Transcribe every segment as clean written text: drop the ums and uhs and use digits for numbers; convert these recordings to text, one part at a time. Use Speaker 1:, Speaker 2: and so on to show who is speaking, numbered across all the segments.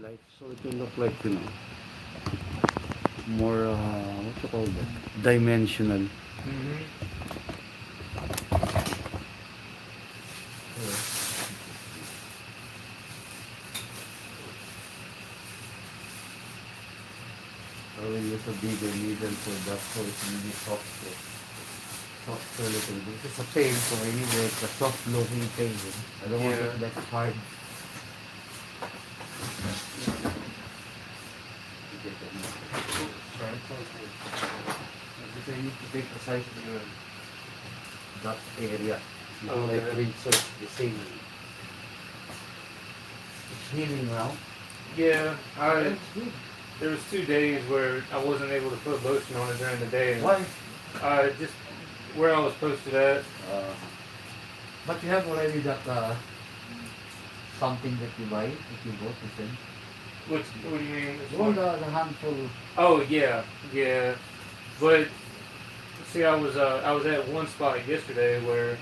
Speaker 1: light, so it will look like, more, what you call that? Dimensional.
Speaker 2: Mm-hmm.
Speaker 1: I will use a bigger needle for that, so it will be softer. Softer little bit. It's a pain, so I need like a soft looking pain. I don't want
Speaker 2: Yeah.
Speaker 1: it that hard.
Speaker 2: Sorry.
Speaker 1: Because I need to take a size of that area. You
Speaker 2: Oh,
Speaker 1: know, like
Speaker 2: yeah.
Speaker 1: rinse the same. It's healing now.
Speaker 2: Yeah,
Speaker 1: That's good.
Speaker 2: there was 2 days where I wasn't able to put lotion on it during the day.
Speaker 1: Why?
Speaker 2: Just where I was posted at.
Speaker 1: Uh, but you have already that something that you buy, that you bought, you said?
Speaker 2: What do you mean?
Speaker 1: All the handful.
Speaker 2: Oh yeah, yeah. But see, I was at one spot yesterday where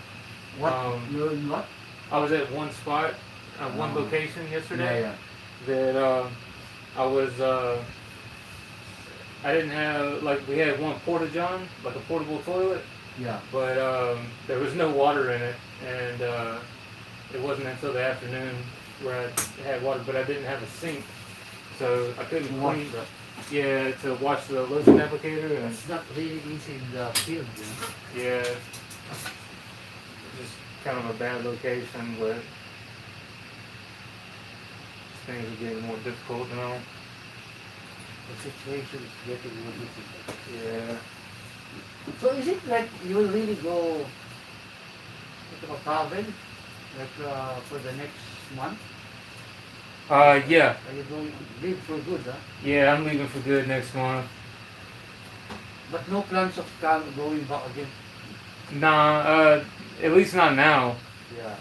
Speaker 1: What?
Speaker 2: um
Speaker 1: You're in what?
Speaker 2: I was at one spot, one
Speaker 1: Oh.
Speaker 2: location
Speaker 1: Yeah,
Speaker 2: yesterday
Speaker 1: yeah.
Speaker 2: that I was I didn't have, like, we had one porta john, like a portable toilet,
Speaker 1: Yeah.
Speaker 2: but there was no water in it, and it wasn't until the afternoon where I had water, but I didn't have a sink, so I couldn't
Speaker 1: Wash
Speaker 2: clean.
Speaker 1: that.
Speaker 2: Yeah, to wash the lotion applicator, and
Speaker 1: It's not really easy in the field,
Speaker 2: yeah, just kind of a bad location, but things are getting more difficult now.
Speaker 1: The situation is getting more difficult.
Speaker 2: Yeah.
Speaker 1: So is it like you will really go to a travel, like for the next month?
Speaker 2: Yeah.
Speaker 1: Are you going to leave for good, huh?
Speaker 2: Yeah, I'm leaving for good next month.
Speaker 1: But no plans of going back again?
Speaker 2: Nah, at least not now.
Speaker 1: Yeah.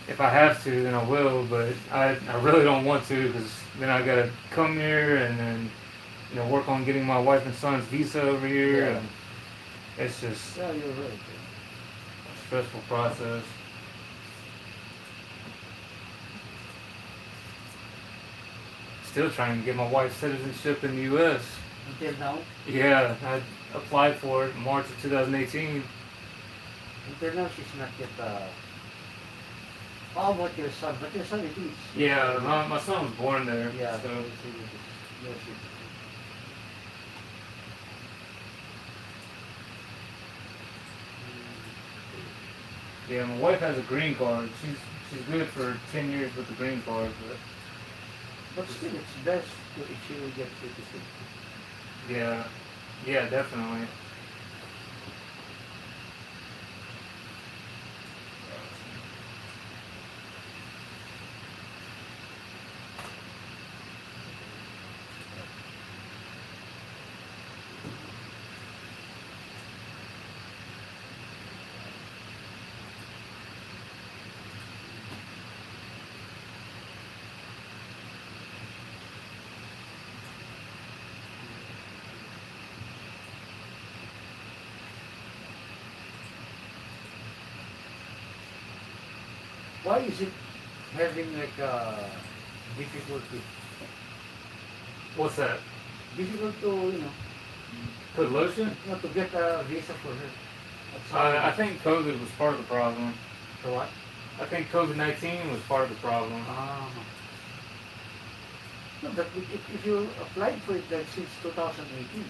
Speaker 2: If I have to, then I will, but I really don't want to, because then I gotta come here and then, work on getting my wife and son's visa over here,
Speaker 1: Yeah.
Speaker 2: and it's just
Speaker 1: Yeah, you're right.
Speaker 2: a stressful process. Still trying to get my wife's citizenship in the U.S.
Speaker 1: Until now?
Speaker 2: Yeah, I applied for it in March of 2018.
Speaker 1: Until now, she's not yet. How about your son? But your son it is.
Speaker 2: Yeah, my son was born there.
Speaker 1: Yeah.
Speaker 2: So.
Speaker 1: Yes,
Speaker 2: Yeah, my wife has a green card. She's good for 10 years with the green card,
Speaker 1: but still, it's best if she will get citizen.
Speaker 2: yeah, definitely.
Speaker 1: Why is it having like difficulty?
Speaker 2: What's that?
Speaker 1: Difficult to
Speaker 2: Put lotion?
Speaker 1: to get a visa for her.
Speaker 2: I think COVID was part of the problem.
Speaker 1: So what?
Speaker 2: I think COVID-19 was part of the problem.
Speaker 1: Ah. No, but if you applied for it like since 2018,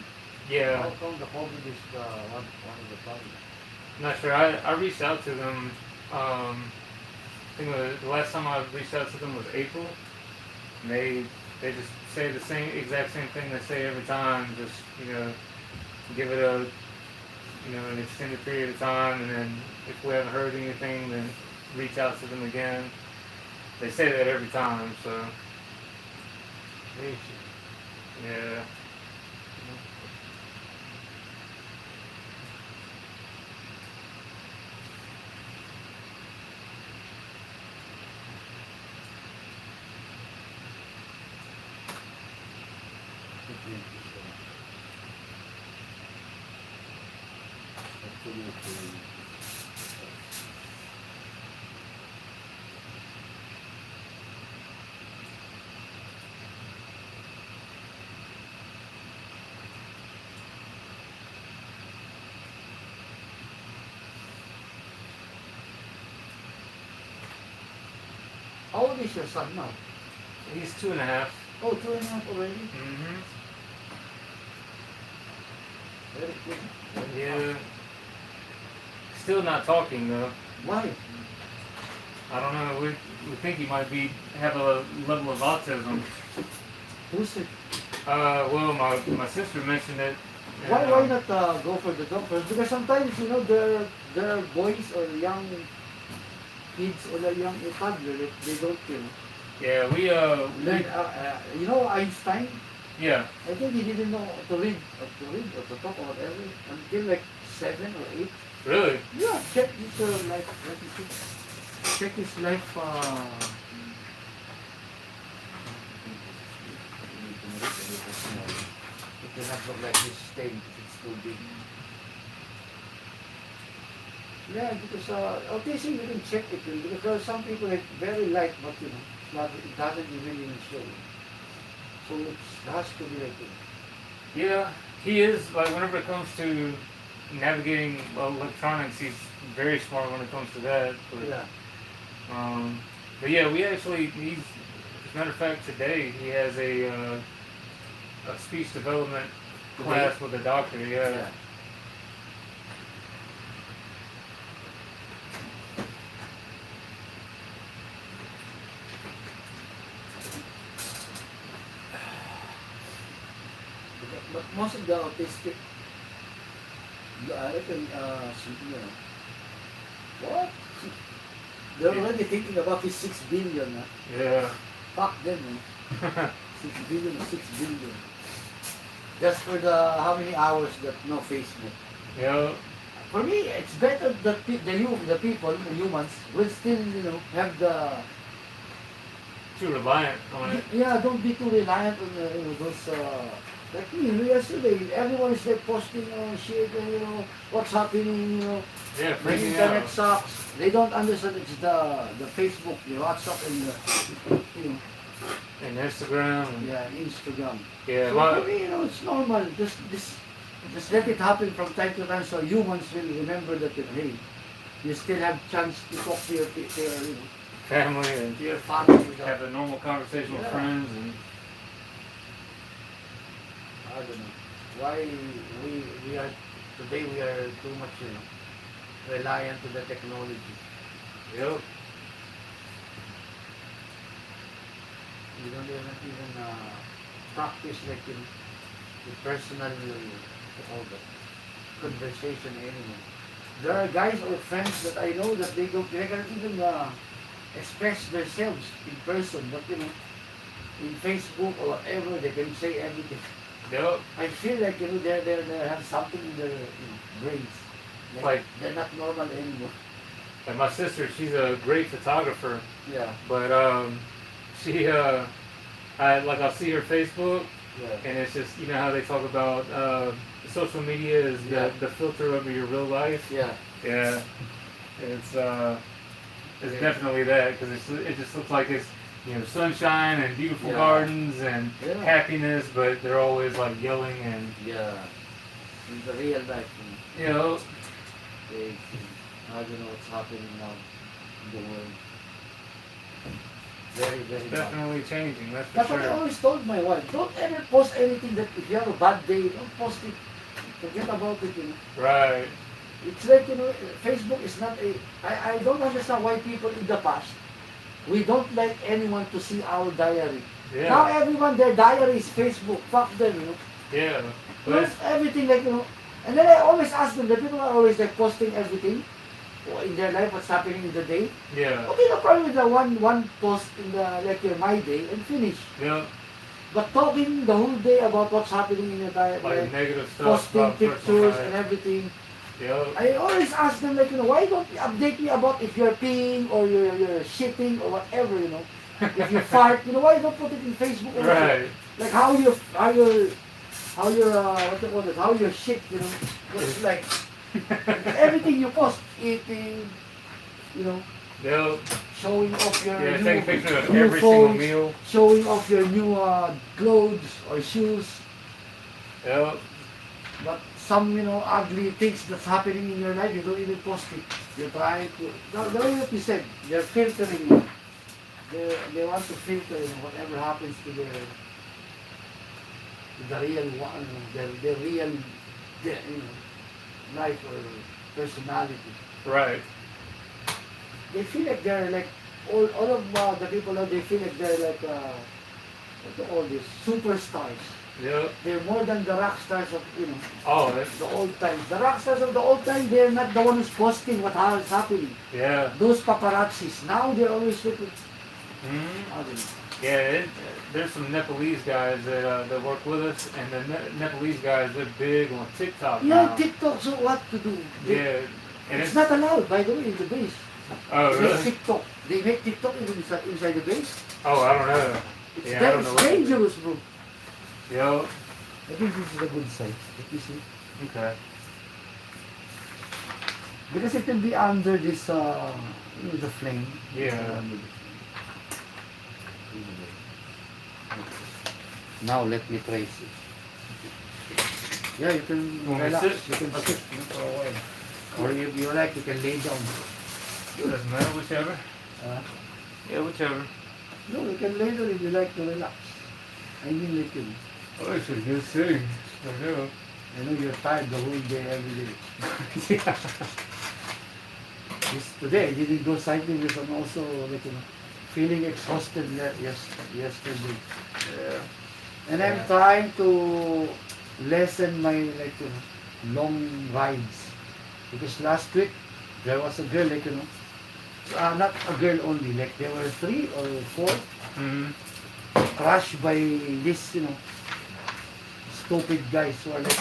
Speaker 2: Yeah,
Speaker 1: how come the COVID is one of the problems?
Speaker 2: I'm not sure. I reached out to them. I think the last time I reached out to them was April. And they just say the exact same thing they say every time. Just give it an extended period of time, and then if we haven't heard anything, then reach out to them again. They say that every time, so
Speaker 1: Crazy.
Speaker 2: yeah.
Speaker 1: How old is your son now?
Speaker 2: He's 2.5.
Speaker 1: Oh, 2.5 already?
Speaker 2: Mm-hmm.
Speaker 1: Very quick. Very
Speaker 2: Yeah.
Speaker 1: fast.
Speaker 2: Still not talking though.
Speaker 1: Why?
Speaker 2: I don't know. We think he might have a level of autism.
Speaker 1: Who's it?
Speaker 2: Well, my sister mentioned it.
Speaker 1: Why
Speaker 2: And,
Speaker 1: not go for the doctor? Because sometimes, there are boys or young kids or the young toddler that they don't,
Speaker 2: yeah,
Speaker 1: learn. Einstein,
Speaker 2: yeah.
Speaker 1: I think he didn't know or to talk or whatever until like 7 or 8.
Speaker 2: Really?
Speaker 1: Yeah, check his life. Let me see. Check his life. You need to make it a little small. It cannot look like this stain if it's too big. Yeah, because autism you can check it because there are some people that very light, but it doesn't even show. So it has to be like it.
Speaker 2: Yeah, he is, like, whenever it comes to navigating electronics, he's very smart when it comes to that. But,
Speaker 1: Yeah.
Speaker 2: but yeah, as a matter of fact, today he has a speech development class with a doctor. Yeah.
Speaker 1: But most of the autistic, I reckon, what? They're already thinking about this 6 billion.
Speaker 2: Yeah.
Speaker 1: Fuck them, 6 billion or 6 billion. Just for the how many hours that no Facebook.
Speaker 2: Yeah.
Speaker 1: For me, it's better that the people, the humans, will still, have the.
Speaker 2: Too reliant on it.
Speaker 1: Yeah, don't be too reliant on those. Like me, yesterday, everyone is like posting shit, what's happening,
Speaker 2: Yeah,
Speaker 1: the
Speaker 2: freaking
Speaker 1: internet
Speaker 2: out.
Speaker 1: sucks. They don't understand it's the Facebook, the WhatsApp, and the,
Speaker 2: And Instagram. And,
Speaker 1: yeah, Instagram.
Speaker 2: yeah.
Speaker 1: So for me, it's normal. Just let it happen from time to time, so humans will remember that, hey, you still have chance to talk to your
Speaker 2: family and
Speaker 1: to your family.
Speaker 2: have a normal conversation with
Speaker 1: Yeah.
Speaker 2: friends and.
Speaker 1: I don't know why we are today we are too much reliant to the technology.
Speaker 2: Yep.
Speaker 1: We don't even practice like the personal conversation anymore. There are guys or friends that I know that they cannot even express themselves in person, but in Facebook or whatever they can say everything.
Speaker 2: Yep.
Speaker 1: I feel like they have something in their brains.
Speaker 2: Like
Speaker 1: they're not normal anymore.
Speaker 2: And my sister, she's a great photographer,
Speaker 1: Yeah.
Speaker 2: but she I'll see her Facebook,
Speaker 1: Yeah.
Speaker 2: and it's just how they talk about social media is
Speaker 1: Yeah.
Speaker 2: the filter of your real life.
Speaker 1: Yeah.
Speaker 2: Yeah, it's
Speaker 1: Yeah.
Speaker 2: definitely that because it just looks like it's sunshine and beautiful
Speaker 1: Yeah.
Speaker 2: gardens and
Speaker 1: Yeah.
Speaker 2: happiness, but they're always like yelling and
Speaker 1: Yeah. In the real life, I don't know what's happening now in the world. Very, very bad.
Speaker 2: definitely changing. That's for
Speaker 1: That's what I
Speaker 2: sure.
Speaker 1: always told my wife. Don't ever post anything that if you have a bad day, don't post it. Forget about it,
Speaker 2: Right.
Speaker 1: It's like, Facebook is not I don't understand why people in the past, we don't like anyone to see our diary.
Speaker 2: Yeah.
Speaker 1: Now everyone, their diary is Facebook. Fuck them,
Speaker 2: Yeah. But
Speaker 1: Post everything like, and then I always ask them, the people are always like posting everything in their life, what's happening in the day.
Speaker 2: yeah.
Speaker 1: Okay, no problem with the one post in the, like my day and finish.
Speaker 2: Yeah.
Speaker 1: But talking the whole day about what's happening in your diet,
Speaker 2: Like negative stuff.
Speaker 1: posting
Speaker 2: about personal
Speaker 1: pictures
Speaker 2: life.
Speaker 1: and everything.
Speaker 2: Yeah.
Speaker 1: I always ask them like, why don't you update me about if you're peeing or you're shitting or whatever, If you fart, why don't put it in Facebook? Also?
Speaker 2: Right.
Speaker 1: Like how your what do you call it? How your shit, looks like. Everything you post, eating,
Speaker 2: They'll
Speaker 1: showing off your
Speaker 2: take a picture of
Speaker 1: new
Speaker 2: every single
Speaker 1: phones,
Speaker 2: meal.
Speaker 1: showing off your new clothes or shoes.
Speaker 2: Yeah.
Speaker 1: But some, ugly things that's happening in your life, you don't even post it. You're trying to, the way what you said, they're filtering you. they want to filter, whatever happens to the real one, their real, life or personality.
Speaker 2: Right.
Speaker 1: They feel like they're like all of the people out. They feel like they're like what do you call this, superstars.
Speaker 2: Yep.
Speaker 1: They're more than the rock stars of
Speaker 2: Oh, that's,
Speaker 1: the old times. The rock stars of the old time, they're not the one who's posting what is happening.
Speaker 2: yeah.
Speaker 1: Those paparazzis now they're always looking.
Speaker 2: Hmm.
Speaker 1: I don't know.
Speaker 2: Yeah, there's some Nepalese guys that work with us, and the Nepalese guys, they're big on TikTok
Speaker 1: Yeah,
Speaker 2: now.
Speaker 1: TikTok. So what to do?
Speaker 2: Yeah, and
Speaker 1: It's not allowed, by the way, in the base.
Speaker 2: Oh,
Speaker 1: They make
Speaker 2: really?
Speaker 1: TikTok. They make TikTok even inside the base.
Speaker 2: Oh, I don't know.
Speaker 1: It's,
Speaker 2: Yeah, I don't know
Speaker 1: it's
Speaker 2: what-
Speaker 1: dangerous, bro.
Speaker 2: Yo.
Speaker 1: I think this is a good site. Let me see.
Speaker 2: Okay.
Speaker 1: Because it will be under this, the flame.
Speaker 2: Yeah.
Speaker 1: Now let me trace it. Yeah, you can
Speaker 2: You want me to
Speaker 1: relax.
Speaker 2: sit?
Speaker 1: You can
Speaker 2: Okay.
Speaker 1: sit for a while. Or you like, you can lay down.
Speaker 2: Doesn't matter, whichever.
Speaker 1: Uh,
Speaker 2: Yeah, whichever.
Speaker 1: no, you can lay down if you like to relax. I mean, like,
Speaker 2: Oh, it's a good thing. I know.
Speaker 1: I know you're tired the whole day, every day.
Speaker 2: Yeah.
Speaker 1: Today I didn't go cycling because I'm also like, feeling exhausted yesterday.
Speaker 2: Yeah.
Speaker 1: And I'm
Speaker 2: Yeah.
Speaker 1: trying to lessen my long rides. Because last week there was a girl not a girl only, like there were 3 or 4
Speaker 2: Hmm.
Speaker 1: crushed by this, stupid guys who are like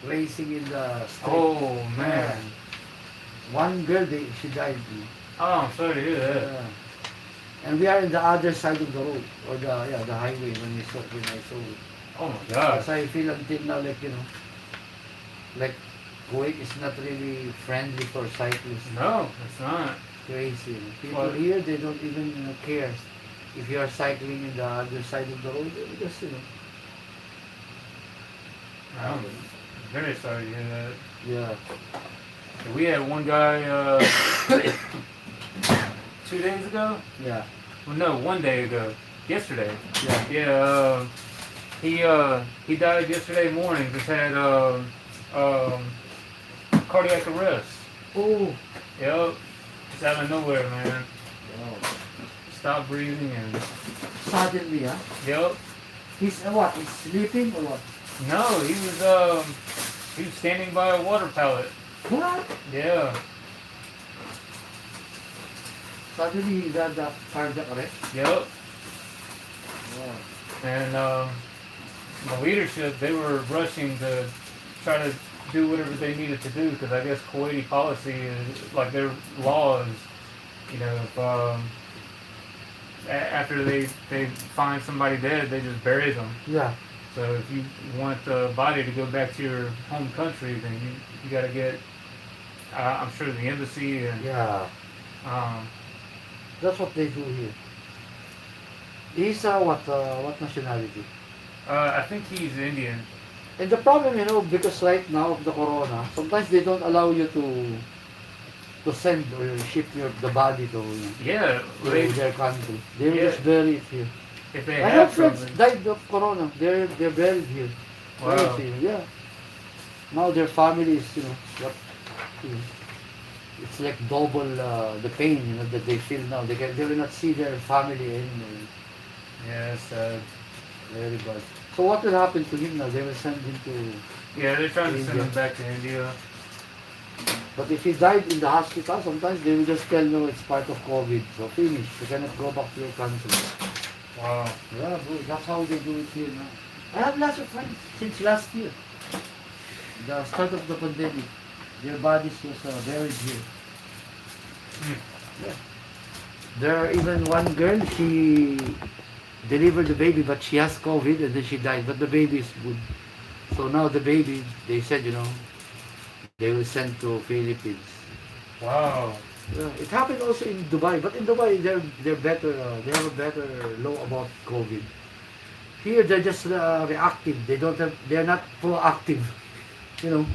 Speaker 1: racing in the street.
Speaker 2: Oh, man.
Speaker 1: One girl, she died.
Speaker 2: Oh, I'm sorry to hear that.
Speaker 1: And we are in the other side of the road, or the highway when I saw it.
Speaker 2: Oh, my God.
Speaker 1: So I feel until now like Kuwait is not really friendly for cyclists.
Speaker 2: No, it's not.
Speaker 1: Crazy. People
Speaker 2: Well-
Speaker 1: here, they don't even care if you are cycling in the other side of the road. They just,
Speaker 2: I'm very sorry to hear that.
Speaker 1: yeah.
Speaker 2: We had one guy 2 days ago.
Speaker 1: Yeah.
Speaker 2: Well, no, 1 day ago. Yesterday.
Speaker 1: Yeah.
Speaker 2: Yeah. He died yesterday morning. Just had cardiac arrest.
Speaker 1: Oh.
Speaker 2: Yep. Just out of nowhere, man.
Speaker 1: Wow.
Speaker 2: Stopped breathing and
Speaker 1: Suddenly, huh?
Speaker 2: yep.
Speaker 1: He's what? He's sleeping or what?
Speaker 2: No, he was standing by a water pallet.
Speaker 1: What?
Speaker 2: Yeah.
Speaker 1: Suddenly he got the cardiac arrest.
Speaker 2: Yep.
Speaker 1: Wow.
Speaker 2: And the leadership, they were rushing to try to do whatever they needed to do because I guess Kuwaiti policy is like their laws. If after they find somebody dead, they just bury them.
Speaker 1: Yeah.
Speaker 2: So if you want the body to go back to your home country, then you got to get, I'm sure, the embassy and
Speaker 1: Yeah.
Speaker 2: um,
Speaker 1: That's what they do here. He's what nationality?
Speaker 2: I think he's Indian.
Speaker 1: And the problem, because right now of the corona, sometimes they don't allow you to send or ship the body to,
Speaker 2: Yeah,
Speaker 1: to
Speaker 2: they,
Speaker 1: their country. They will
Speaker 2: Yeah.
Speaker 1: just bury it here.
Speaker 2: if they
Speaker 1: I
Speaker 2: have
Speaker 1: have friends
Speaker 2: something.
Speaker 1: died of corona. They're buried here.
Speaker 2: Wow.
Speaker 1: Buried here, yeah. Now their families, what, it's like double the pain, that they feel now. They will not see their family anymore.
Speaker 2: Yeah, so
Speaker 1: Very bad. So what will happen to him now? They will send him to.
Speaker 2: yeah, they're trying to send
Speaker 1: India.
Speaker 2: him back to India.
Speaker 1: But if he died in the hospital, sometimes they will just tell no, it's part of COVID. So finish. You cannot go back to your country.
Speaker 2: Wow.
Speaker 1: Yeah, bro, that's how they do it here now. I have lots of friends since last year. The start of the pandemic. Their bodies was buried here.
Speaker 2: Hmm.
Speaker 1: Yeah. There are even one girl, she delivered the baby, but she has COVID and then she died. But the baby is good. So now the baby, they said, they will send to Philippines.
Speaker 2: Wow.
Speaker 1: Yeah, it happened also in Dubai, but in Dubai they're better. They have a better law about COVID. Here they're just reactive. They're not proactive. It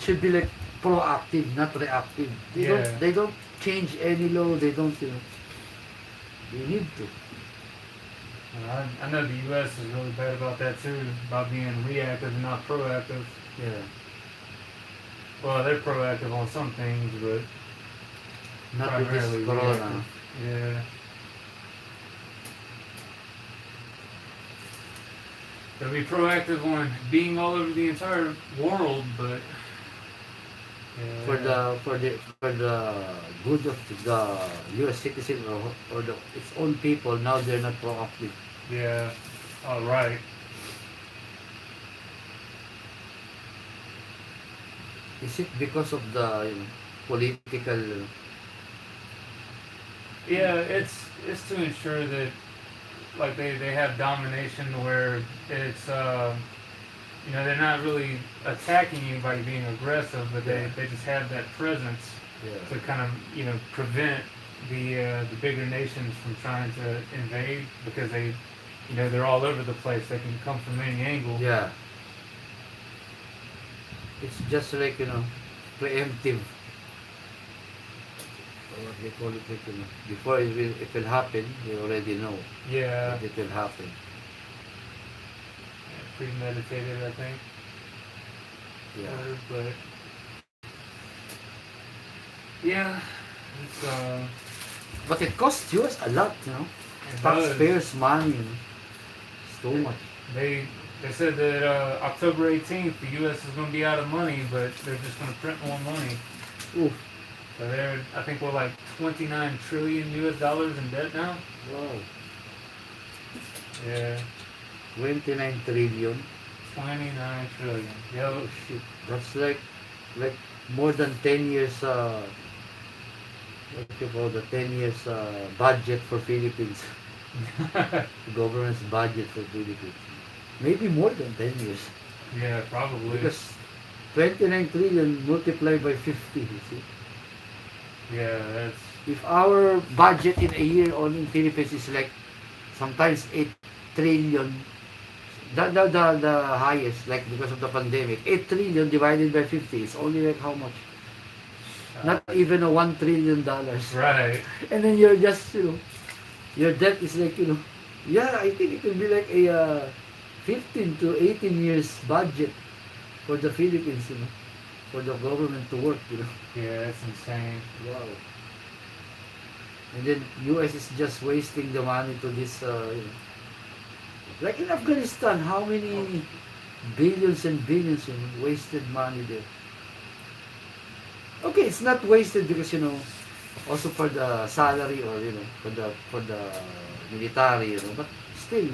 Speaker 1: should be like proactive, not reactive. They
Speaker 2: Yeah.
Speaker 1: don't change any law. They don't. We need to.
Speaker 2: I know the U.S. is really bad about that too, about being reactive and not proactive.
Speaker 1: Yeah.
Speaker 2: Well, they're proactive on some things, but
Speaker 1: Not with this
Speaker 2: primarily
Speaker 1: corona.
Speaker 2: reactive. Yeah. They'll be proactive on being all over the entire world, but yeah,
Speaker 1: For the good of the U.S. citizen or the its own people, now they're not proactive.
Speaker 2: yeah, all right.
Speaker 1: Is it because of the political?
Speaker 2: Yeah, it's to ensure that like they have domination where it's they're not really attacking you by being aggressive, but
Speaker 1: Yeah.
Speaker 2: they just have that presence to
Speaker 1: Yeah.
Speaker 2: kind of prevent the bigger nations from trying to invade because they're all over the place. They can come from any angle.
Speaker 1: Yeah. It's just like preemptive. Or what they call it, like, before it will happen, they already know
Speaker 2: Yeah,
Speaker 1: that it will happen.
Speaker 2: premeditated, I think.
Speaker 1: Yeah.
Speaker 2: But yeah, it's
Speaker 1: But it costs us a lot,
Speaker 2: it does.
Speaker 1: Taxpayers' money, It's too much.
Speaker 2: They they said that October 18th the U.S. is going to be out of money, but they're just going to print more money.
Speaker 1: Oof.
Speaker 2: So I think we're like 29 trillion U.S. dollars in debt now.
Speaker 1: Wow.
Speaker 2: Yeah,
Speaker 1: 29 trillion.
Speaker 2: 29 trillion. Yep.
Speaker 1: Oh shit. That's like more than 10 years what you call the 10 years budget for Philippines. The government's budget for Philippines. Maybe more than 10 years.
Speaker 2: Yeah, probably.
Speaker 1: Because 29 trillion multiplied by 50, you see.
Speaker 2: Yeah, that's
Speaker 1: If our budget in a year on in Philippines is like sometimes 8 trillion, the highest, like because of the pandemic, 8 trillion divided by 50 is only like how much? Not even a $1 trillion.
Speaker 2: right.
Speaker 1: And then you're just, your debt is like, yeah, I think it will be like a 15 to 18 years budget for the Philippines, for the government to work.
Speaker 2: Yeah, that's insane.
Speaker 1: Wow. And then US is just wasting the money to this, like in Afghanistan, how many billions and billions wasted money there. Okay, it's not wasted because also for the salary or for the military, but still,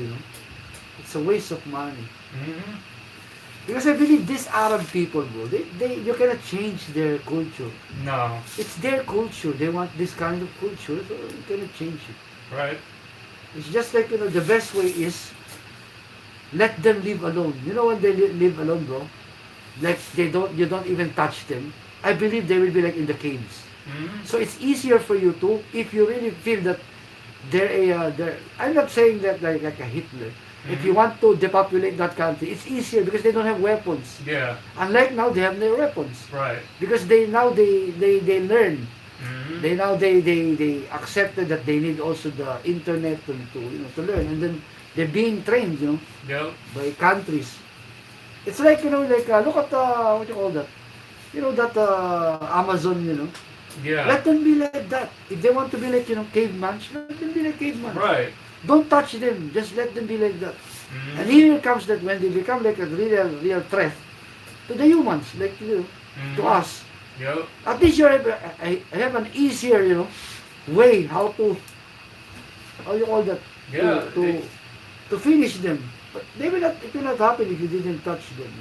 Speaker 1: it's a waste of money.
Speaker 2: Hmm.
Speaker 1: Because I believe these Arab people, bro, they you cannot change their culture.
Speaker 2: No.
Speaker 1: It's their culture. They want this kind of culture, so you cannot change it.
Speaker 2: Right.
Speaker 1: It's just like, the best way is let them live alone. You know when they live alone, bro? Like you don't even touch them. I believe they will be like in the caves.
Speaker 2: Hmm.
Speaker 1: So it's easier for you to, if you really feel that they're, I'm not saying that like a Hitler. If you want to depopulate that country, it's easier because they don't have weapons.
Speaker 2: Yeah.
Speaker 1: Unlike now, they have no weapons.
Speaker 2: Right.
Speaker 1: Because they learn.
Speaker 2: Hmm.
Speaker 1: They accepted that they need also the internet to learn, and then they're being trained,
Speaker 2: Yep.
Speaker 1: by countries. It's like look at what you call that, that Amazon,
Speaker 2: Yeah.
Speaker 1: let them be like that. If they want to be like caveman, let them be like caveman.
Speaker 2: Right.
Speaker 1: Don't touch them. Just let them be like that.
Speaker 2: Hmm.
Speaker 1: And here comes that when they become like a real threat to the humans, like to us.
Speaker 2: Yep.
Speaker 1: At least I have an easier, way how you call that,
Speaker 2: Yeah.
Speaker 1: to finish them. But it will not happen if you didn't touch them.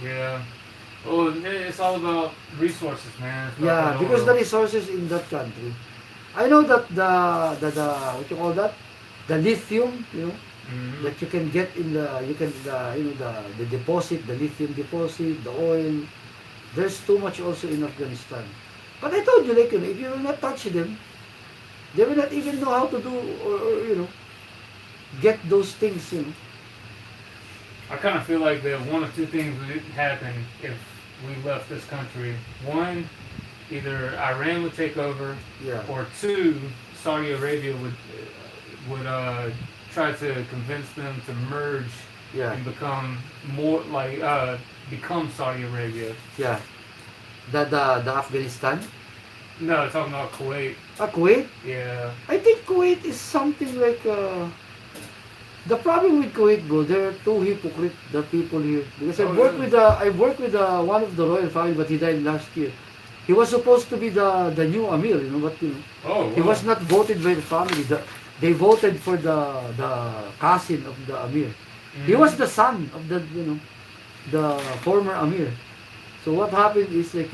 Speaker 2: Yeah. Oh, it's all about resources, man. It's about
Speaker 1: Yeah,
Speaker 2: the
Speaker 1: because the
Speaker 2: oil.
Speaker 1: resources in that country. I know that the what you call that, the lithium,
Speaker 2: Mhm.
Speaker 1: that you can get in the deposit, the lithium deposit, the oil. There's too much also in Afghanistan. But I told you, like, if you will not touch them, they will not even know how to do or get those things.
Speaker 2: I kind of feel like that one of two things would happen if we left this country. One, either Iran would take over,
Speaker 1: Yeah.
Speaker 2: or two, Saudi Arabia would try to convince them to merge
Speaker 1: Yeah,
Speaker 2: and become more like become Saudi Arabia.
Speaker 1: yeah. The Afghanistan.
Speaker 2: No, talking about Kuwait.
Speaker 1: Kuwait.
Speaker 2: Yeah.
Speaker 1: I think Kuwait is something like the problem with Kuwait, bro. They're too hypocrite, the people here. Because
Speaker 2: Oh, really?
Speaker 1: I worked with one of the royal family, but he died last year. He was supposed to be the new Amir, but
Speaker 2: Oh,
Speaker 1: he
Speaker 2: wow.
Speaker 1: was not voted by the family. They voted for the cousin of the Amir. He was the son of the former Amir. So what happened is like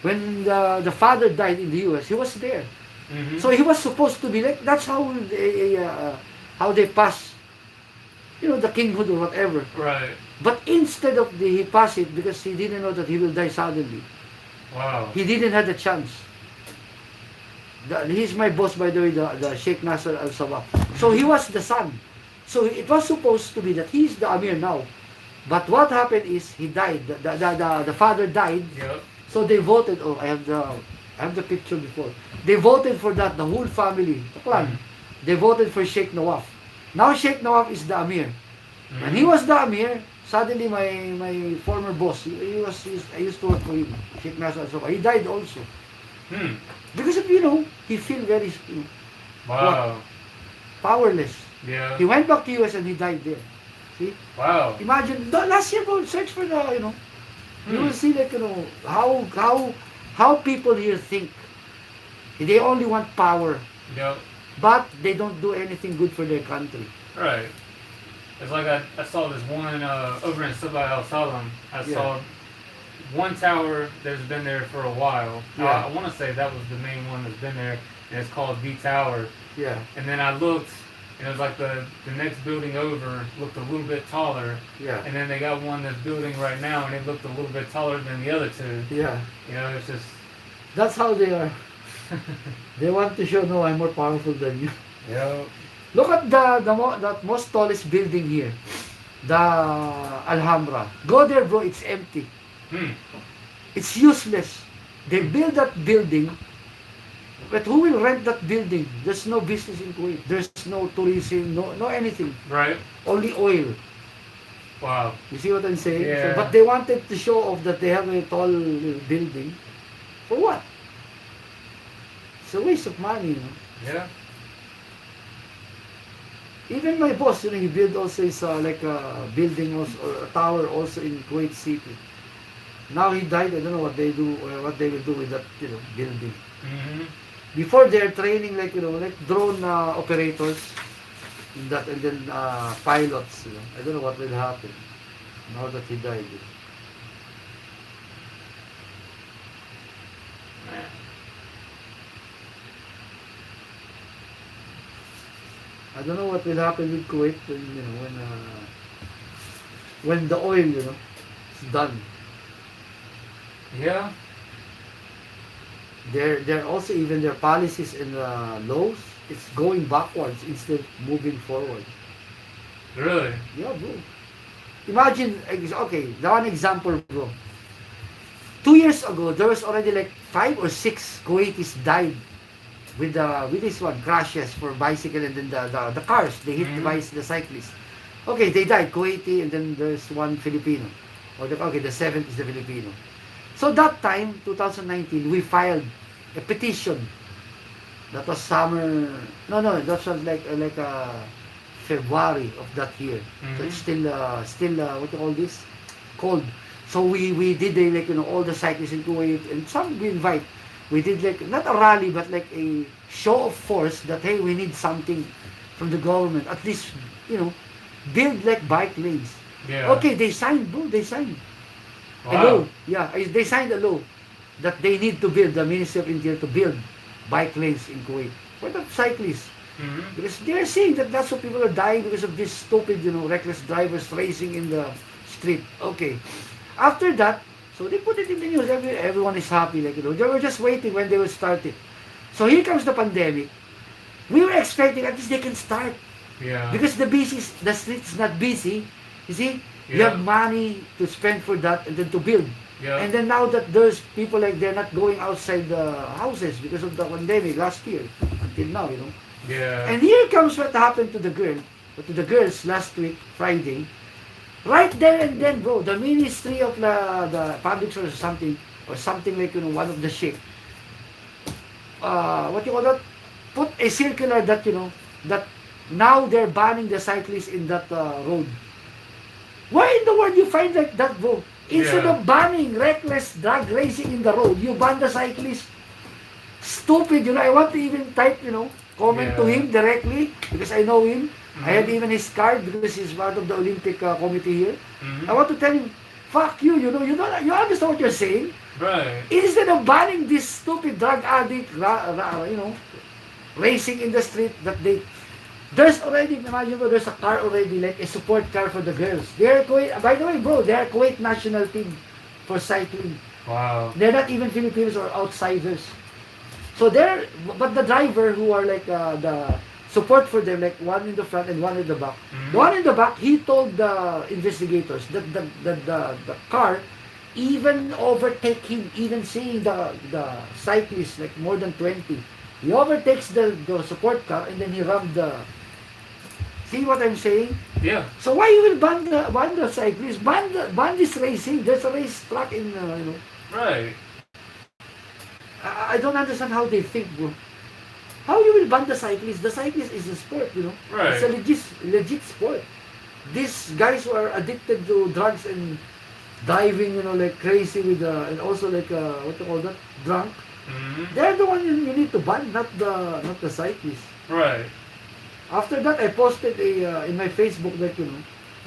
Speaker 1: when the father died in the U.S., he was there.
Speaker 2: Mm-hmm.
Speaker 1: So he was supposed to be like that's how they pass the kinghood or whatever.
Speaker 2: Right.
Speaker 1: But instead of he passed it because he didn't know that he will die suddenly.
Speaker 2: Wow.
Speaker 1: He didn't have the chance. He's my boss, by the way, the Sheikh Nasser Al Sabah. So he was the son. So it was supposed to be that he's the Amir now. But what happened is he died. The father died.
Speaker 2: Yep.
Speaker 1: So they voted. Oh, I have the picture before. They voted for that. The whole family, the clan. They voted for Sheikh Nawaf. Now Sheikh Nawaf is the Amir. When he was the Amir, suddenly my former boss, I used to work for him, Sheikh Nasser Al Sabah. He died also.
Speaker 2: Hmm.
Speaker 1: Because of, he feel very
Speaker 2: Wow.
Speaker 1: powerless.
Speaker 2: Yeah.
Speaker 1: He went back to US and he died there. See?
Speaker 2: Wow.
Speaker 1: Imagine, last year, bro, search for you
Speaker 2: Hmm.
Speaker 1: will see like, how people here think. They only want power,
Speaker 2: Yep.
Speaker 1: but they don't do anything good for their country.
Speaker 2: Right. It's like I saw this one over in Sabah Al Salam. I
Speaker 1: Yeah.
Speaker 2: saw one tower that's been there for a while.
Speaker 1: Yeah.
Speaker 2: I want to say that was the main one that's been there, and it's called B Tower.
Speaker 1: Yeah,
Speaker 2: And then I looked, and it was like the next building over looked a little bit taller.
Speaker 1: yeah,
Speaker 2: And then they got one that's building right now, and it looked a little bit taller than the other two.
Speaker 1: yeah.
Speaker 2: It's just.
Speaker 1: That's how they are. They want to show, no, I'm more powerful than you.
Speaker 2: Yep.
Speaker 1: Look at that most tallest building here, the Alhambra. Go there, bro. It's empty.
Speaker 2: Hmm.
Speaker 1: It's useless. They build that building, but who will rent that building? There's no business in Kuwait. There's no tourism, no anything.
Speaker 2: Right.
Speaker 1: Only oil.
Speaker 2: Wow.
Speaker 1: You see what I'm saying?
Speaker 2: Yeah.
Speaker 1: But they wanted to show off that they have a tall building. For what? It's a waste of money.
Speaker 2: Yeah.
Speaker 1: Even my boss, he built also his like a building also, or a tower also in Kuwait City. Now he died. I don't know what they do or what they will do with that building.
Speaker 2: Mm-hmm.
Speaker 1: Before they're training like like drone operators, and then pilots. I don't know what will happen now that he died.
Speaker 2: Man.
Speaker 1: I don't know what will happen with Kuwait when the oil is done.
Speaker 2: Yeah.
Speaker 1: They're also even their policies and laws. It's going backwards instead of moving forward.
Speaker 2: Really.
Speaker 1: Yeah, bro. Imagine, okay, the one example, bro. 2 years ago, there was already like 5 or 6 Kuwaitis died with this one crashes for bicycle, and then the cars they hit the cyclists. Okay, they died Kuwaiti, and then there's one Filipino. The seventh is the Filipino. So that time, 2019, we filed a petition. That was summer. No, that was like February of that year. So it's still what you call this? Cold. So we did all the cyclists in Kuwait, and some we invite. We did like not a rally but like a show of force that hey, we need something from the government. At least build like bike lanes.
Speaker 2: Yeah.
Speaker 1: Okay, they signed, bro. They signed.
Speaker 2: Wow.
Speaker 1: A law. Yeah, they signed a law that they need to build, the Ministry of Interior to build bike lanes in Kuwait for the cyclists.
Speaker 2: Mm-hmm.
Speaker 1: Because they're seeing that lots of people are dying because of this stupid, reckless drivers racing in the street. Okay. After that, so they put it in the news. Everyone is happy. They were just waiting when they will start it. So here comes the pandemic. We were expecting at least they can start.
Speaker 2: Yeah.
Speaker 1: Because the street's not busy. You see? You
Speaker 2: Yeah.
Speaker 1: have money to spend for that and then to build.
Speaker 2: Yeah.
Speaker 1: And then now that there's people like they're not going outside the houses because of the pandemic last year until now,
Speaker 2: Yeah.
Speaker 1: And here comes what happened to the girls last week, Friday. Right there and then, bro, the ministry of the public service or something like, one of the ship, what you call that, put a circular that, that now they're banning the cyclists in that road. Why in the world you find like that, bro? Instead
Speaker 2: Yeah.
Speaker 1: of banning reckless drag racing in the road, you ban the cyclists. Stupid, I want to even type, comment to
Speaker 2: Yeah.
Speaker 1: him directly because I know him. I had
Speaker 2: Mhm.
Speaker 1: even his card because he's part of the Olympic committee here. I
Speaker 2: Mhm.
Speaker 1: want to tell him, fuck you, you understand what you're saying?
Speaker 2: Right.
Speaker 1: Instead of banning this stupid drug addict, racing in the street that there's already, imagine mo, there's a car already, like a support car for the girls. They're Kuwait, by the way, bro, they're Kuwait national team for cycling.
Speaker 2: Wow.
Speaker 1: They're not even Filipinos or outsiders. So but the driver who are like the support for them, like one in the front and one in the back. The
Speaker 2: Mhm.
Speaker 1: one in the back, he told the investigators that the car even overtake him, even seeing the cyclist like more than 20. He overtakes the support car and then he rammed the. See what I'm saying?
Speaker 2: Yeah.
Speaker 1: So why you will ban the cyclist? Ban this racing. There's a race track in
Speaker 2: Right.
Speaker 1: I don't understand how they think, bro. How you will ban the cyclist? The cyclist is a sport. It's a
Speaker 2: Right.
Speaker 1: legit sport. These guys who are addicted to drugs and driving, like crazy and also like what you call that, drunk.
Speaker 2: Mhm.
Speaker 1: They're the one you need to ban, not the cyclist.
Speaker 2: Right.
Speaker 1: After that, I posted in my Facebook that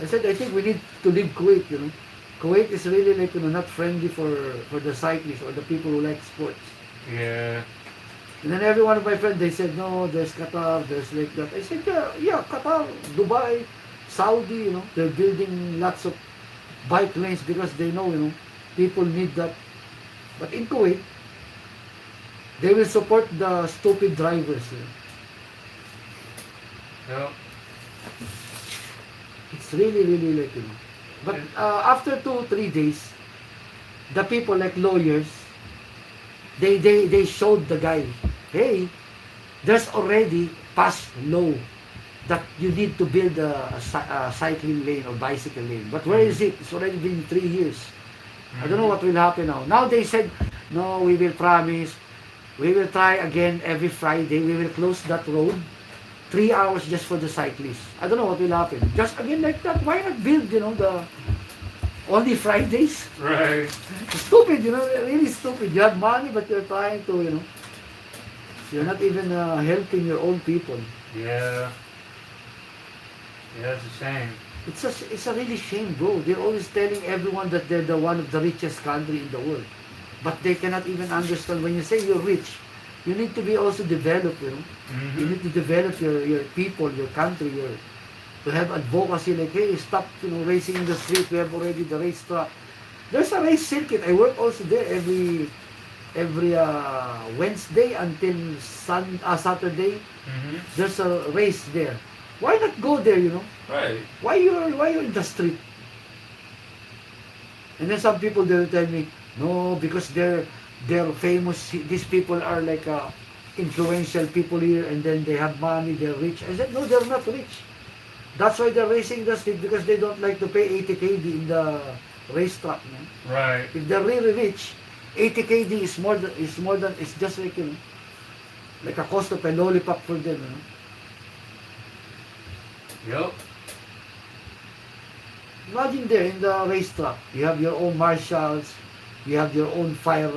Speaker 1: I said I think we need to leave Kuwait. Kuwait is really like not friendly for the cyclists or the people who like sports.
Speaker 2: Yeah.
Speaker 1: And then every one of my friends, they said, no, there's Qatar, there's like that. I said, yeah, Qatar, Dubai, Saudi, they're building lots of bike lanes because they know, people need that. But in Kuwait, they will support the stupid drivers.
Speaker 2: Yep.
Speaker 1: It's really, really like, But after 2 3 days, the people like lawyers, they showed the guy, hey, there's already passed law that you need to build a cycling lane or bicycle lane. But where is it? It's already been 3 years. I don't know what will happen now. Now they said, no, we will promise. We will try again every Friday. We will close that road. 3 hours just for the cyclists. I don't know what will happen. Just again like that. Why not build, the only Fridays?
Speaker 2: Right.
Speaker 1: Stupid, really stupid. You have money, but you're trying to, you're not even helping your own people.
Speaker 2: Yeah. Yeah, it's a shame.
Speaker 1: It's a really shame, bro. They're always telling everyone that they're the one of the richest country in the world. But they cannot even understand when you say you're rich, you need to be also developed, You
Speaker 2: Mhm.
Speaker 1: need to develop your people, your country, to have advocacy like, hey, stop, racing in the street. We have already the race track. There's a race circuit. I work also there every Wednesday until Saturday.
Speaker 2: Mhm.
Speaker 1: There's a race there. Why not go there?
Speaker 2: Right.
Speaker 1: Why you're in the street? And then some people they will tell me, no, because they're famous. These people are like influential people here, and then they have money. They're rich. I said, no, they're not rich. That's why they're racing the street because they don't like to pay 80 kd in the racetrack.
Speaker 2: Right.
Speaker 1: If they're really rich, 80 kd is more than it's just like like a cost of a lollipop for them.
Speaker 2: Yep.
Speaker 1: Imagine there in the racetrack, you have your own marshals, you have your own fire,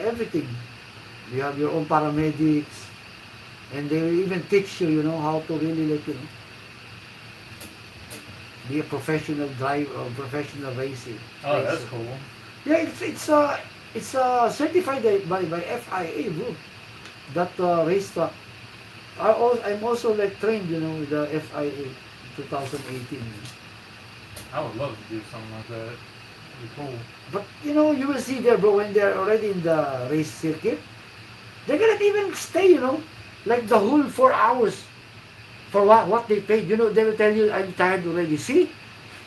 Speaker 1: everything. You have your own paramedics, and they will even teach you, how to really like, be a professional driver or professional racer.
Speaker 2: Oh, that's cool.
Speaker 1: Yeah, it's certified by FIA, bro. That racetrack. I'm also like trained, with the FIA 2018.
Speaker 2: I would love to do something like that. It'd be cool.
Speaker 1: But you will see there, bro, when they're already in the race circuit, they cannot even stay, like the whole 4 hours for what they paid. They will tell you, I'm tired already. See,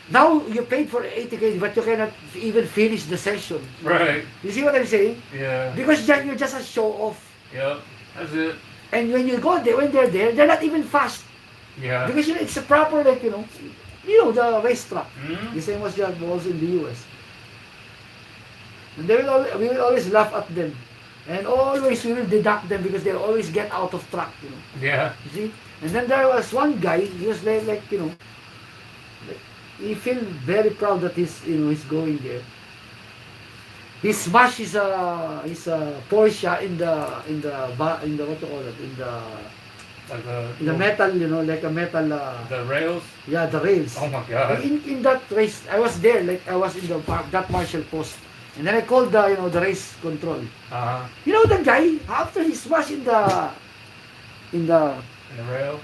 Speaker 1: now you paid for 80k, but you cannot even finish the session.
Speaker 2: Right.
Speaker 1: You see what I'm saying?
Speaker 2: Yeah.
Speaker 1: Because you're just a show off.
Speaker 2: Yep. That's it.
Speaker 1: And when you go there, when they're there, they're not even fast.
Speaker 2: Yeah.
Speaker 1: Because it's a proper, like, the racetrack.
Speaker 2: Mm-hmm.
Speaker 1: The same as that was in the US. And we will always laugh at them. And always we will deduct them because they always get out of track.
Speaker 2: Yeah.
Speaker 1: You see? And then there was one guy, he was like, he feel very proud that he's going there. He smashed his Porsche in the what you call it,
Speaker 2: Like
Speaker 1: in the metal, like a metal,
Speaker 2: the rails.
Speaker 1: yeah, the rails.
Speaker 2: Oh my god.
Speaker 1: In that race, I was there, like I was in the that marshal post, and then I called the race control.
Speaker 2: Uh-huh.
Speaker 1: The guy after he smashed in the
Speaker 2: In the rail.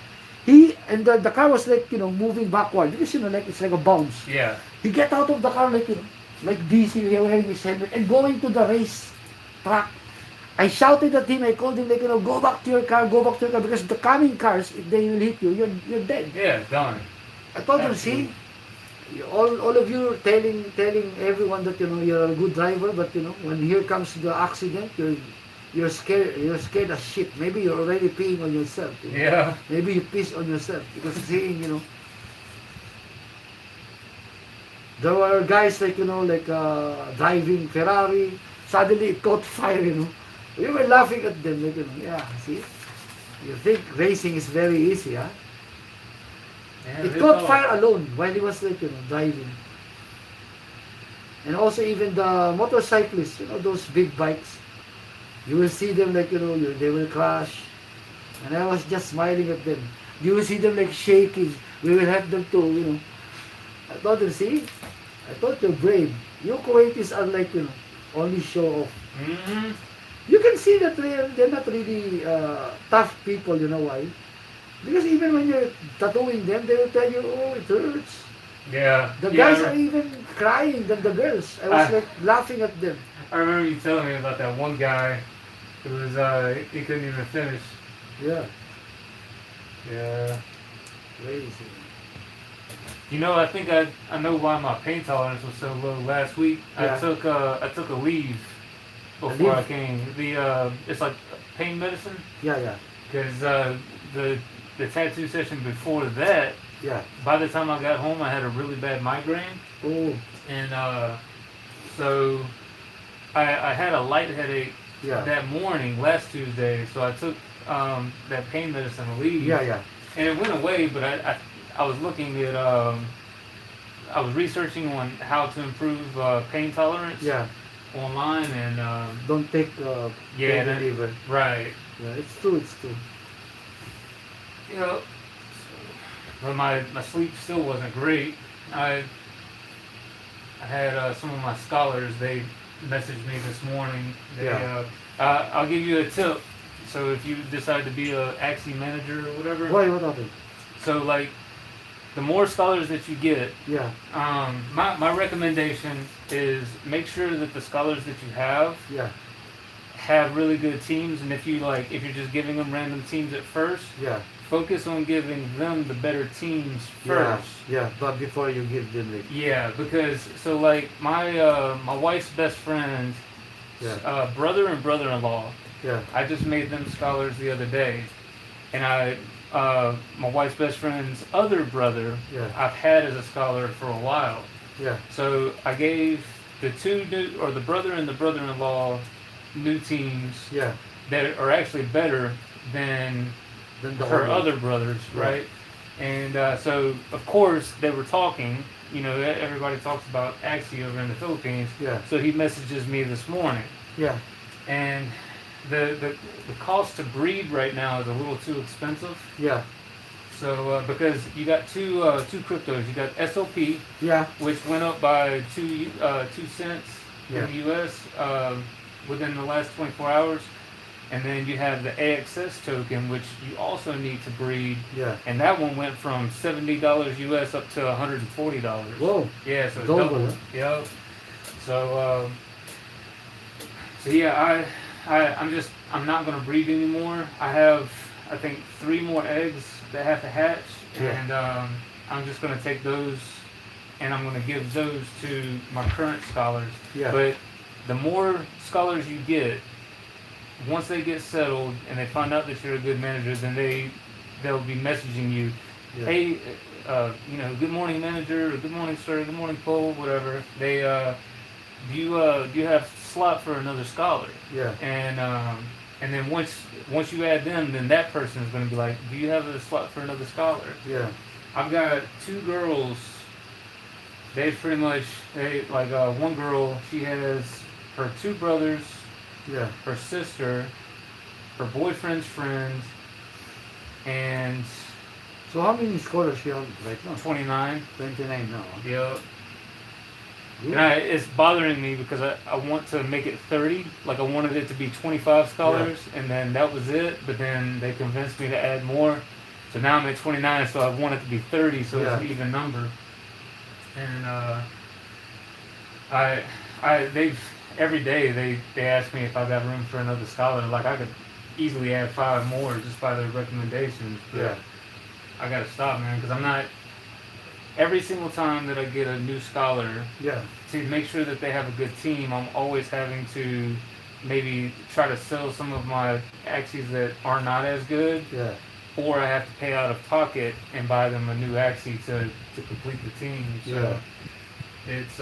Speaker 1: the car was like moving backward because like it's like a bounce.
Speaker 2: Yeah.
Speaker 1: He get out of the car like this, wearing his helmet and going to the race track. I shouted at him. I called him like go back to your car, because the coming cars, if they will hit you, you're dead.
Speaker 2: Yeah, done.
Speaker 1: I told him, see, all of you are telling everyone that you're a good driver, but when here comes the accident, you're scared as shit. Maybe you're already peeing on yourself.
Speaker 2: Yeah.
Speaker 1: Maybe you piss on yourself because seeing there were guys like driving Ferrari. Suddenly it caught fire. We were laughing at them like yeah, see, you think racing is very easy, huh?
Speaker 2: Yeah,
Speaker 1: It caught fire alone while he was driving. And also even the motorcyclists, those big bikes, you will see them like they will crash. And I was just smiling at them. You will see them like shaking. We will have them to, I told them, see, I thought you're brave. You Kuwaitis are like, only show off.
Speaker 2: Mm-hmm.
Speaker 1: You can see that they're not really tough people, you know why? Because even when you're tattooing them, they will tell you, oh, it hurts.
Speaker 2: Yeah.
Speaker 1: The guys are even crying than the girls. I was like laughing at them.
Speaker 2: I remember you telling me about that one guy who was he couldn't even finish.
Speaker 1: Yeah.
Speaker 2: Yeah.
Speaker 1: Crazy.
Speaker 2: I think I know why my pain tolerance was so low last week.
Speaker 1: Yeah.
Speaker 2: I took a leave before I came. It's like pain medicine.
Speaker 1: Yeah.
Speaker 2: Because the tattoo session before that,
Speaker 1: Yeah.
Speaker 2: by the time I got home, I had a really bad migraine,
Speaker 1: Oh.
Speaker 2: and so I had a light headache
Speaker 1: Yeah.
Speaker 2: that morning, last Tuesday. So I took that pain medicine to leave.
Speaker 1: Yeah.
Speaker 2: And it went away, but I was looking at I was researching on how to improve pain tolerance.
Speaker 1: Yeah.
Speaker 2: Online and
Speaker 1: Don't take pain reliever.
Speaker 2: right.
Speaker 1: Yeah, it's true.
Speaker 2: But my sleep still wasn't great. I had some of my scholars. They messaged me this morning. I'll give you a tip. So if you decide to be a Axie manager or whatever.
Speaker 1: Why? What happened?
Speaker 2: So like, the more scholars that you get,
Speaker 1: Yeah.
Speaker 2: my recommendation is make sure that the scholars that you have really good teams. And if you're just giving them random teams at first,
Speaker 1: Yeah.
Speaker 2: focus on giving them the better teams first.
Speaker 1: Yeah. But before you give them like.
Speaker 2: Yeah, because so like my wife's best friend, brother and brother-in-law,
Speaker 1: Yeah.
Speaker 2: I just made them scholars the other day, and my wife's best friend's other brother, I've had as a scholar for a while.
Speaker 1: Yeah.
Speaker 2: So I gave the brother and the brother-in-law new teams
Speaker 1: Yeah.
Speaker 2: that are actually better than
Speaker 1: Then the
Speaker 2: her
Speaker 1: whole-
Speaker 2: other brothers,
Speaker 1: Yeah.
Speaker 2: right? And so, of course, they were talking. Everybody talks about Axie over in the Philippines.
Speaker 1: Yeah.
Speaker 2: So he messages me this morning,
Speaker 1: Yeah.
Speaker 2: and the cost to breed right now is a little too expensive.
Speaker 1: Yeah.
Speaker 2: So because you got two cryptos, you got SOP,
Speaker 1: Yeah.
Speaker 2: which went up by 2 cents
Speaker 1: Yeah.
Speaker 2: in the U.S. Within the last 24 hours. And then you have the AXS token, which you also need to breed,
Speaker 1: Yeah.
Speaker 2: and that one went from $70 US up to $140.
Speaker 1: Whoa.
Speaker 2: Yeah, so it's
Speaker 1: Double,
Speaker 2: doubled.
Speaker 1: huh?
Speaker 2: Yep. So yeah, I'm not gonna breed anymore. I have, I think, 3 more eggs that have to hatch,
Speaker 1: Yeah.
Speaker 2: and I'm just gonna take those, and I'm gonna give those to my current scholars.
Speaker 1: Yeah.
Speaker 2: But the more scholars you get, once they get settled and they find out that you're a good manager, then they'll be messaging you,
Speaker 1: Yeah.
Speaker 2: hey, good morning manager, or good morning sir, good morning Cole, whatever. They do you have slot for another scholar?
Speaker 1: Yeah.
Speaker 2: And then once you add them, then that person is going to be like, do you have a slot for another scholar?
Speaker 1: Yeah.
Speaker 2: I've got two girls. They pretty much one girl. She has her two brothers,
Speaker 1: Yeah.
Speaker 2: her sister, her boyfriend's friend, and
Speaker 1: So how many scholars you have right now?
Speaker 2: 29.
Speaker 1: 29 now. Huh?
Speaker 2: Yeah.
Speaker 1: Good.
Speaker 2: And it's bothering me because I want to make it 30. Like I wanted it to be 25 scholars, and then that was it. But then they convinced me to add more. So now I'm at 29, so I want it to be 30, so it's an even number. And they've every day they ask me if I got room for another scholar. Like I could easily add 5 more just by their recommendations. But
Speaker 1: Yeah.
Speaker 2: I gotta stop, man, because I'm not. Every single time that I get a new scholar,
Speaker 1: Yeah.
Speaker 2: to make sure that they have a good team, I'm always having to maybe try to sell some of my axes that are not as good,
Speaker 1: Yeah.
Speaker 2: or I have to pay out of pocket and buy them a new axie to complete the team. So
Speaker 1: Yeah.
Speaker 2: it's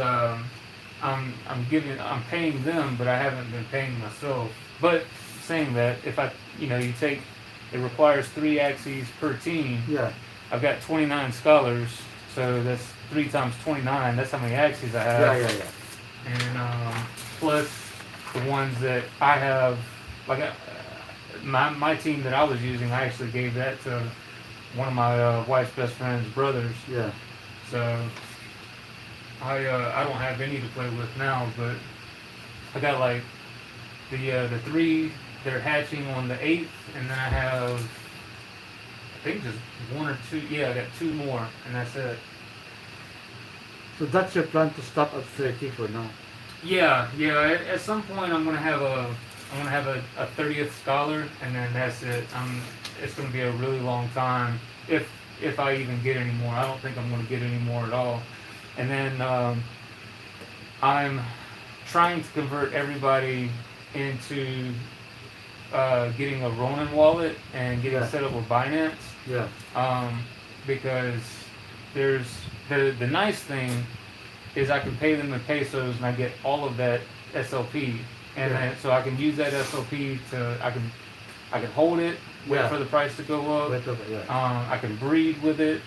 Speaker 2: I'm paying them, but I haven't been paying myself. But saying that, if you take, it requires 3 axes per team.
Speaker 1: Yeah.
Speaker 2: I've got 29 scholars, so that's 3 times 29. That's how many axes I have.
Speaker 1: Yeah.
Speaker 2: And plus the ones that I have, like my team that I was using, I actually gave that to one of my wife's best friend's brothers.
Speaker 1: Yeah.
Speaker 2: So I don't have any to play with now, but I got like the 3 that are hatching on the 8th, and then I have, I think, just 1 or 2. Yeah, I got 2 more, and that's it.
Speaker 1: So that's your plan to stop at 30 for now.
Speaker 2: Yeah. At some point, I'm gonna have a 30th scholar, and then that's it. It's gonna be a really long time if I even get any more. I don't think I'm gonna get any more at all. And then I'm trying to convert everybody into getting a Ronin wallet and getting set up with Binance.
Speaker 1: Yeah.
Speaker 2: Because there's the nice thing is I can pay them in pesos and I get all of that SLP, and then, so I can use that SLP to I can hold it, wait for the price to go up. I can breed with it,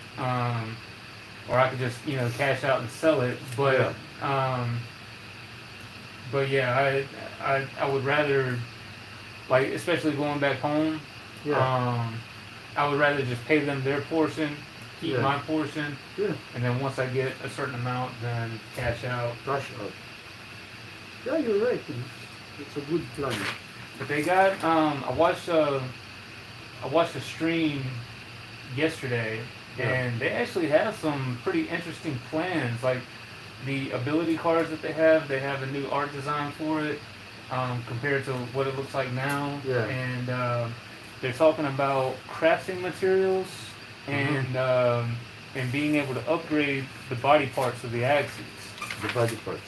Speaker 2: or I could just cash out and sell it. But yeah, I would rather, like, especially going back home. I would rather just pay them their portion, keep my portion, and then once I get a certain amount, then cash out.
Speaker 1: Yeah, you're right. It's a good plan.
Speaker 2: But they got I watched a stream yesterday, and they actually have some pretty interesting plans. Like the ability cards that they have a new art design for it, compared to what it looks like now. And they're talking about crafting materials and being able to upgrade the body parts of the axes.
Speaker 1: The body parts.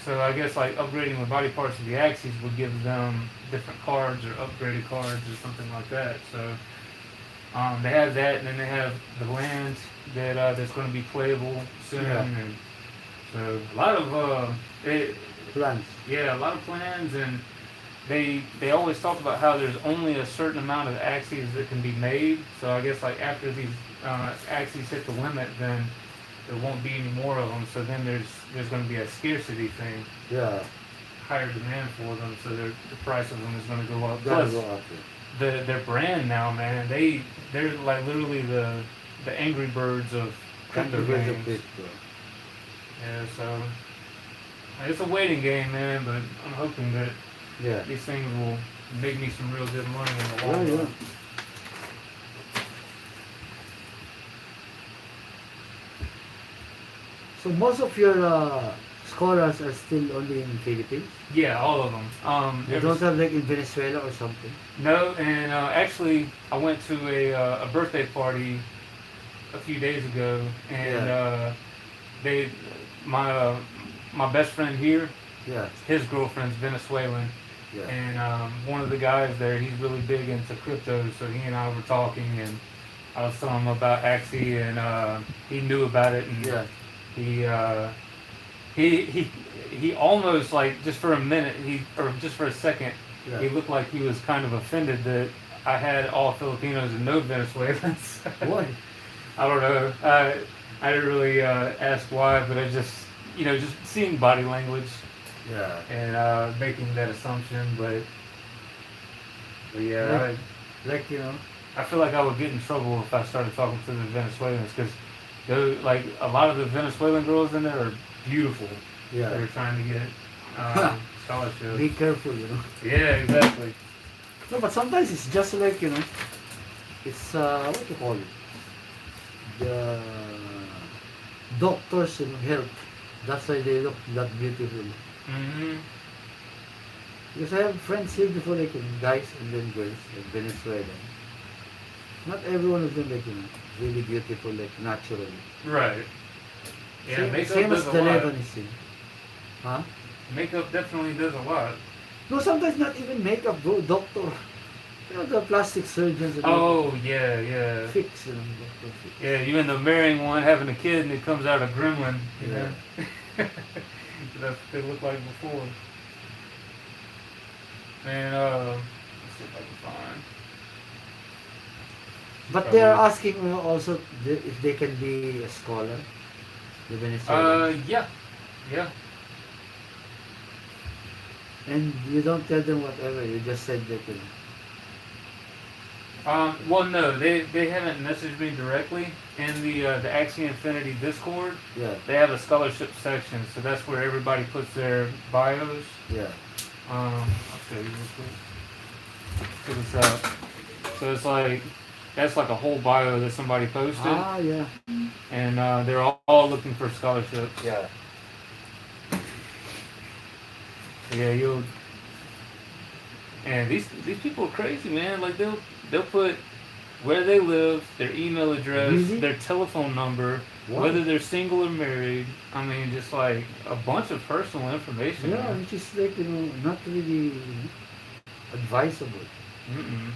Speaker 2: So I guess like upgrading the body parts of the axes would give them different cards or upgraded cards or something like that. So they have that, and then they have the land that's going to be playable soon. And so a lot of
Speaker 1: plans.
Speaker 2: Yeah, a lot of plans, and they always talk about how there's only a certain amount of axes that can be made. So I guess like after these axes hit the limit, then there won't be any more of them. So then there's going to be a scarcity thing. Higher demand for them, so the price of them is going to go up. Plus, their brand now, man, they're like literally the Angry Birds of crypto games. Yeah, so it's a waiting game, man. But I'm hoping that these things will make me some real good money in the long run.
Speaker 1: So most of your scholars are still only in Philippines?
Speaker 2: Yeah, all of them.
Speaker 1: They don't have like in Venezuela or something?
Speaker 2: No, and actually, I went to a birthday party a few days ago, and my best friend here,
Speaker 1: Yeah.
Speaker 2: His girlfriend's Venezuelan,
Speaker 1: Yeah.
Speaker 2: and one of the guys there, he's really big into crypto. So he and I were talking, and I was telling him about Axie, and he knew about it, and
Speaker 1: Yeah.
Speaker 2: he he he he almost, like, just for a minute, or just for a second,
Speaker 1: Yeah.
Speaker 2: he looked like he was kind of offended that I had all Filipinos and no Venezuelans.
Speaker 1: Why?
Speaker 2: I don't know. I didn't really ask why, but I just, just seeing body language
Speaker 1: Yeah.
Speaker 2: and making that assumption. But yeah,
Speaker 1: Like,
Speaker 2: I feel like I would get in trouble if I started talking to the Venezuelans, because like, a lot of the Venezuelan girls in there are beautiful.
Speaker 1: yeah.
Speaker 2: They're trying to get scholarships.
Speaker 1: Be careful,
Speaker 2: Yeah, exactly.
Speaker 1: No, but sometimes it's just like, it's, what you call it? The doctors, help. That's why they look that beautiful.
Speaker 2: Hmm.
Speaker 1: Because I have friends here before, like, guys and then girls, like Venezuelan. Not every one of them, like, really beautiful, like, naturally.
Speaker 2: Right. Yeah,
Speaker 1: Same,
Speaker 2: makeup
Speaker 1: same as
Speaker 2: does a
Speaker 1: the
Speaker 2: lot.
Speaker 1: Lebanese. Huh?
Speaker 2: Makeup definitely does a lot.
Speaker 1: No, sometimes not even makeup, bro. Doctor. The plastic surgeons and
Speaker 2: Oh, yeah, yeah.
Speaker 1: fix, doctor fix.
Speaker 2: Yeah, you end up marrying one, having a kid, and it comes out a gremlin.
Speaker 1: Yeah.
Speaker 2: That's what they looked like before. Man, let's see if I can find.
Speaker 1: But they are asking also if they can be a scholar, the Venezuelans.
Speaker 2: Yeah, yeah.
Speaker 1: And you don't tell them whatever, you just said that,
Speaker 2: Well, no, they haven't messaged me directly. In the Axie Infinity Discord,
Speaker 1: yeah,
Speaker 2: they have a scholarship section, so that's where everybody puts their bios.
Speaker 1: yeah,
Speaker 2: I'll show you real quick. Check this out. So it's like, that's like a whole bio that somebody posted,
Speaker 1: yeah,
Speaker 2: and they're all looking for scholarships.
Speaker 1: yeah,
Speaker 2: Yeah, and these people are crazy, man. Like, they'll put where they live, their email address,
Speaker 1: Really?
Speaker 2: their telephone number,
Speaker 1: What?
Speaker 2: whether they're single or married. I mean, just like a bunch of personal information.
Speaker 1: yeah,
Speaker 2: man.
Speaker 1: which is like, not really advisable.
Speaker 2: Mm-mm.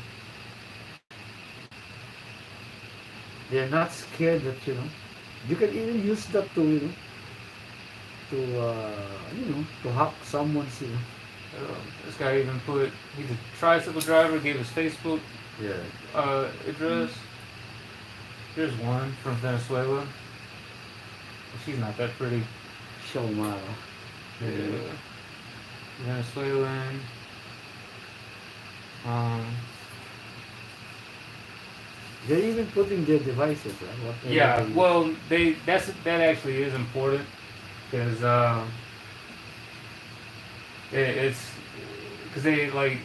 Speaker 1: They're not scared that, you can even use that to, to hack someone's,
Speaker 2: This guy even put, he's a tricycle driver, gave his Facebook
Speaker 1: yeah,
Speaker 2: address. Here's one from Venezuela. She's not that pretty.
Speaker 1: Shomara.
Speaker 2: Yeah. Venezuelan.
Speaker 1: They're even putting their devices, right? Whatever
Speaker 2: Yeah,
Speaker 1: they
Speaker 2: well, that actually is important, because it's because they, like,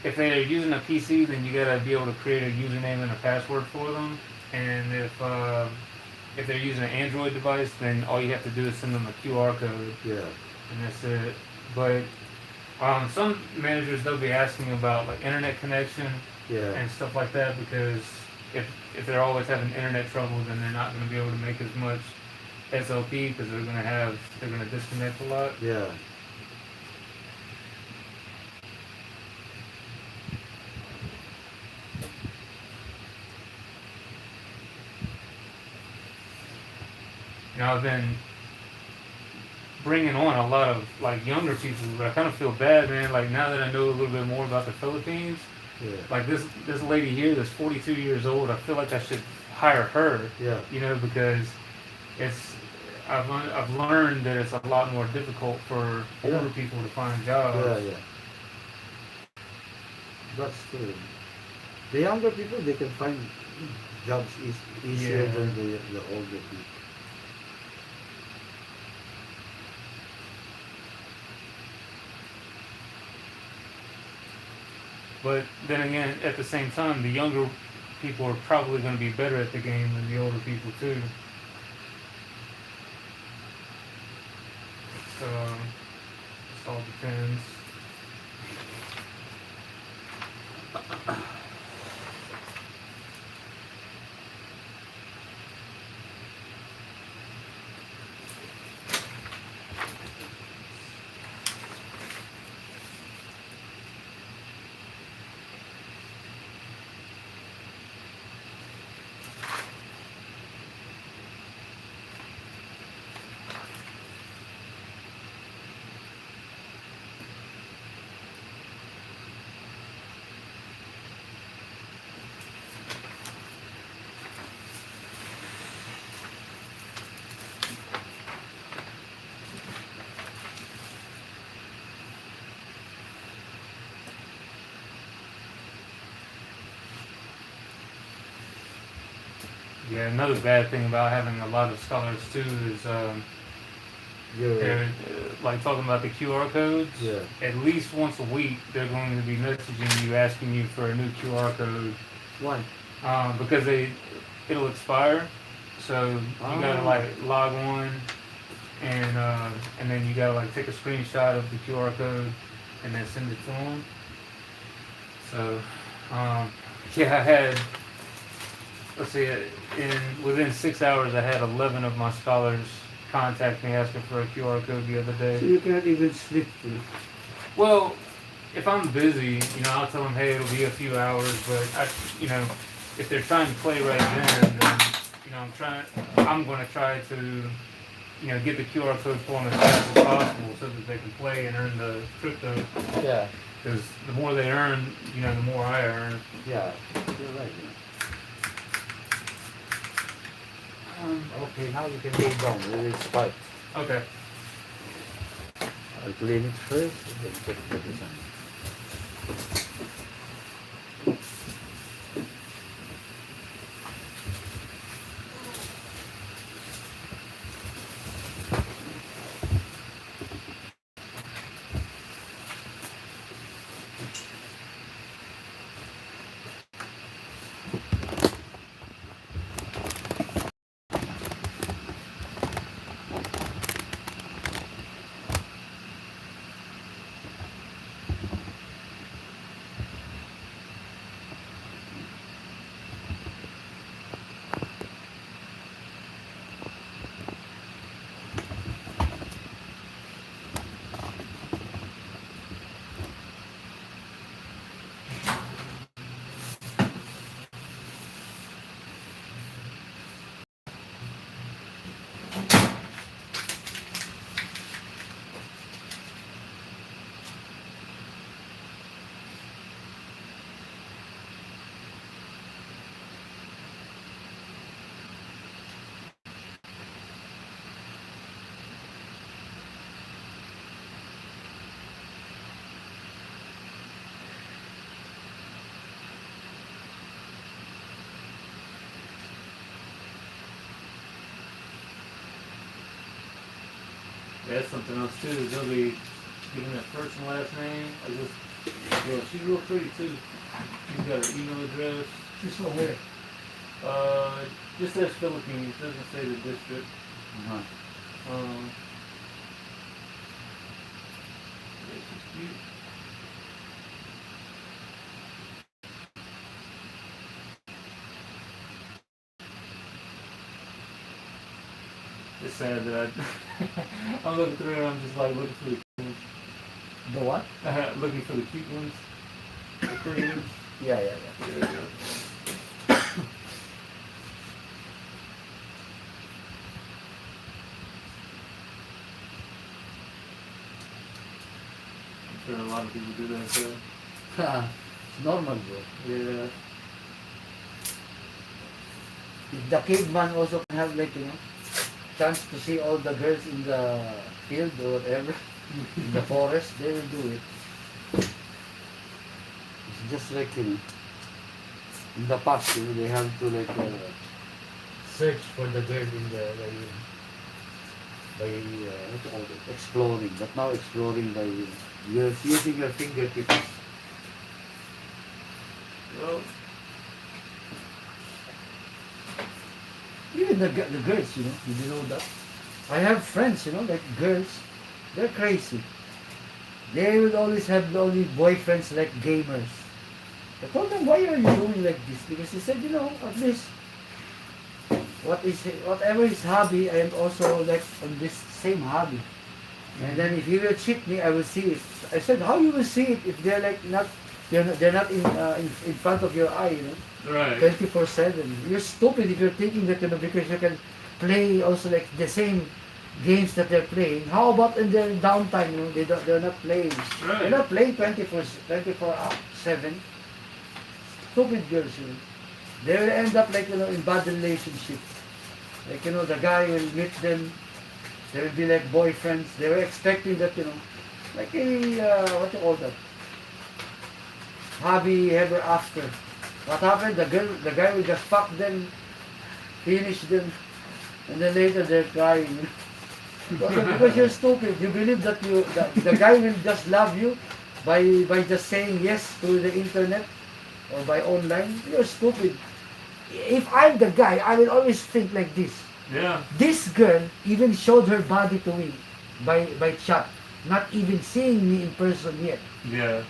Speaker 2: if they're using a PC, then you gotta be able to create a username and a password for them, and if they're using an Android device, then all you have to do is send them a QR code,
Speaker 1: Yeah,
Speaker 2: and that's it. But some managers, they'll be asking about, like, internet connection
Speaker 1: yeah,
Speaker 2: and stuff like that, because if they're always having internet trouble, then they're not going to be able to make as much SLP, because they're going to disconnect a lot.
Speaker 1: yeah.
Speaker 2: I've been bringing on a lot of, like, younger people, but I kind of feel bad, man. Like, now that I know a little bit more about the Philippines,
Speaker 1: Yeah.
Speaker 2: like this lady here that's 42 years old, I feel like I should hire her.
Speaker 1: Yeah.
Speaker 2: Because I've learned that it's a lot more difficult for older people to find jobs.
Speaker 1: Yeah. That's true. The younger people, they can find jobs easier
Speaker 2: Yeah.
Speaker 1: than the older people.
Speaker 2: But then again, at the same time, the younger people are probably going to be better at the game than the older people too. So it all depends. Yeah, another bad thing about having a lot of scholars too is they're like talking about the QR codes.
Speaker 1: Yeah.
Speaker 2: At least once a week, they're going to be messaging you, asking you for a new QR code.
Speaker 1: Why?
Speaker 2: Because it'll expire, so you gotta like log on, and then you gotta like take a screenshot of the QR code and then send it to them. So yeah, I had, let's see, within 6 hours, I had 11 of my scholars contact me asking for a QR code the other
Speaker 1: So
Speaker 2: day.
Speaker 1: you cannot even sleep. You know?
Speaker 2: Well, if I'm busy, I'll tell them, hey, it'll be a few hours, but if they're trying to play right then I'm going to try to, get the QR code for them as fast as possible so that they can play and earn the crypto.
Speaker 1: Yeah.
Speaker 2: Because the more they earn, the more I earn.
Speaker 1: Yeah. You're right. Okay, now you can lay down. It is spiked.
Speaker 2: Okay.
Speaker 1: I'll clean it first and then check the design.
Speaker 2: That's something else too. They'll be giving that first and last name. She's real pretty too. She's got her email address.
Speaker 1: She's from where?
Speaker 2: Just says Philippines. Doesn't say the district.
Speaker 1: Uh-huh.
Speaker 2: Yeah, she's cute. It's sad that I'm looking through and I'm just like looking for the cute ones.
Speaker 1: The what?
Speaker 2: Looking for the cute ones. The pretty ones.
Speaker 1: Yeah.
Speaker 2: Yeah. I'm sure a lot of people do that too.
Speaker 1: It's normal, bro.
Speaker 2: Yeah.
Speaker 1: The caveman also can have chance to see all the girls in the field or whatever, in the forest, they will do it. It's just in the past, they have to search for the girl in the by what you call it, exploring. But now exploring by using your fingertips.
Speaker 2: Well,
Speaker 1: Even the girls, did you know that? I have friends, girls, they're crazy. They will always have only boyfriends like gamers. I told them, why are you doing like this? Because he said, at least whatever his hobby, I am also on this same hobby. And then if he will cheat me, I will see it. I said, how you will see it if they're they're not in front of your eye,
Speaker 2: right.
Speaker 1: 24/7. You're stupid if you're thinking that, because you can play also the same games that they're playing. How about in their downtime, they're not playing.
Speaker 2: Right.
Speaker 1: They're not playing 24/7. Stupid girls, They will end up in bad relationships. The guy will meet them, they will be like boyfriends. They were expecting that, like what you call that? Happy ever after. What happened? The guy will just fuck them finish them, and then later they're crying. Because you're stupid. You believe that the guy will just love you by just saying yes to the internet or by online. You're stupid. If I'm the guy, I will always think like this.
Speaker 2: Yeah.
Speaker 1: This girl even showed her body to me by chat, not even seeing me in person yet.
Speaker 2: Yeah.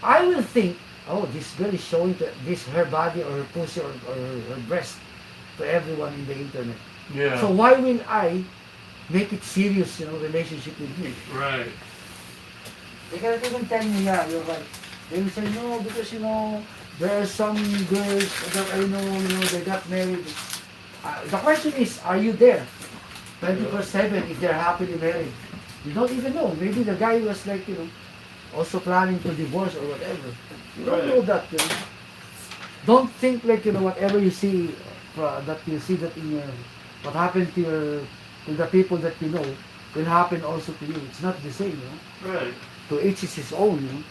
Speaker 1: I will think, oh, this girl is showing this her body or her pussy or her breast to everyone in the internet.
Speaker 2: Yeah.
Speaker 1: So why will I make it serious, relationship with you?
Speaker 2: Right.
Speaker 1: They cannot even tell me, yeah, you're right. They will say, no, because, there are some girls that I know, they got married. The question is, are you there? 24/7 if they're happily married. You don't even know. Maybe the guy was like, also planning to divorce or whatever. You don't know that. Don't think like, whatever you see, that you see that in your, what happened to the people that you know, will happen also to you. It's not the same,
Speaker 2: Right.
Speaker 1: To each is his own,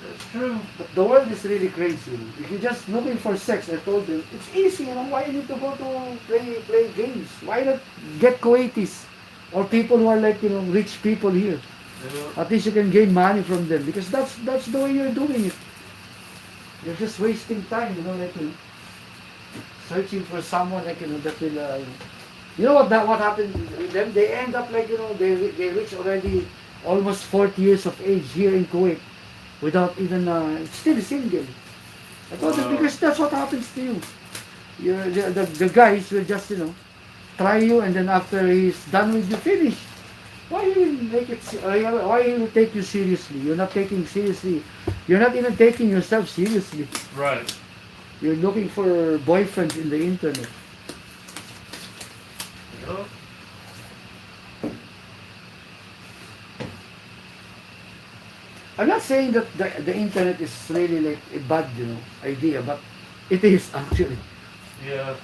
Speaker 2: That's true.
Speaker 1: But the world is really crazy. If you're just looking for sex, I told them, it's easy, why you need to go to play games? Why not get coitus? Or people who are like, rich people here.
Speaker 2: Yeah.
Speaker 1: At least you can gain money from them because that's the way you're doing it. You're just wasting time, like searching for someone like that will what happened with them? They end up like they reach already almost 40 years of age here in Kuwait without even still single. I told them because that's what happens to you. The guys will just try you and then after he's done with you, finish. Why you will make it? Why you will take you seriously? You're not taking seriously. You're not even taking yourself seriously.
Speaker 2: Right.
Speaker 1: You're looking for boyfriends in the internet.
Speaker 2: Yep.
Speaker 1: I'm not saying that the internet is really like a bad idea, but it is actually
Speaker 2: Yeah.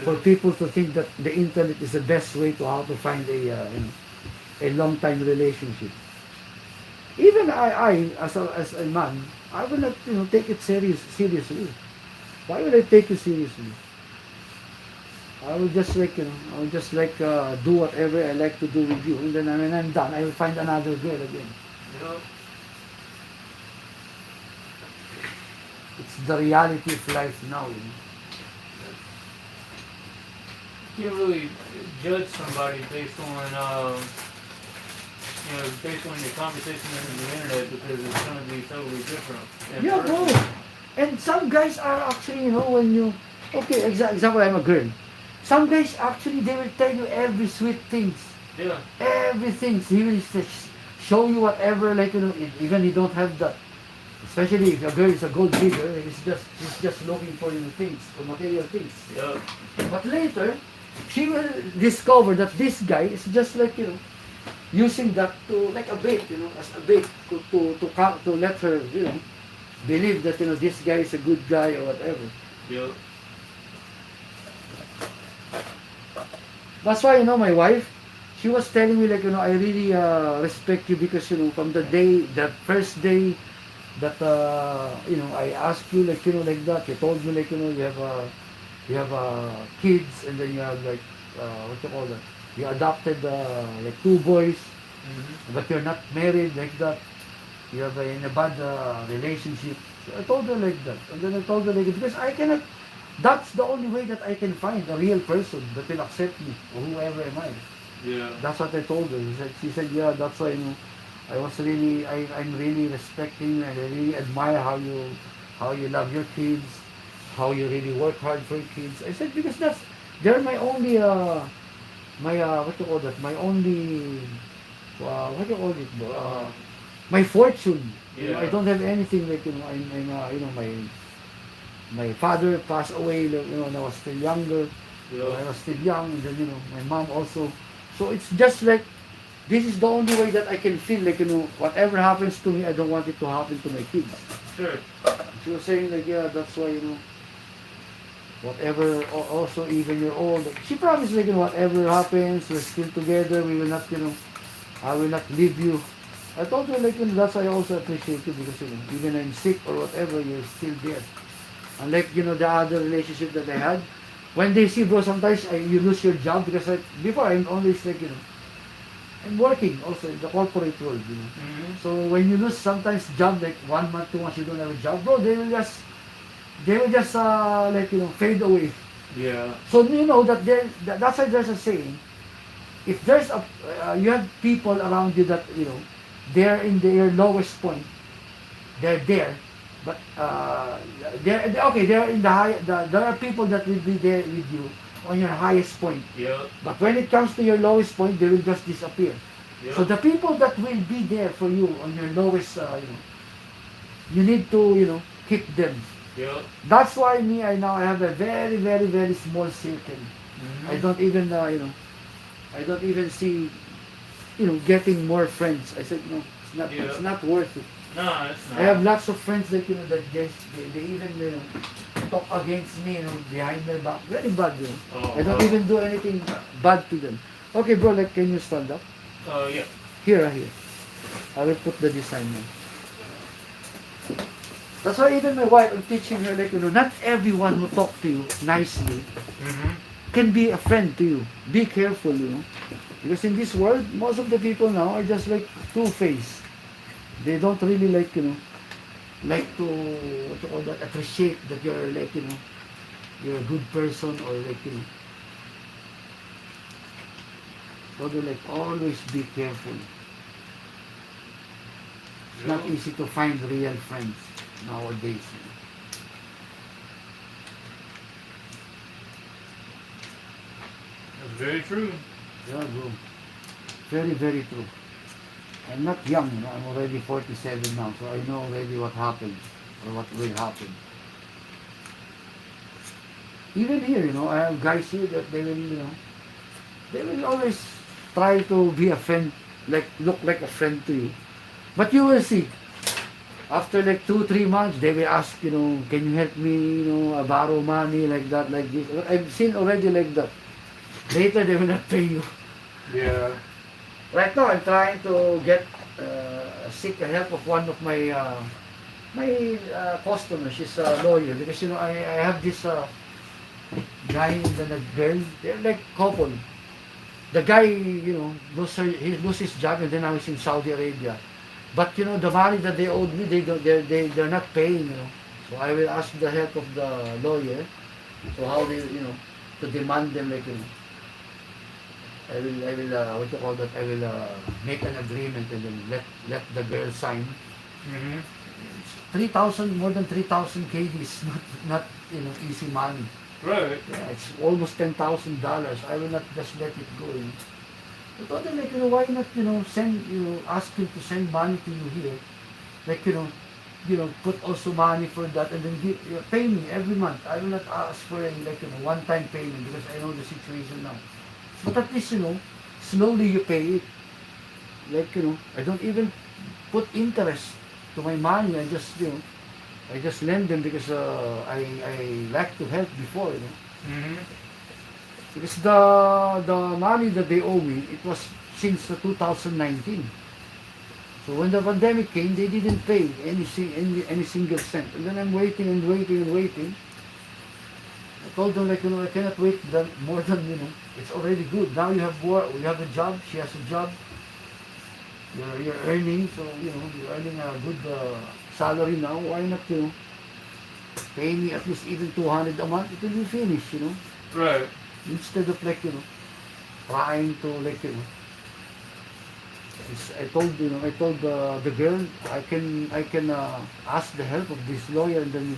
Speaker 1: for people to think that the internet is the best way to how to find a long time relationship. Even I as a man, I will not take it seriously. Why would I take it seriously? I will just like do whatever I like to do with you, and then when I'm done, I will find another girl again.
Speaker 2: Yep.
Speaker 1: It's the reality of life now.
Speaker 2: You can't really judge somebody based on based on your conversation on the internet because it's going to be totally different.
Speaker 1: Yeah, bro. And some guys are actually, when you, okay, example, I'm a girl. Some guys actually, they will tell you every sweet things.
Speaker 2: Yeah.
Speaker 1: Everything. He will show you whatever, like, even you don't have that. Especially if a girl is a gold digger, she's just looking for things, for material things.
Speaker 2: Yeah.
Speaker 1: But later, she will discover that this guy is just like, using that to, like a bait, as a bait to let her, believe that, this guy is a good guy or whatever.
Speaker 2: Yep.
Speaker 1: That's why, my wife, she was telling me like, I really respect you because, from that first day that, I asked you like, like that, you told me like, you have kids and then you have like, what you call that? You adopted like 2 boys, but you're not married like that. You have in a bad relationship. So I told her like that. And then I told her like because I cannot, that's the only way that I can find a real person that will accept me or whoever am I.
Speaker 2: Yeah.
Speaker 1: That's what I told her. She said, yeah, that's why I'm really respecting you and I really admire how you love your kids, how you really work hard for your kids. I said because they're my only what you call that? My only what do you call it, bro? My fortune.
Speaker 2: Yeah.
Speaker 1: I don't have anything like I'm my father passed away when I was still younger.
Speaker 2: Yeah.
Speaker 1: I was still young, and then my mom also. So it's just like this is the only way that I can feel like whatever happens to me, I don't want it to happen to my kids.
Speaker 2: Sure.
Speaker 1: She was saying like that's why whatever also even you're old. She promised like whatever happens, we're still together. We will not I will not leave you. I told her like that's why I also appreciate you because even I'm sick or whatever, you're still there. Unlike, the other relationship that I had. When they see, bro, sometimes you lose your job because like, before I'm always like, I'm working also in the corporate world.
Speaker 2: Mm-hmm.
Speaker 1: So when you lose sometimes job, like 1 month, 2 months, you don't have a job, bro, they will just like, fade away.
Speaker 2: Yeah.
Speaker 1: So that that's why there's a saying. If there's you have people around you that, they're in their lowest point, they're there, but okay, they're in the high. There are people that will be there with you on your highest point,
Speaker 2: Yep.
Speaker 1: but when it comes to your lowest point, they will just disappear.
Speaker 2: Yep.
Speaker 1: So the people that will be there for you on your lowest, you need to, keep them.
Speaker 2: Yep.
Speaker 1: That's why I have a very, very, very small circle.
Speaker 2: Mm-hmm.
Speaker 1: I don't even, I don't even see, getting more friends. I said, no,
Speaker 2: Yeah.
Speaker 1: it's not worth it.
Speaker 2: No, it's not.
Speaker 1: I have lots of friends that, that just, they even, talk against me, behind my back. Very bad,
Speaker 2: Oh,
Speaker 1: I don't even do anything bad to them. Okay, bro, like, can you stand up?
Speaker 2: Yeah.
Speaker 1: Here. I will put the design now. That's why even my wife, I'm teaching her, like, not everyone who talk to you nicely
Speaker 2: Mm-hmm.
Speaker 1: can be a friend to you. Be careful, Because in this world, most of the people now are just like two-faced. They don't really like, like to, what you call that, appreciate that you're like, you're a good person or like, so they like always be careful. It's not
Speaker 2: Yeah.
Speaker 1: easy to find real friends nowadays.
Speaker 2: That's very true.
Speaker 1: Yeah, bro. Very, very true. I'm not young, I'm already 47 now, so I know already what happened or what will happen. Even here, I have guys here that they will always try to be a friend, like look like a friend to you. But you will see, after like 2, 3 months, they will ask, can you help me, borrow money like that, like this. I've seen already like that. Later, they will not pay you.
Speaker 2: Yeah.
Speaker 1: Right now, I'm trying to seek the help of one of my customers. She's a lawyer because I have this guy and then a girl. They're like couple. The guy, he lost his job and then now he's in Saudi Arabia. But the money that they owed me, they're not paying. So I will ask the help of the lawyer. So how they, to demand them like. I will what you call that? I will make an agreement and then let the girl sign.
Speaker 2: Mm-hmm.
Speaker 1: 3,000, more than 3,000 KD is not easy money.
Speaker 2: Right.
Speaker 1: Yeah, it's almost $10,000. I will not just let it go. I told them like, why not send ask him to send money to you here, like put also money for that and then pay me every month. I will not ask for a like one-time payment because I know the situation now. But at least, slowly you pay it. Like, I don't even put interest to my money. I just lend them because I like to help before,
Speaker 2: Mm-hmm.
Speaker 1: Because the money that they owe me, it was since 2019. So when the pandemic came, they didn't pay any single cent. And then I'm waiting and waiting and waiting. I told them like, I cannot wait more than, it's already good. Now you have work, you have a job, she has a job. You're earning, so, you're earning a good salary now. Why not, pay me at least even 200 a month, it will be finished,
Speaker 2: Right.
Speaker 1: Instead of like, trying to like, I told the girl, I can ask the help of this lawyer and then,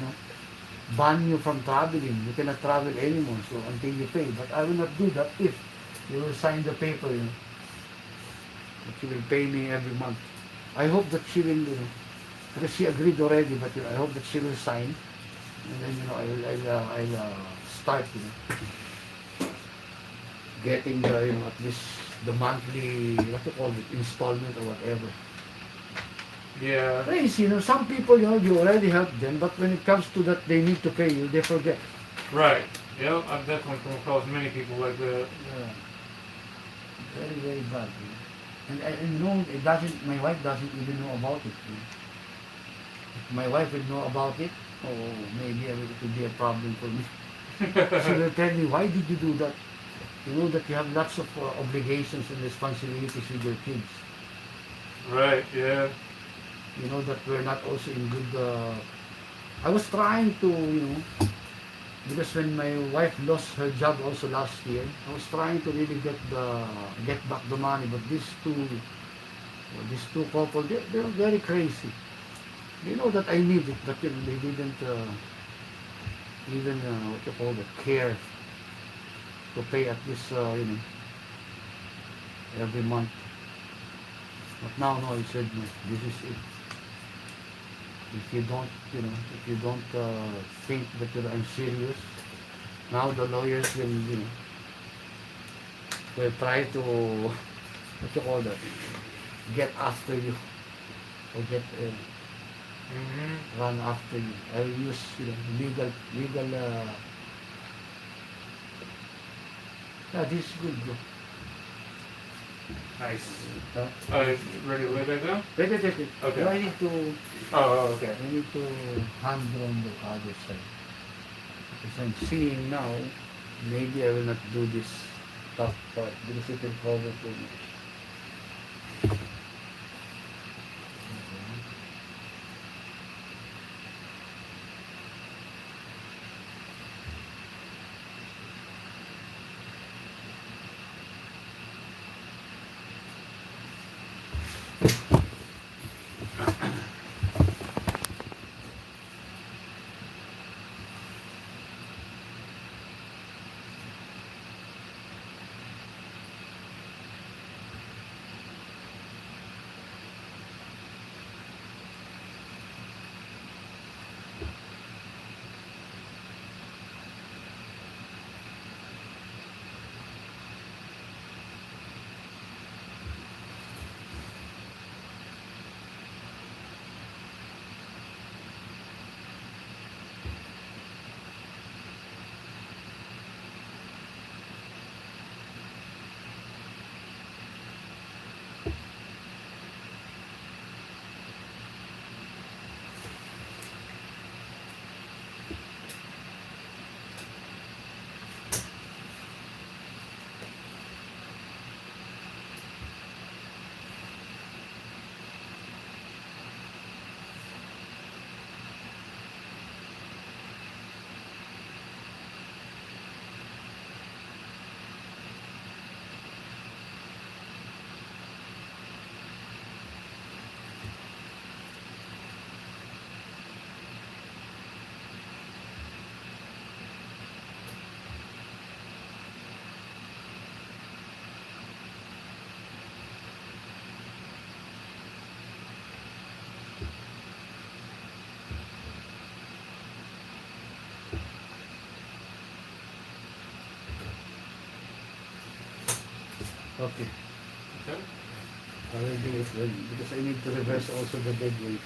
Speaker 1: ban you from traveling. You cannot travel anymore, so until you pay. But I will not do that if you will sign the paper, that she will pay me every month. I hope that she will, because she agreed already, but I hope that she will sign. And then, I'll start, getting the, at least the monthly, what you call it, installment or whatever.
Speaker 2: Yeah.
Speaker 1: Crazy, some people, you already help them, but when it comes to that, they need to pay you, they forget.
Speaker 2: Right. Yep. I've definitely come across many people like that.
Speaker 1: Yeah. Very, very bad. And my wife doesn't even know about it. If my wife will know about it, oh, maybe it could be a problem for me. She will tell me, why did you do that? You know that you have lots of obligations and responsibilities with your kids.
Speaker 2: Right. Yeah.
Speaker 1: You know that we're not also in good. I was trying to, because when my wife lost her job also last year, I was trying to really get back the money. But these two couple, they're very crazy. They know that I need it, but they didn't even what you call it, care to pay at least every month. But now, no, I said no. This is it. If you don't, if you don't think that I'm serious, now the lawyers will try to what you call that, get after you or get
Speaker 2: Mhm.
Speaker 1: run after you. I will use legal. Yeah, this is good, bro.
Speaker 2: Nice.
Speaker 1: Huh?
Speaker 2: Ready to lay back down?
Speaker 1: Wait.
Speaker 2: Okay.
Speaker 1: No, I need to
Speaker 2: Okay.
Speaker 1: hand on the other side. Because I'm seeing now, maybe I will not do this top part because it will cover too much. Okay.
Speaker 2: Okay.
Speaker 1: I will do it then because I need to reverse also the dead weight.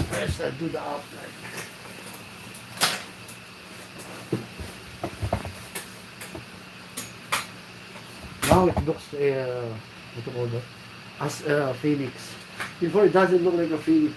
Speaker 1: First, I'll do the outline. Now it looks what do you call that? As a phoenix. Before it doesn't look like a phoenix.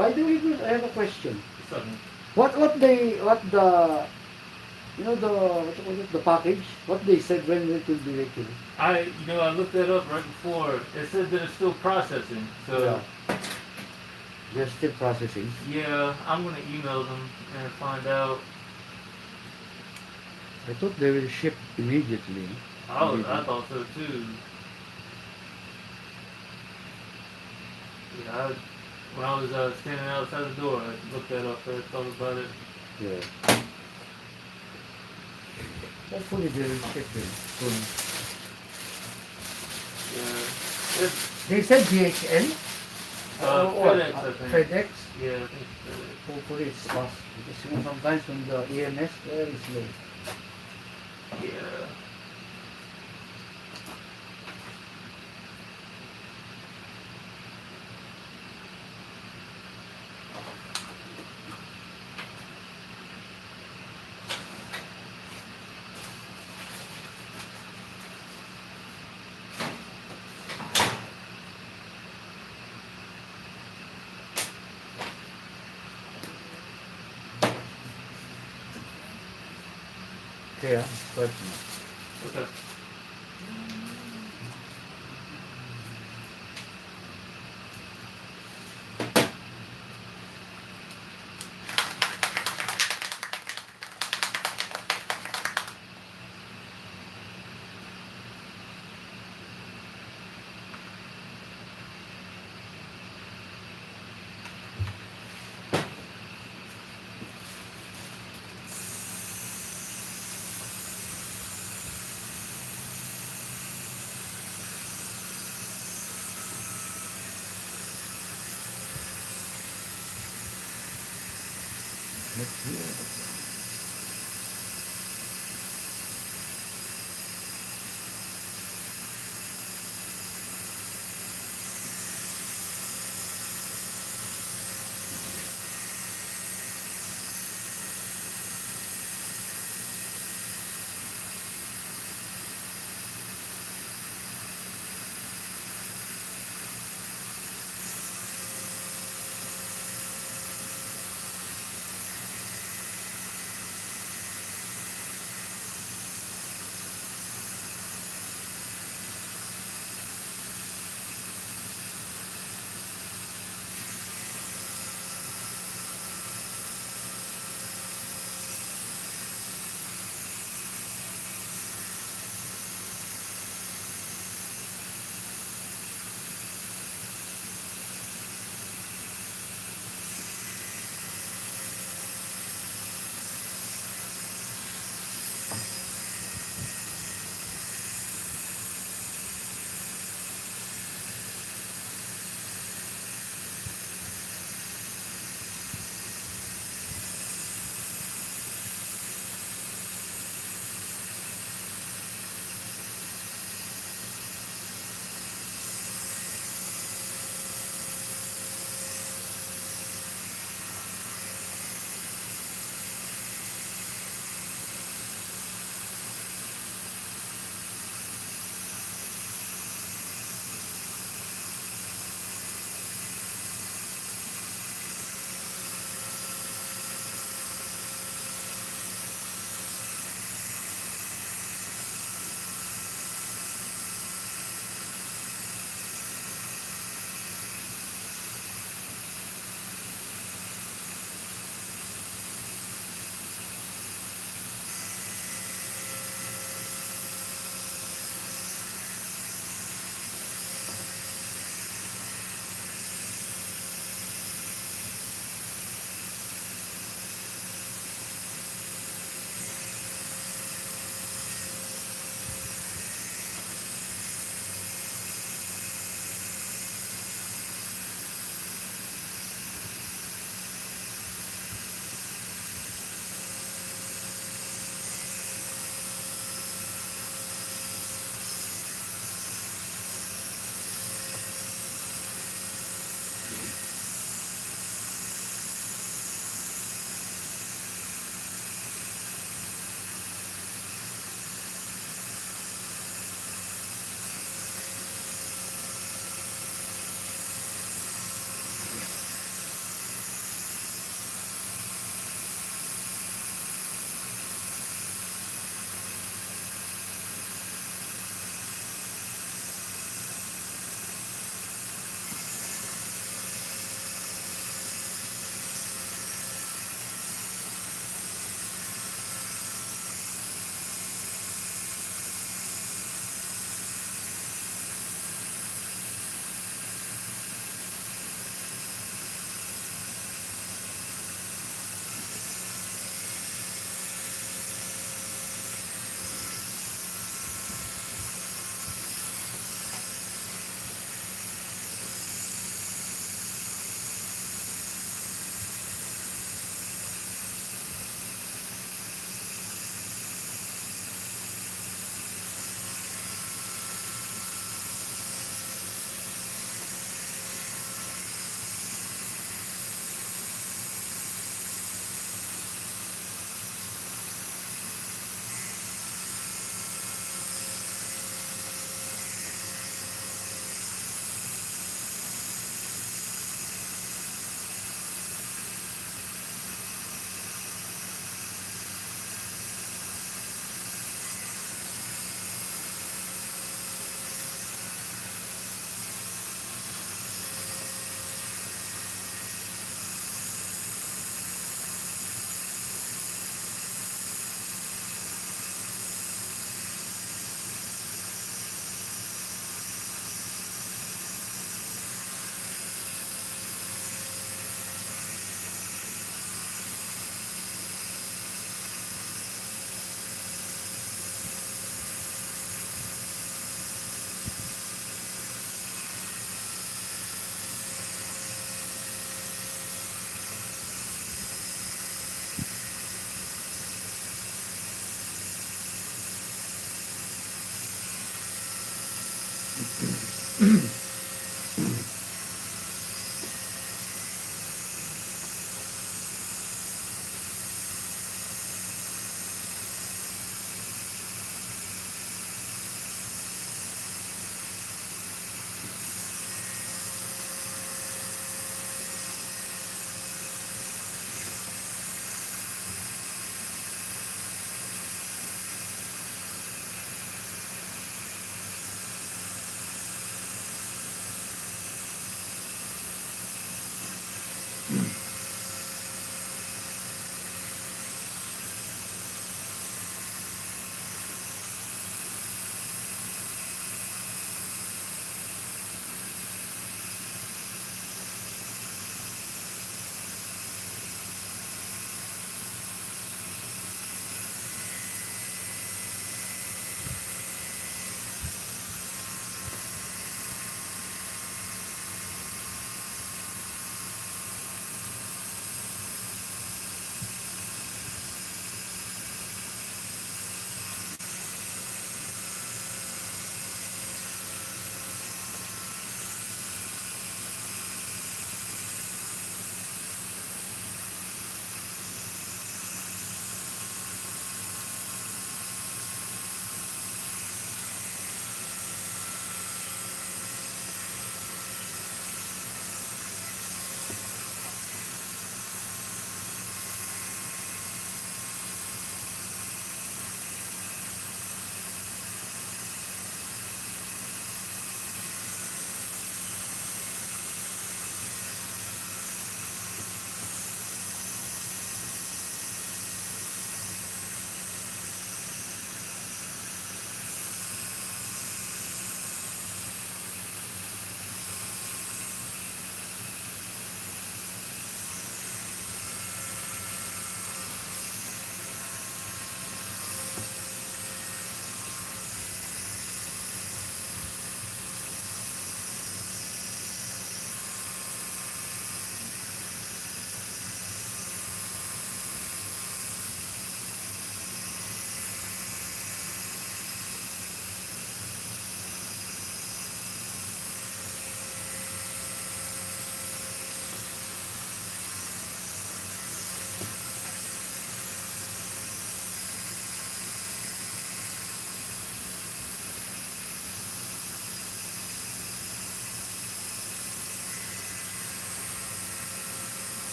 Speaker 1: By the way, good, I have a question.
Speaker 2: Something.
Speaker 1: What the what you call it, the package? What they said when it will be ready?
Speaker 2: I looked that up right before. It said that it's still processing. So
Speaker 1: Yeah, they're still processing.
Speaker 2: yeah, I'm gonna email them and find out.
Speaker 1: I thought they will ship immediately.
Speaker 2: I thought so too. Yeah, when I was standing outside the door, I looked that up. I thought about it.
Speaker 1: Yeah. Hopefully they will ship it soon.
Speaker 2: Yeah. It's
Speaker 1: They said DHL or
Speaker 2: FedEx, I think.
Speaker 1: FedEx.
Speaker 2: Yeah, I think it's FedEx.
Speaker 1: Hopefully it's fast because sometimes when the EMS very slow.
Speaker 2: Yeah.
Speaker 1: Okay, start now.
Speaker 2: Okay.
Speaker 1: Let's see.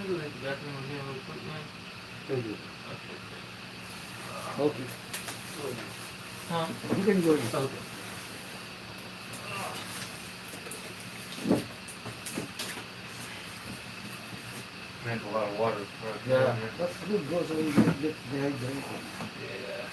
Speaker 2: I go hit the bathroom in here real quick, man.
Speaker 1: Thank you.
Speaker 2: Okay.
Speaker 1: Okay.
Speaker 2: Huh?
Speaker 1: You can go in.
Speaker 2: Okay. Drank a lot of water before I came
Speaker 1: Yeah,
Speaker 2: in here.
Speaker 1: that's good, bro. So you don't get dehydrated.
Speaker 2: Yeah.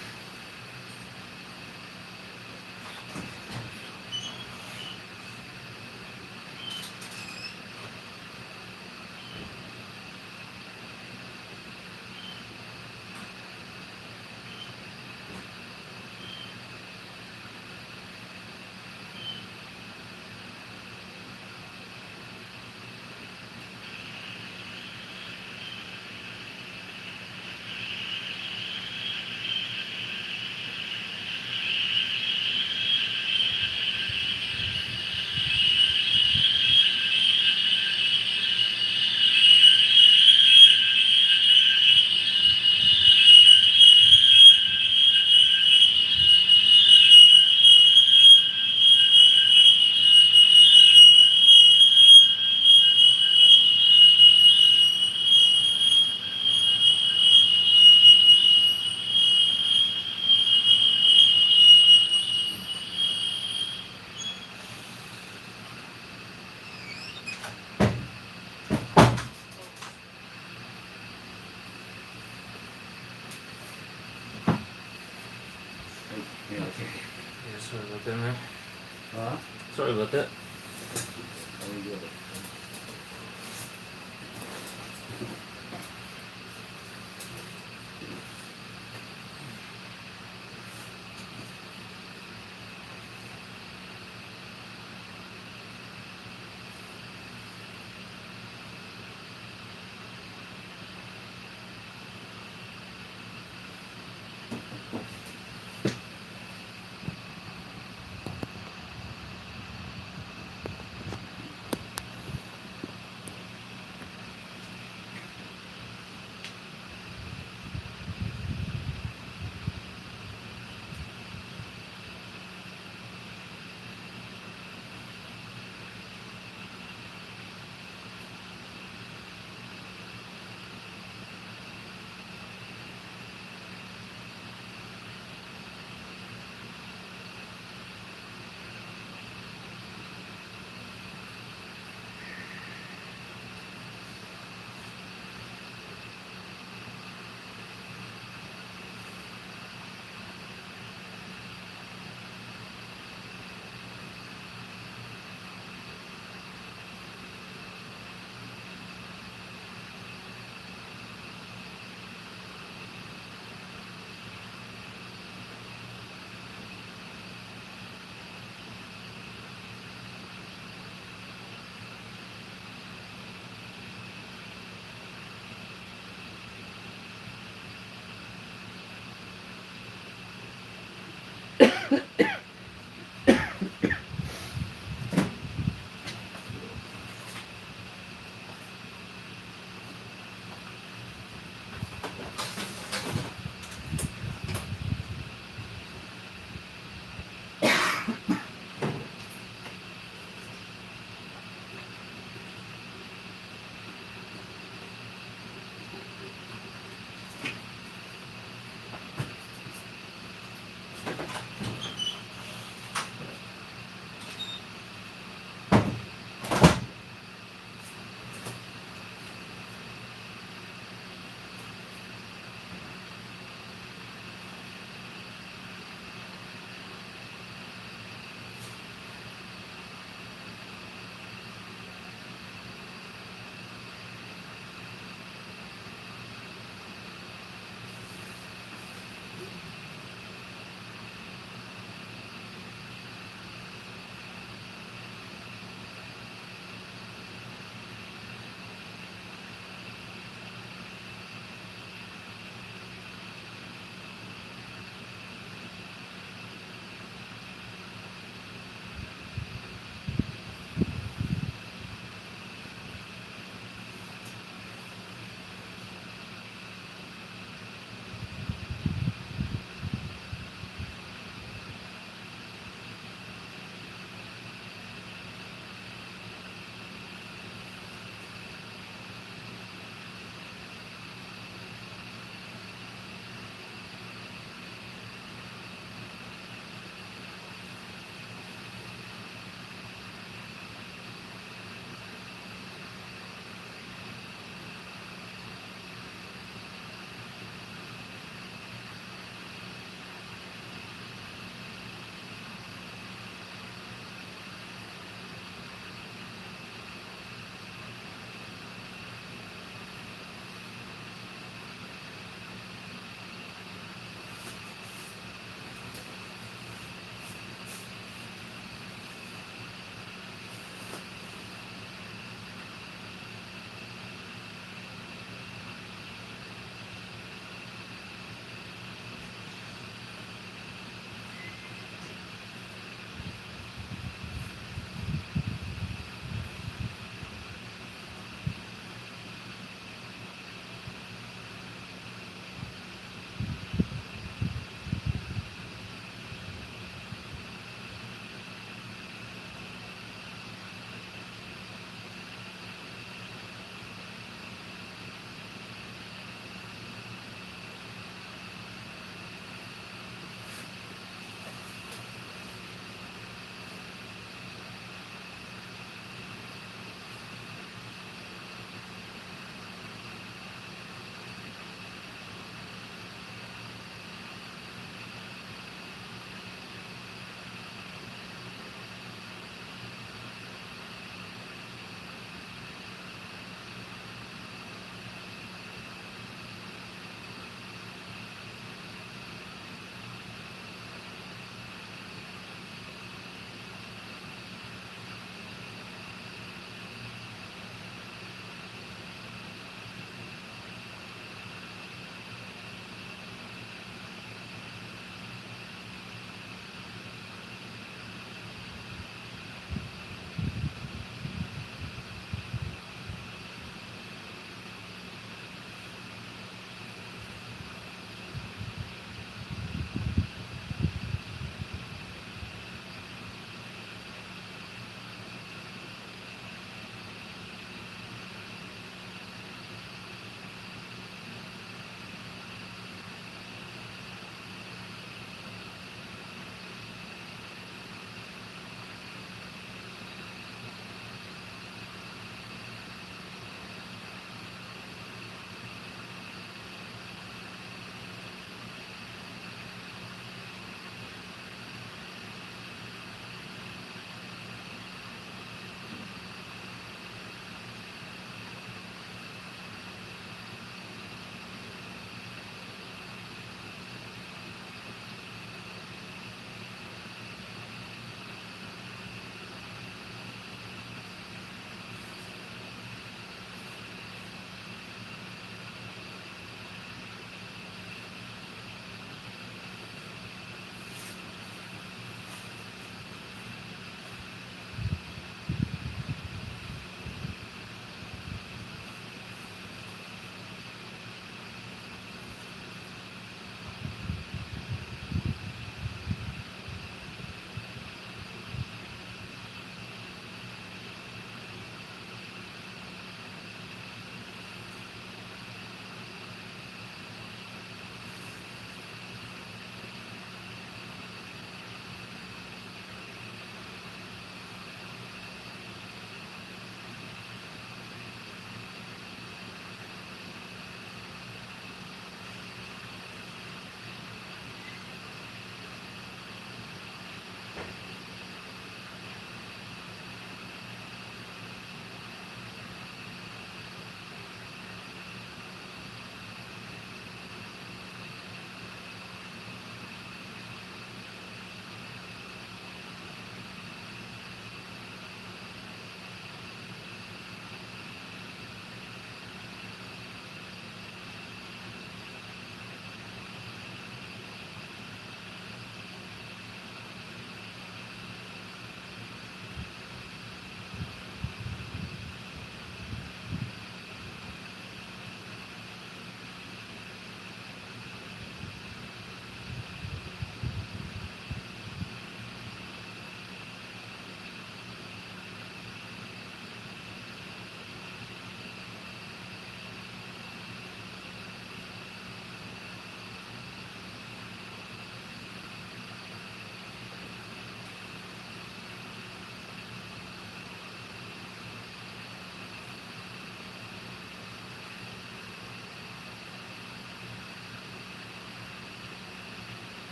Speaker 1: Yeah, okay.
Speaker 2: Yeah, sorry about that, man.
Speaker 1: Huh?
Speaker 2: Sorry about that.
Speaker 1: Very good.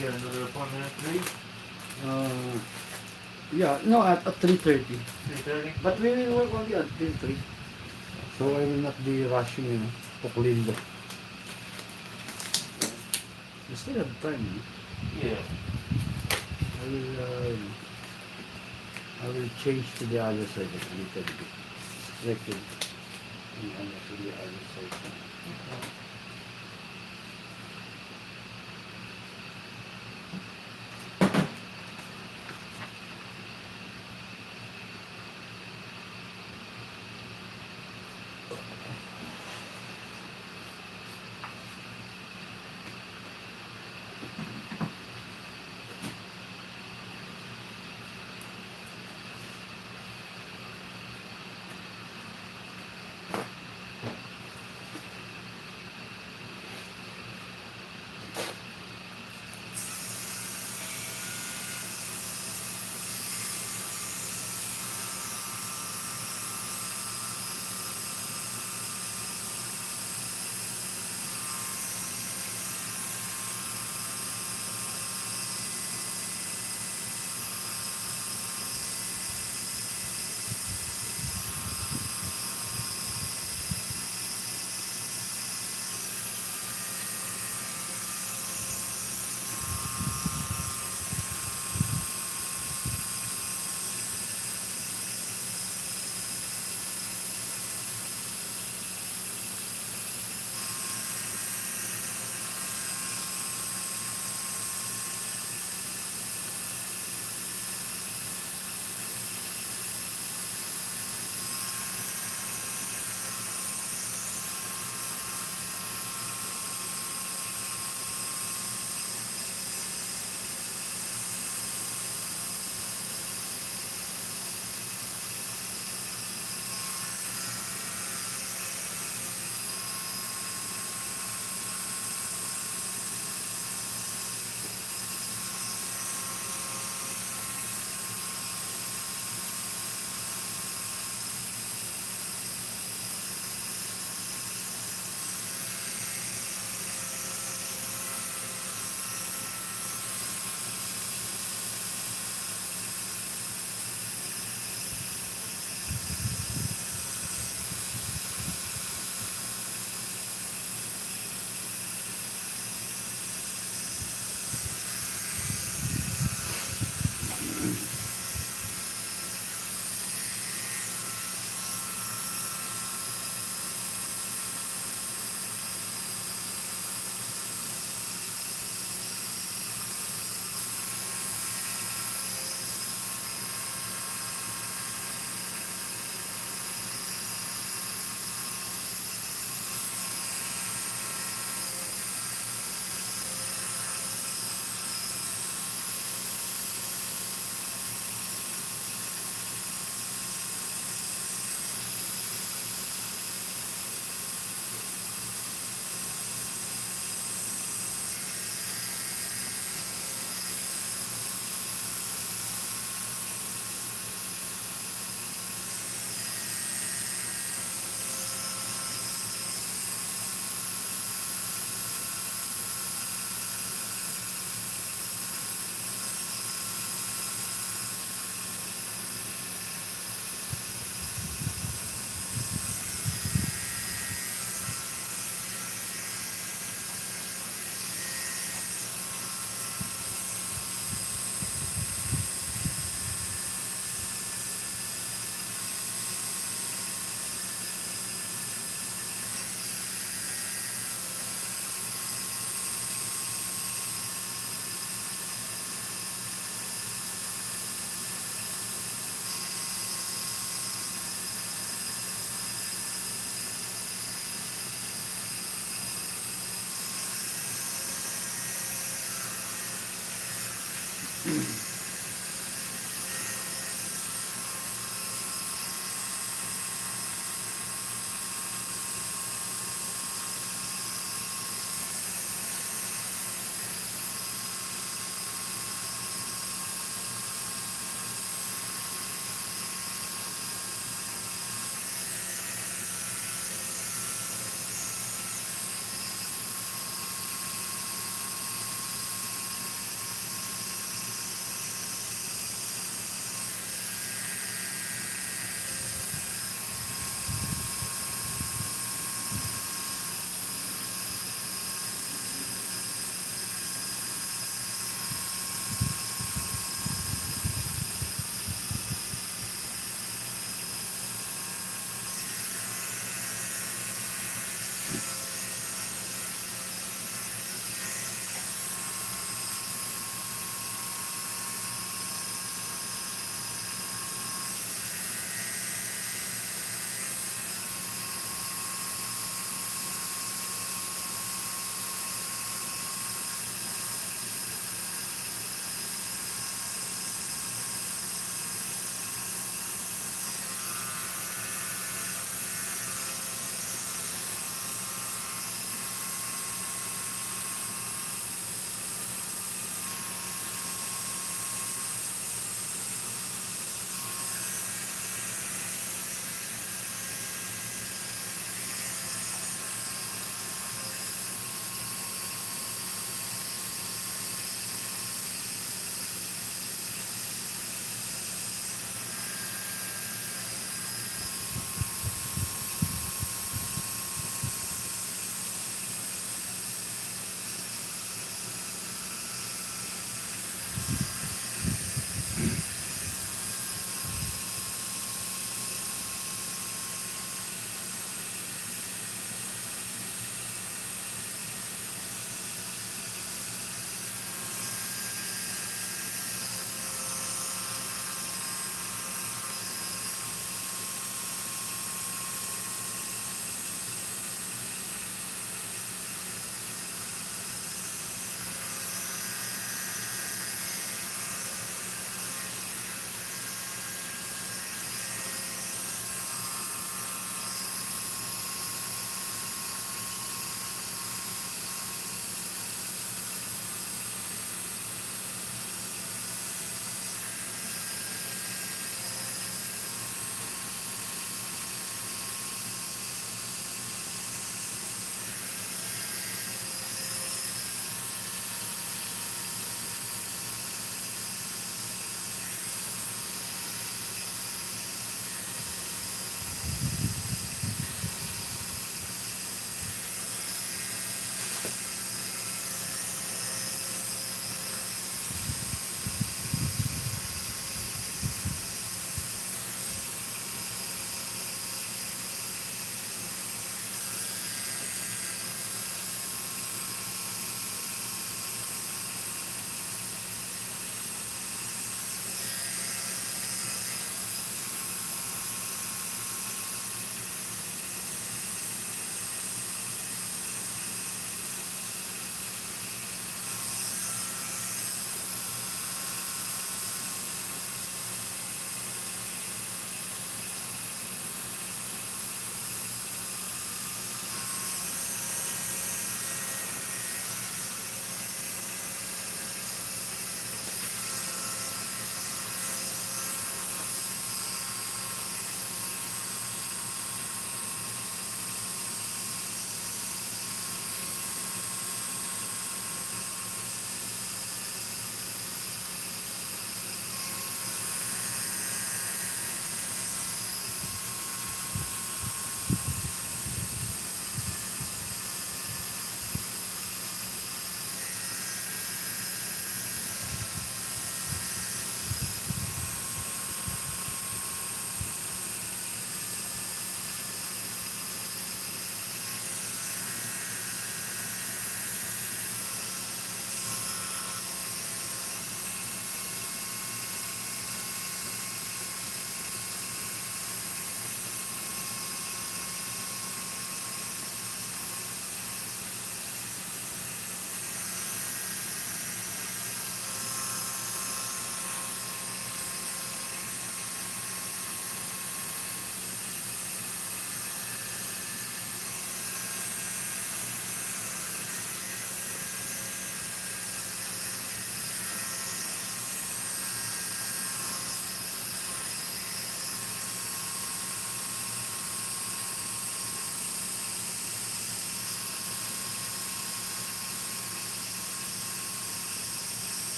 Speaker 2: You got another appointment at 3?
Speaker 1: Yeah, no, at 3:30.
Speaker 2: 3:30?
Speaker 1: But we will work only until 3. So I will not be rushing, to clean the. We still have time,
Speaker 2: Yeah.
Speaker 1: I will, I will change to the other side a little bit. Stretch it. And to the other side.
Speaker 2: Okay.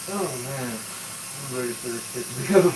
Speaker 2: Oh man, I'm ready for this shit to be over.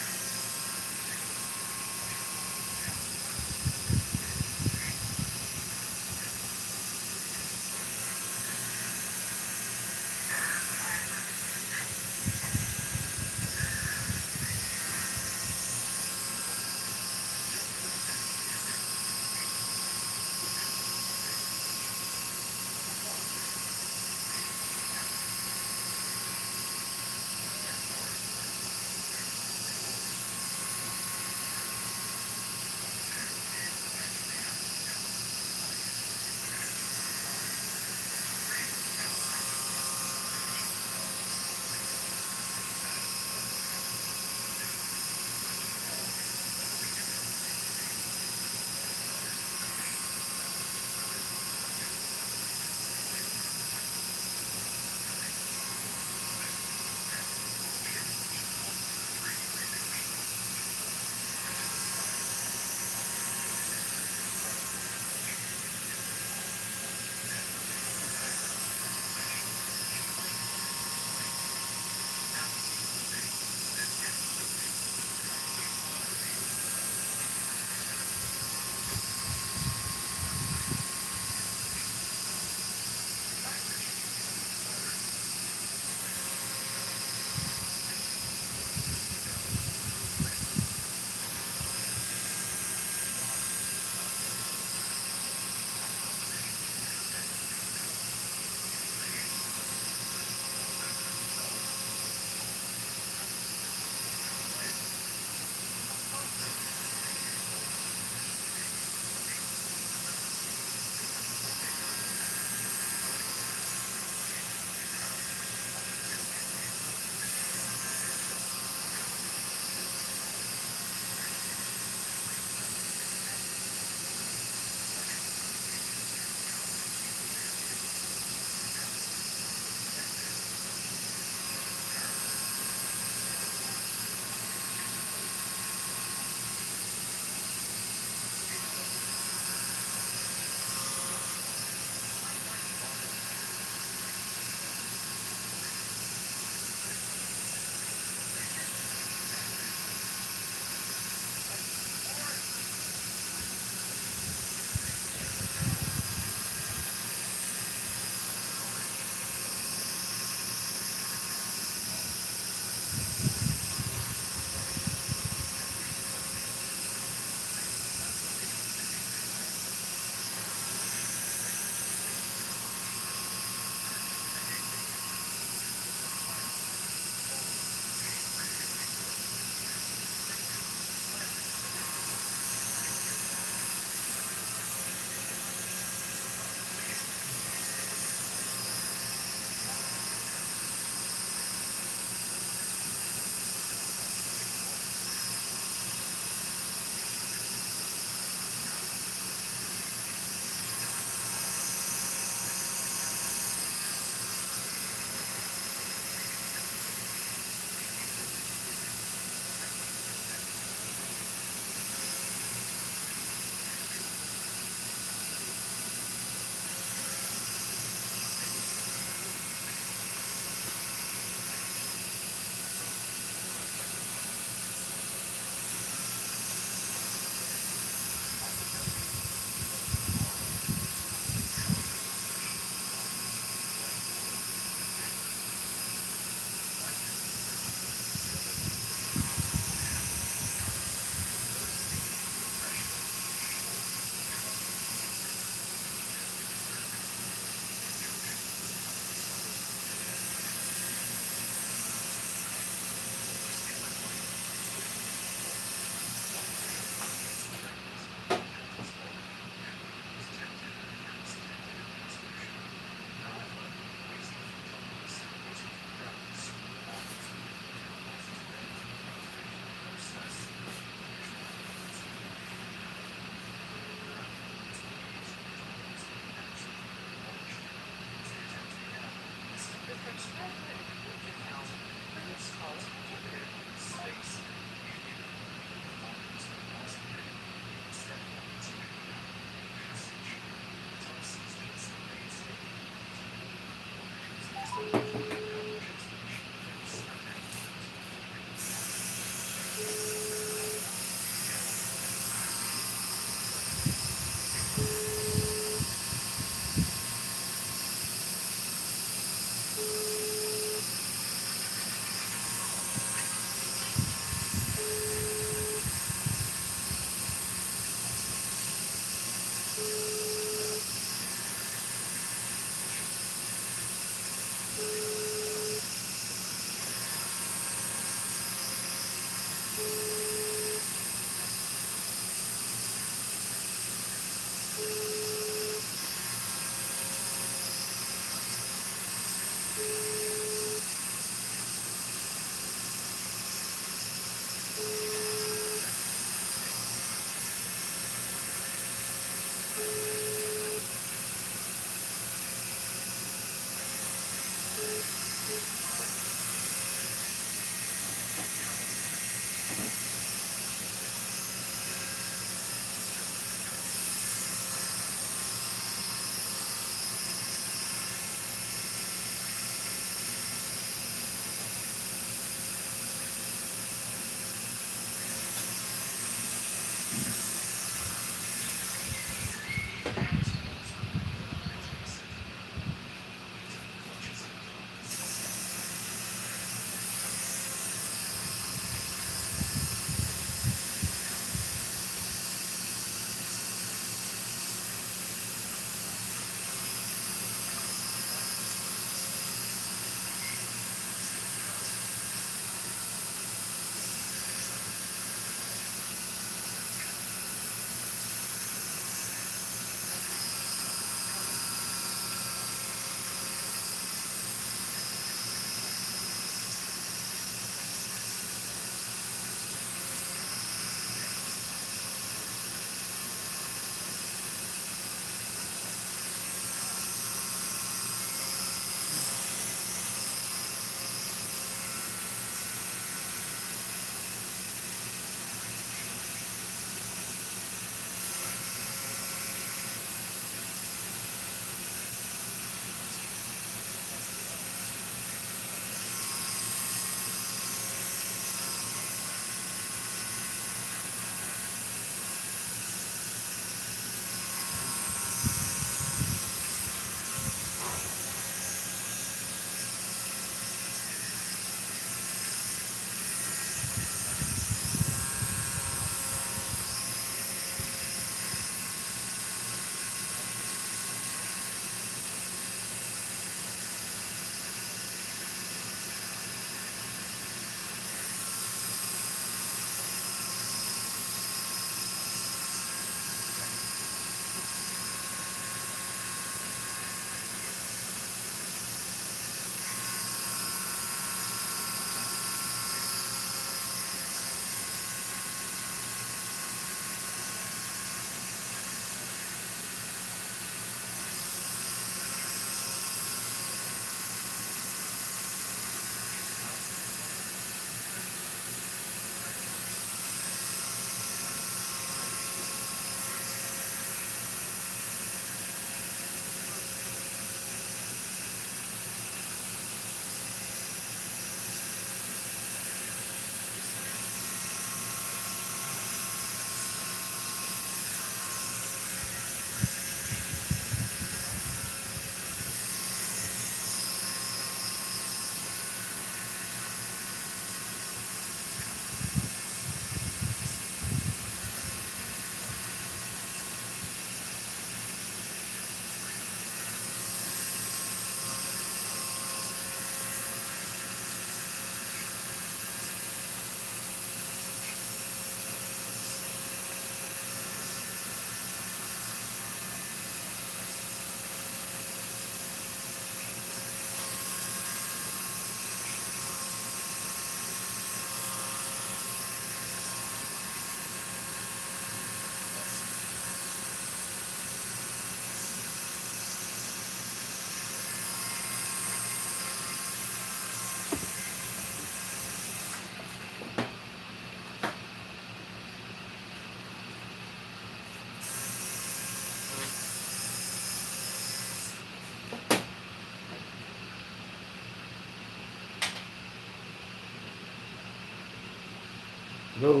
Speaker 1: Go.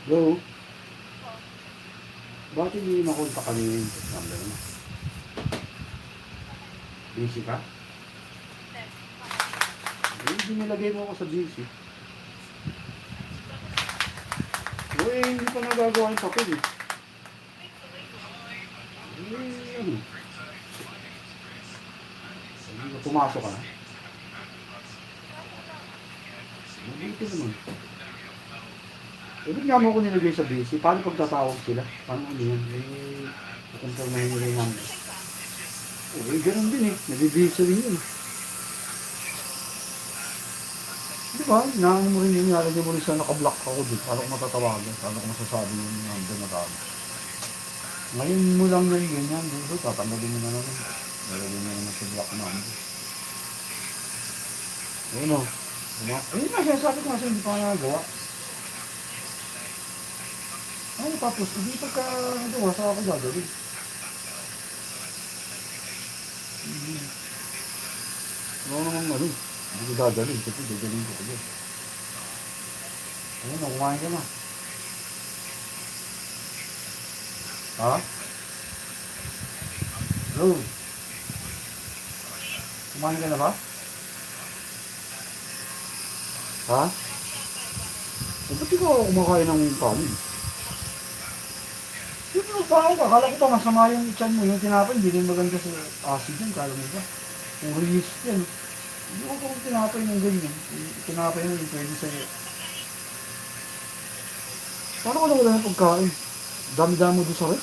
Speaker 1: Go. Bakit hindi makontak kanina yung number mo? Busy ka? Hindi nilagay mo ako sa busy. Hindi pa nagagawa yung papel eh. Ano? Hindi ka pumasok ka na? Mabuti naman. Ba't nga mo ako nilagay sa busy? Paano pag tatawag sila? Paano ano yan? Kukumpirmahin nila yung number. Ganun din eh. Nabibisi rin yun. Di ba? Inaano mo rin yun. Nalagay mo rin sa nakablock ako din. Paano ko matatawagan? Paano ko masasabi yung number na tawag? Ngayon mo lang yan, ganyan. Dito, tatanggalin mo na naman. Nalagay mo naman sa block number. Ayun o. Ayun na, sinasabi ko nga hindi pa nagawa. Ay, tapos, hindi pagka nagawa, saka ako gagawin. Ano naman ano, hindi ko gagawin. Kasi gagawin ko kagad. Ayun na, kumain ka na. Ha? Hello? Kumain ka na ba? Ha? Ba't di ka kumakain ng kanin? Siyempre pa ako, akala ko pa masama yung tiyan mo, yung tinapay, hindi rin maganda sa acid yan, kala mo ba? Yung release yan. Hindi ko kung tinapay ng ganyan. Tinapay mo yung pwede sa'yo. Paano ko nawala ng pagkain? Dami-dami mo doon sa rep?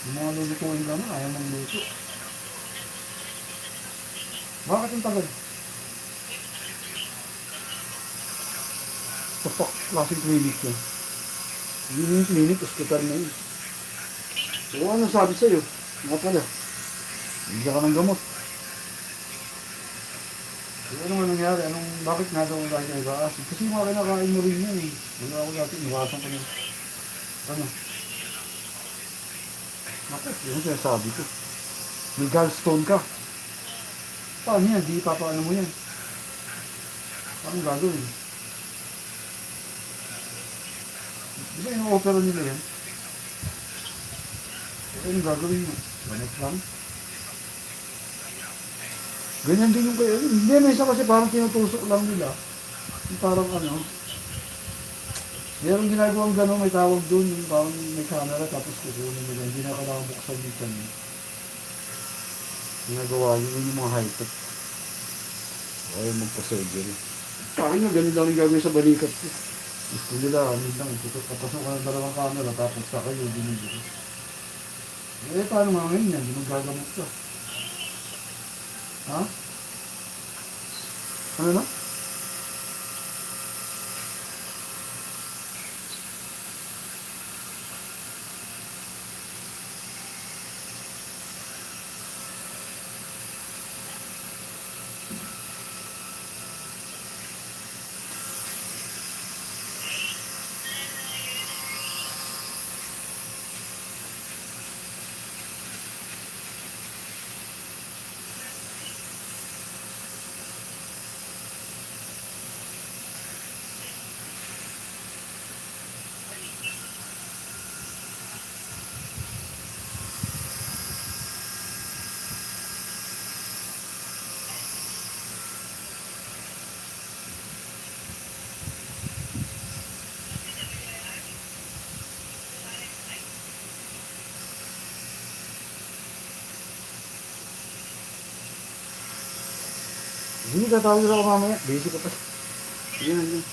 Speaker 1: Yung mga lulutuin ka na, ayaw mong luto. Bakit yung tagal? Tapak, klaseng clinic yan. Hindi na yung clinic, hospital na yun. So, ano sabi sa'yo? Nga pala, hindi ka ng gamot. So, ano nga nangyari? Bakit nga daw tayo na iba-acid? Kasi mga kinakain mo rin yan eh. Wala ako dati, iwasan ko yung, ano? Bakit? Yun ang sinasabi ko. May gallstone ka. Paano yan? Di papaano mo yan? Paano gagawin? Di ba yung opera nila yan? Ano gagawin mo? Ganit lang? Ganyan din yung kayo. Hindi, may isa kasi parang tinutusok lang nila. Yung parang ano. Meron ginagawang gano'n, may tawag doon. Yung parang may camera tapos kukunin nila. Hindi na kailangan buksan dito. Ginagawa yun yung mga high-tech. Ayaw magpa-surgery. Sa akin nga, ganun lang yung gagawin sa balikat ko. Gusto nila, ano lang, papasok ka ng dalawang camera tapos sa kayo, binibigay. Paano nga ngayon yan? Hindi magagamot ka. Ha? Ano na? Hindi, tatawag nila ako mamaya. Busy ka pa. Yan, yan.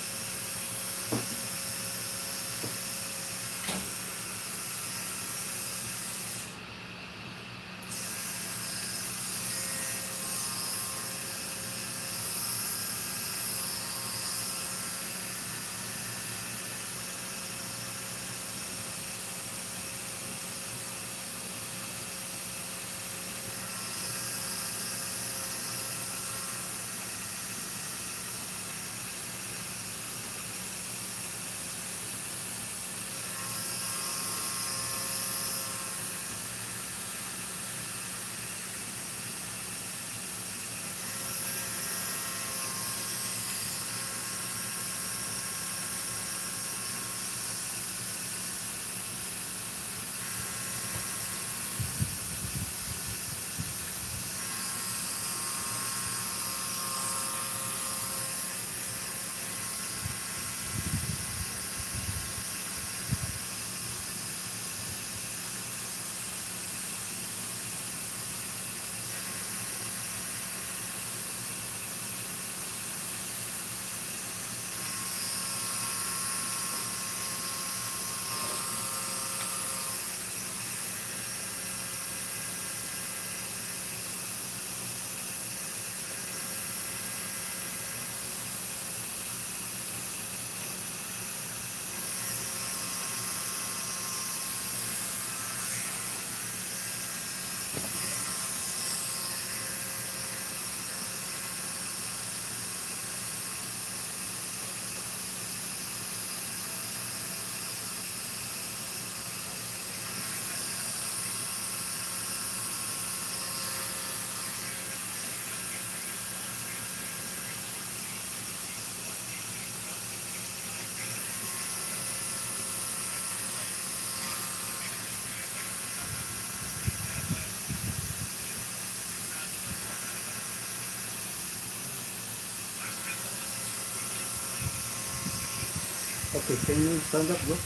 Speaker 1: Okay, can you stand up, bro?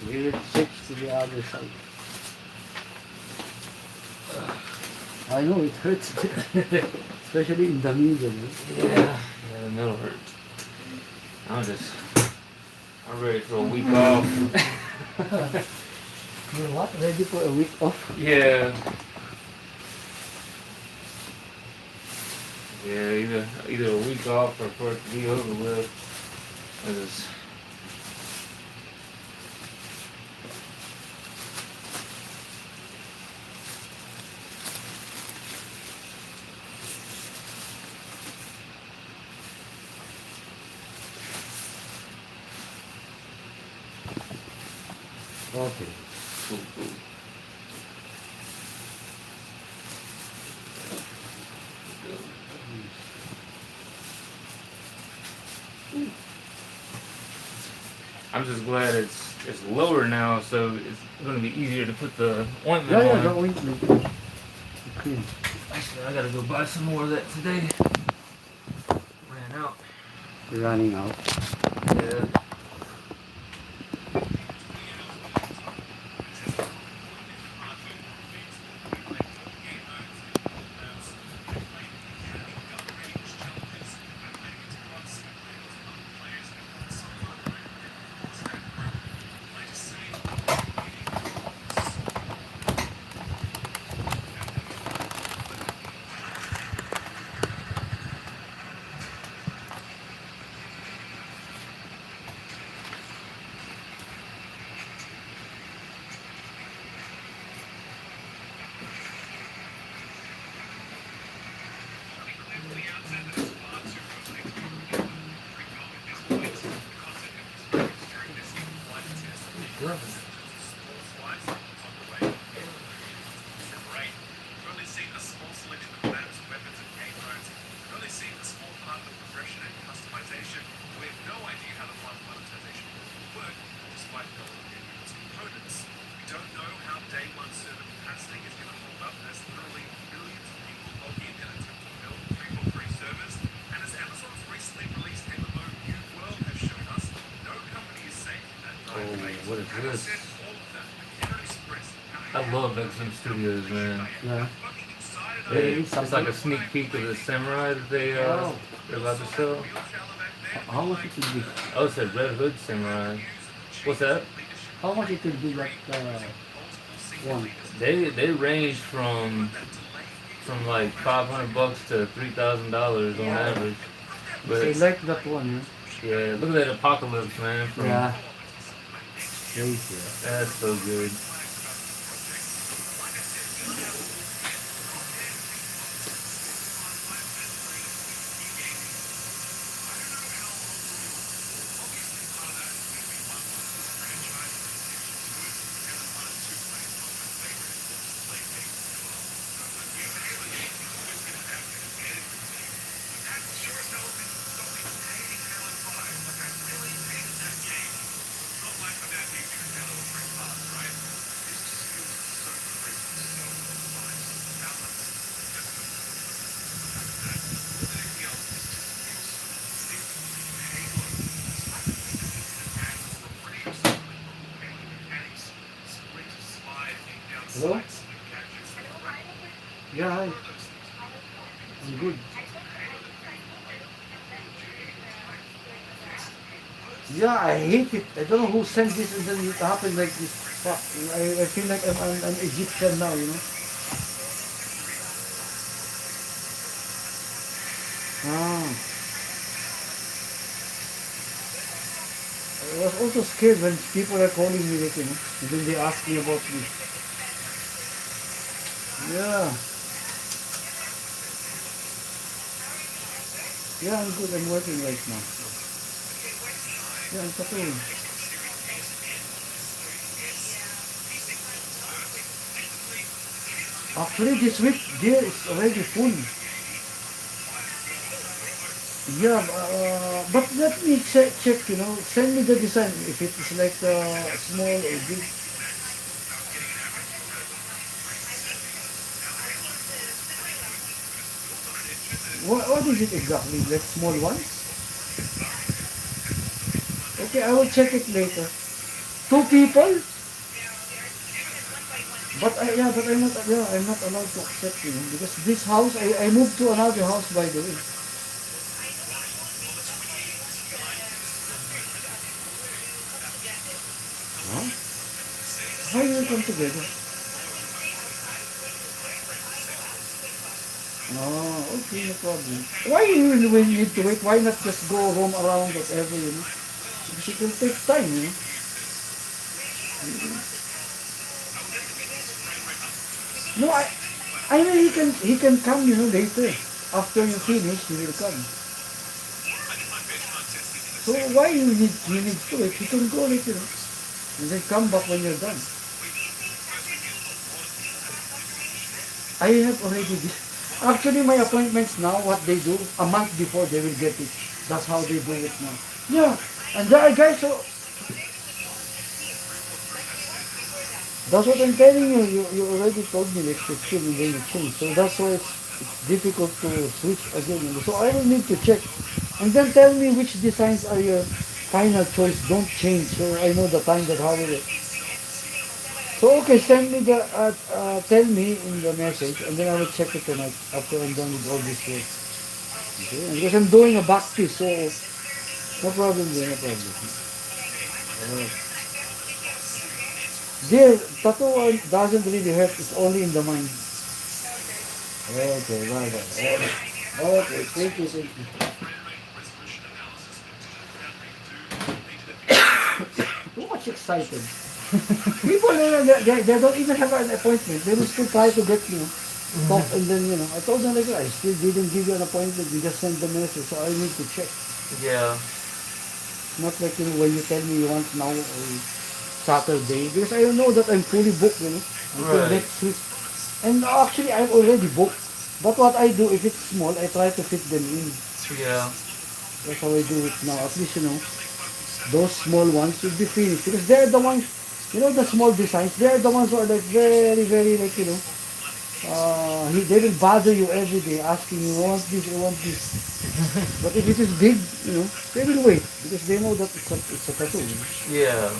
Speaker 1: We'll switch to the other side. I know it hurts, especially in the middle.
Speaker 2: Yeah, the middle hurt. I'm ready for a week off.
Speaker 1: You're what? Ready for a week off?
Speaker 2: Yeah. Yeah, either a week off or for it to be over with. I just
Speaker 1: Okay.
Speaker 2: cool, cool. I'm just glad it's lower now, so it's gonna be easier to put the ointment
Speaker 1: Yeah,
Speaker 2: on.
Speaker 1: the ointment. The cream.
Speaker 2: Actually, I gotta go buy some more of that today. Ran out.
Speaker 1: Running out.
Speaker 2: Yeah. What is this? I love XM Studios, man.
Speaker 1: Yeah.
Speaker 2: It's like a sneak peek of the samurai that they're about to show.
Speaker 1: How much it will be?
Speaker 2: Oh, it said Red Hood Samurai. What's that?
Speaker 1: How much it will be like one?
Speaker 2: They range from like $500 to $3,000 on average. But
Speaker 1: They like that one,
Speaker 2: yeah, look at that Apocalypse, man.
Speaker 1: yeah? Crazy.
Speaker 2: That's so good.
Speaker 1: Hello? Yeah, hi. I'm good. Yeah, I hate it. I don't know who sent this and then it happened like this. Fuck. I feel like I'm an Egyptian now, Ah. I was also scared when people are calling me, like, and then they ask me about this. Yeah. Yeah, I'm good. I'm working right now. Yeah, I'm talking. Actually, this week there is already full. Yeah, but let me check, send me the design if it is like small or big. What is it exactly? Like small ones? Okay, I will check it later. Two people? But I'm not allowed to accept, because this house, I moved to another house, by the way. Huh? How you will come together? Oh, okay, no problem. Why you will need to wait? Why not just go roam around whatever? Because it will take time. No, I mean he can come, later. After you finish, he will come. So why you need to wait? He can go later, and then come back when you're done. I have already. Actually, my appointments now, what they do, a month before they will get it. That's how they do it now. Yeah, and there are guys. So that's what I'm telling you. You already told me like 15 and then you change. So that's why it's difficult to switch again. So I will need to check. And then tell me which designs are your final choice. Don't change. So I know the time that how will it. So okay, send me tell me in the message and then I will check it tonight after I'm done with all this work. Okay? And because I'm doing a back piece, so no problem there, no problem. Alright. Dear, tattoo doesn't really hurt. It's only in the mind. Okay, bye bye. Okay, thank you, thank you. Too much excited. People, they don't even have an appointment. They will still try to get talk, and then I told them like I still didn't give you an appointment. You just sent the message, so I need to check.
Speaker 2: Yeah.
Speaker 1: Not like when you tell me you want now Saturday, because I know that I'm fully booked, until
Speaker 2: Right.
Speaker 1: next week. And actually, I'm already booked. But what I do, if it's small, I try to fit them in.
Speaker 2: Yeah.
Speaker 1: That's how I do it now. At least, those small ones will be finished. Because they're the ones, the small designs, they're the ones who are like very, very, like, they will bother you every day asking you, I want this, I want this. But if it is big, they will wait because they know that it's a tattoo.
Speaker 2: Yeah.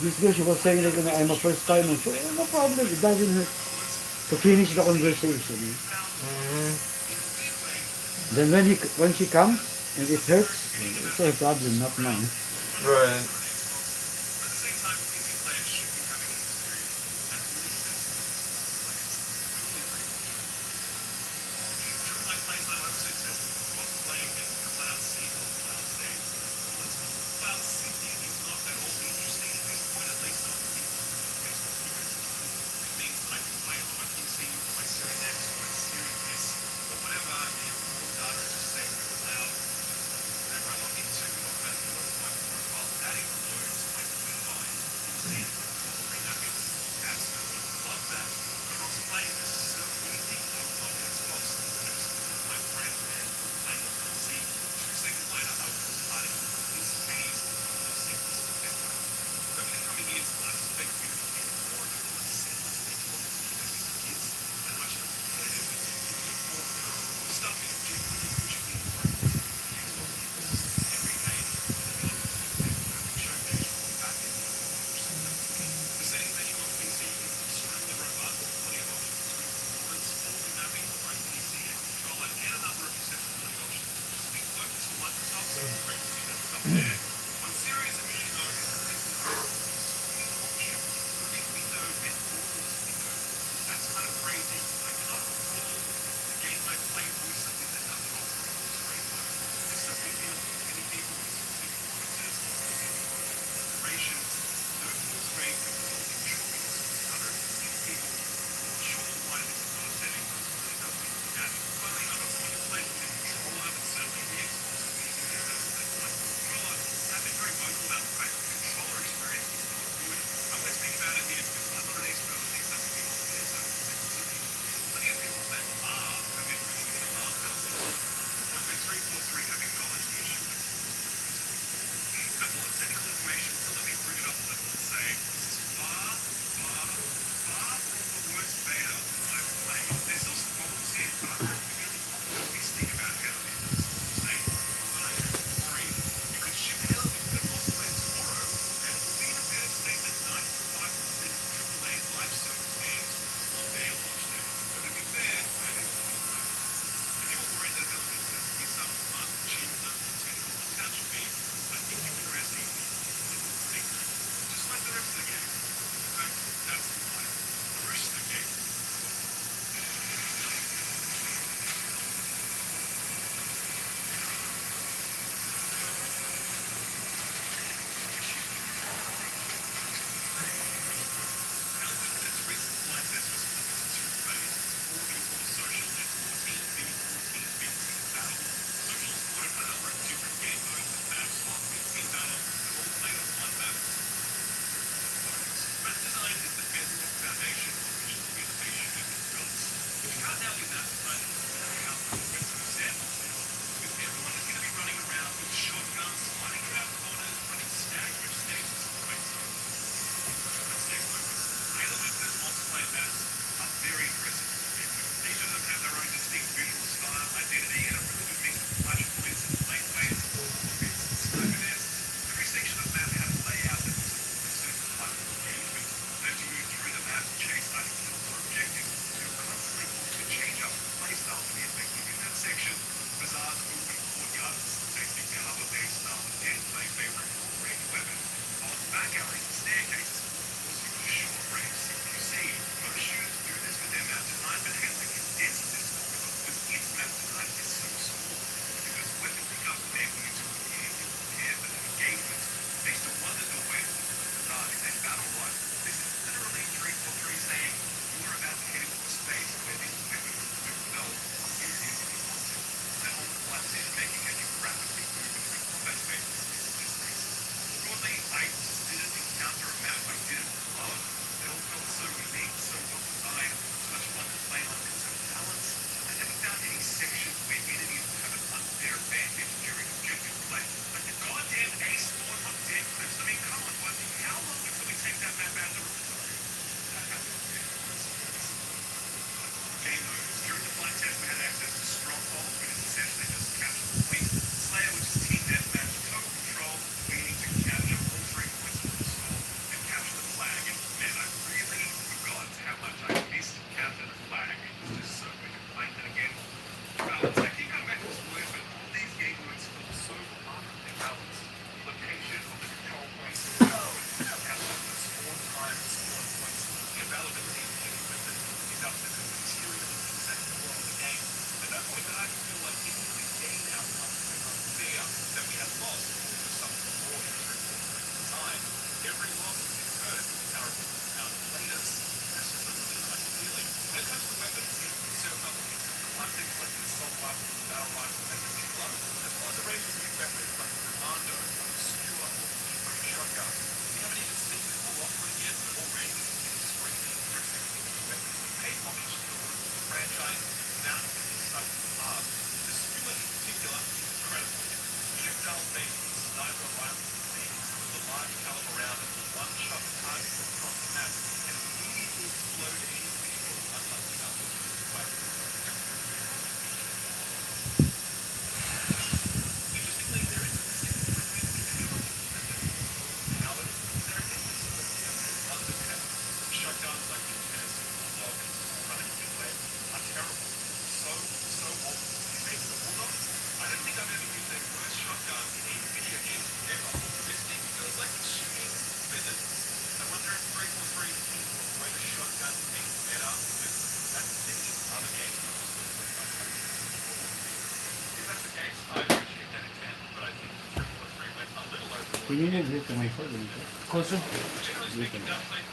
Speaker 1: This girl, she was saying like, I'm a first timer. So, no problem. It doesn't hurt to finish the conversation.
Speaker 2: Hmm.
Speaker 1: Then when she comes and it hurts, it's her problem, not mine.
Speaker 2: Right.
Speaker 1: Can you move this to my foot?
Speaker 2: Closer?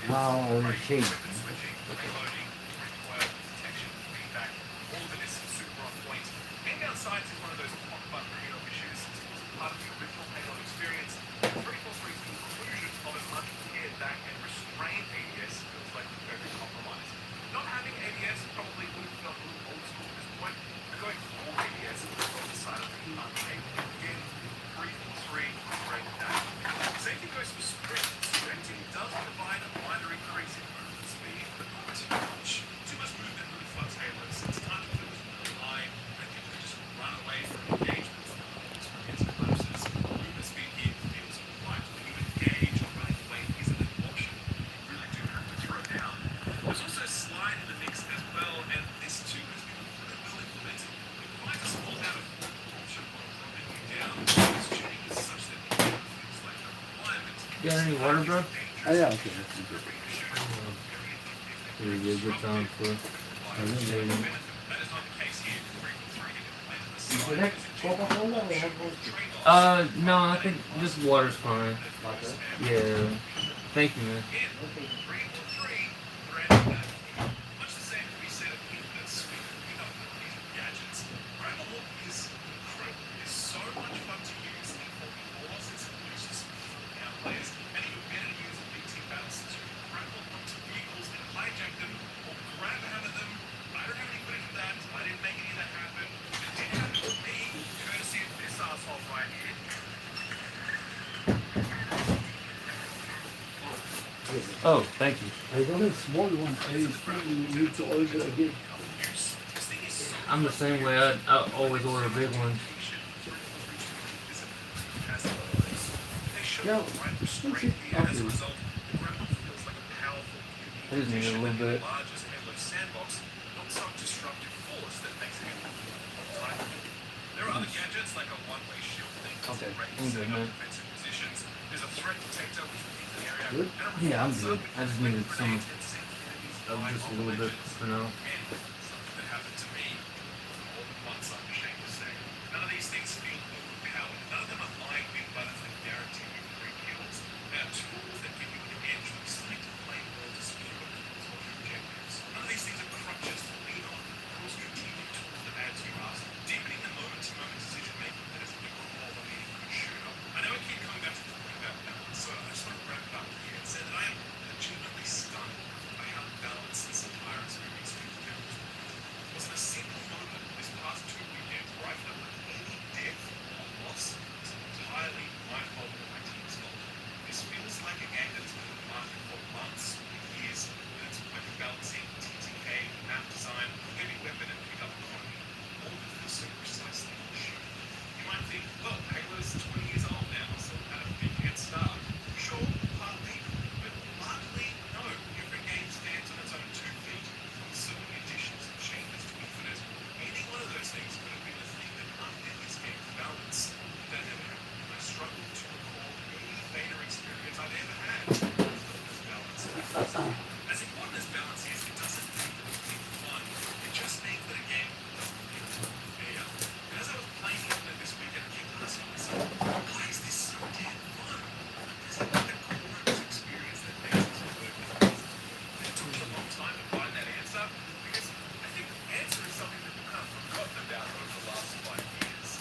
Speaker 1: Now shade.
Speaker 2: You got any water, bro?
Speaker 1: Oh yeah, okay, that's good.
Speaker 2: Here we go, good time for shading.
Speaker 1: You like Coca-Cola or have
Speaker 2: No, I think just water's fine.
Speaker 1: water?
Speaker 2: Yeah. Thank you, man.
Speaker 1: Okay.
Speaker 2: Oh, thank you.
Speaker 1: I don't have small ones. I still need to order again.
Speaker 2: I'm the same way. I always order big ones.
Speaker 1: Yeah, that's it. Okay.
Speaker 2: I just need a little bit.
Speaker 1: Okay.
Speaker 2: I'm good, man.
Speaker 1: Good?
Speaker 2: Yeah, I'm good. I just needed some, just a little bit for now.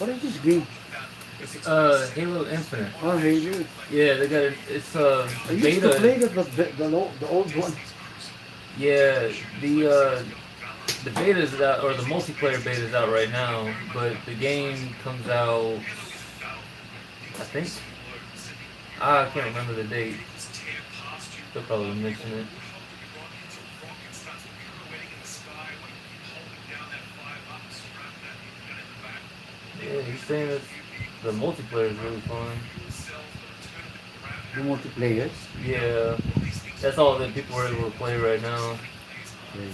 Speaker 1: What is this game?
Speaker 2: It's Halo Infinite.
Speaker 1: Oh, Halo.
Speaker 2: Yeah, they got it. It's
Speaker 1: I used to
Speaker 2: beta.
Speaker 1: play that, but the old one.
Speaker 2: Yeah, the beta is out, or the multiplayer beta is out right now, but the game comes out, I think, I can't remember the date. They'll probably mention it. Yeah, he's saying that the multiplayer is really fun.
Speaker 1: The multiplayers.
Speaker 2: Yeah, that's all that people are able to play right now.
Speaker 1: Very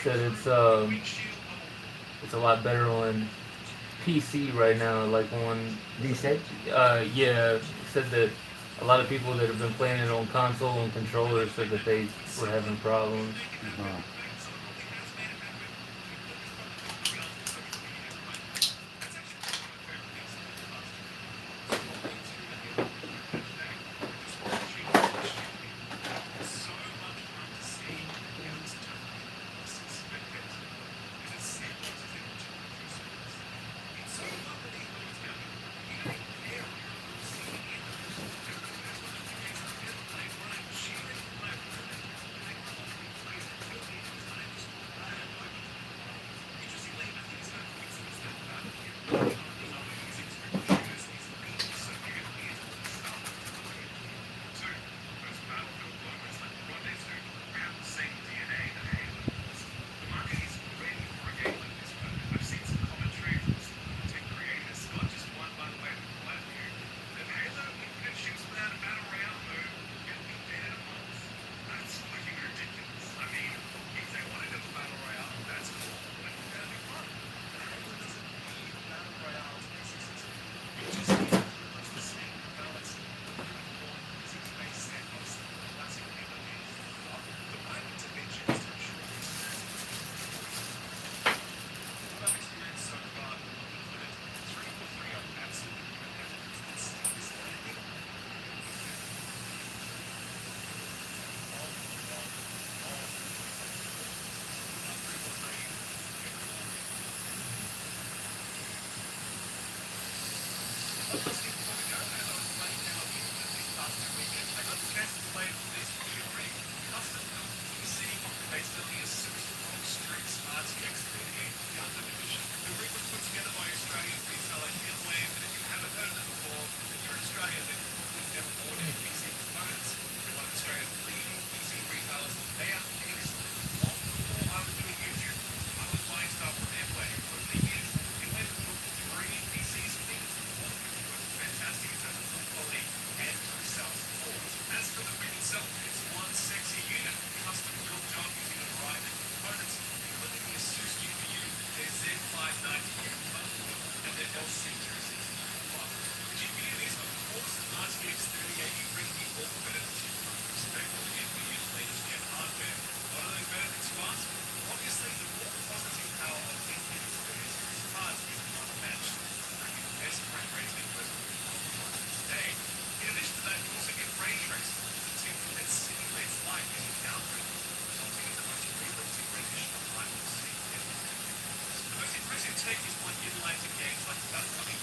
Speaker 2: Said it's a lot better on PC right now. Like on
Speaker 1: They said.
Speaker 2: Yeah, said that a lot of people that have been playing it on console and controllers said that they were having problems.
Speaker 1: Uh,
Speaker 3: I was asking before we go, as I was playing MLB this past weekend, I got the chance to play this Fury custom-built PC based on the Asus ROG Strix RTX 3080 Gundam Edition. The rig was put together by Australian reseller Inland, and if you haven't heard of them before, if you're in Australia, then you probably never bought any PC components. They're one of Australia's leading PC retailers. They are excellent. Long before I was doing YouTube, I was buying stuff from Inland. Over the years, Inland has built 3 PCs for me. All of which were fantastic in terms of build quality and resale support. As for the rig itself, it's one sexy unit, custom built job using a variety of components, including the Asus GPU, their Z590U motherboard, and their LC360 The GPU is, of course, an RTX 3080, bringing you all the benefits you would expect from NVIDIA's latest gen hardware. What are those benefits you ask? Obviously, the raw processing power of NVIDIA's 30 series cards is unmatched, bringing the best frame rates and personal performance today. In addition to that, you also get ray tracing, the tip that simulates light using algorithms, resulting in the most realistic rendition of light we've seen ever. The most impressive tech is one utilizing games like the upcoming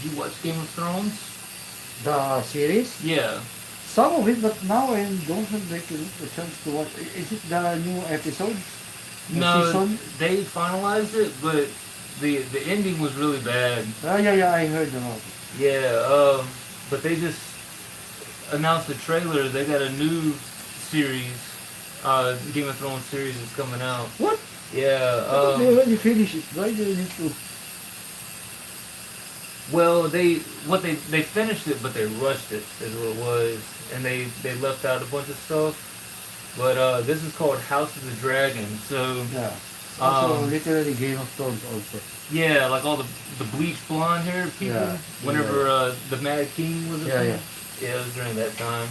Speaker 2: Did you watch Game of Thrones?
Speaker 1: The series?
Speaker 2: Yeah.
Speaker 1: Some of it, but now I don't have the chance to watch. Is it the new episodes? The
Speaker 2: No,
Speaker 1: season?
Speaker 2: they finalized it, but the ending was really bad.
Speaker 1: Yeah, I heard about it.
Speaker 2: Yeah, but they just announced the trailer. They got a new series, Game of Thrones series is coming out.
Speaker 1: What?
Speaker 2: Yeah,
Speaker 1: I thought they already finished it. Why do you need to?
Speaker 2: well, they finished it, but they rushed it, is what it was, and they left out a bunch of stuff. But this is called House of the Dragon. So
Speaker 1: Yeah. Also,
Speaker 2: um,
Speaker 1: literally Game of Thrones also.
Speaker 2: yeah, like all the bleached blonde haired people.
Speaker 1: Yeah.
Speaker 2: Whenever the Mad King was a
Speaker 1: Yeah,
Speaker 2: thing.
Speaker 1: yeah.
Speaker 2: Yeah, it was during that time.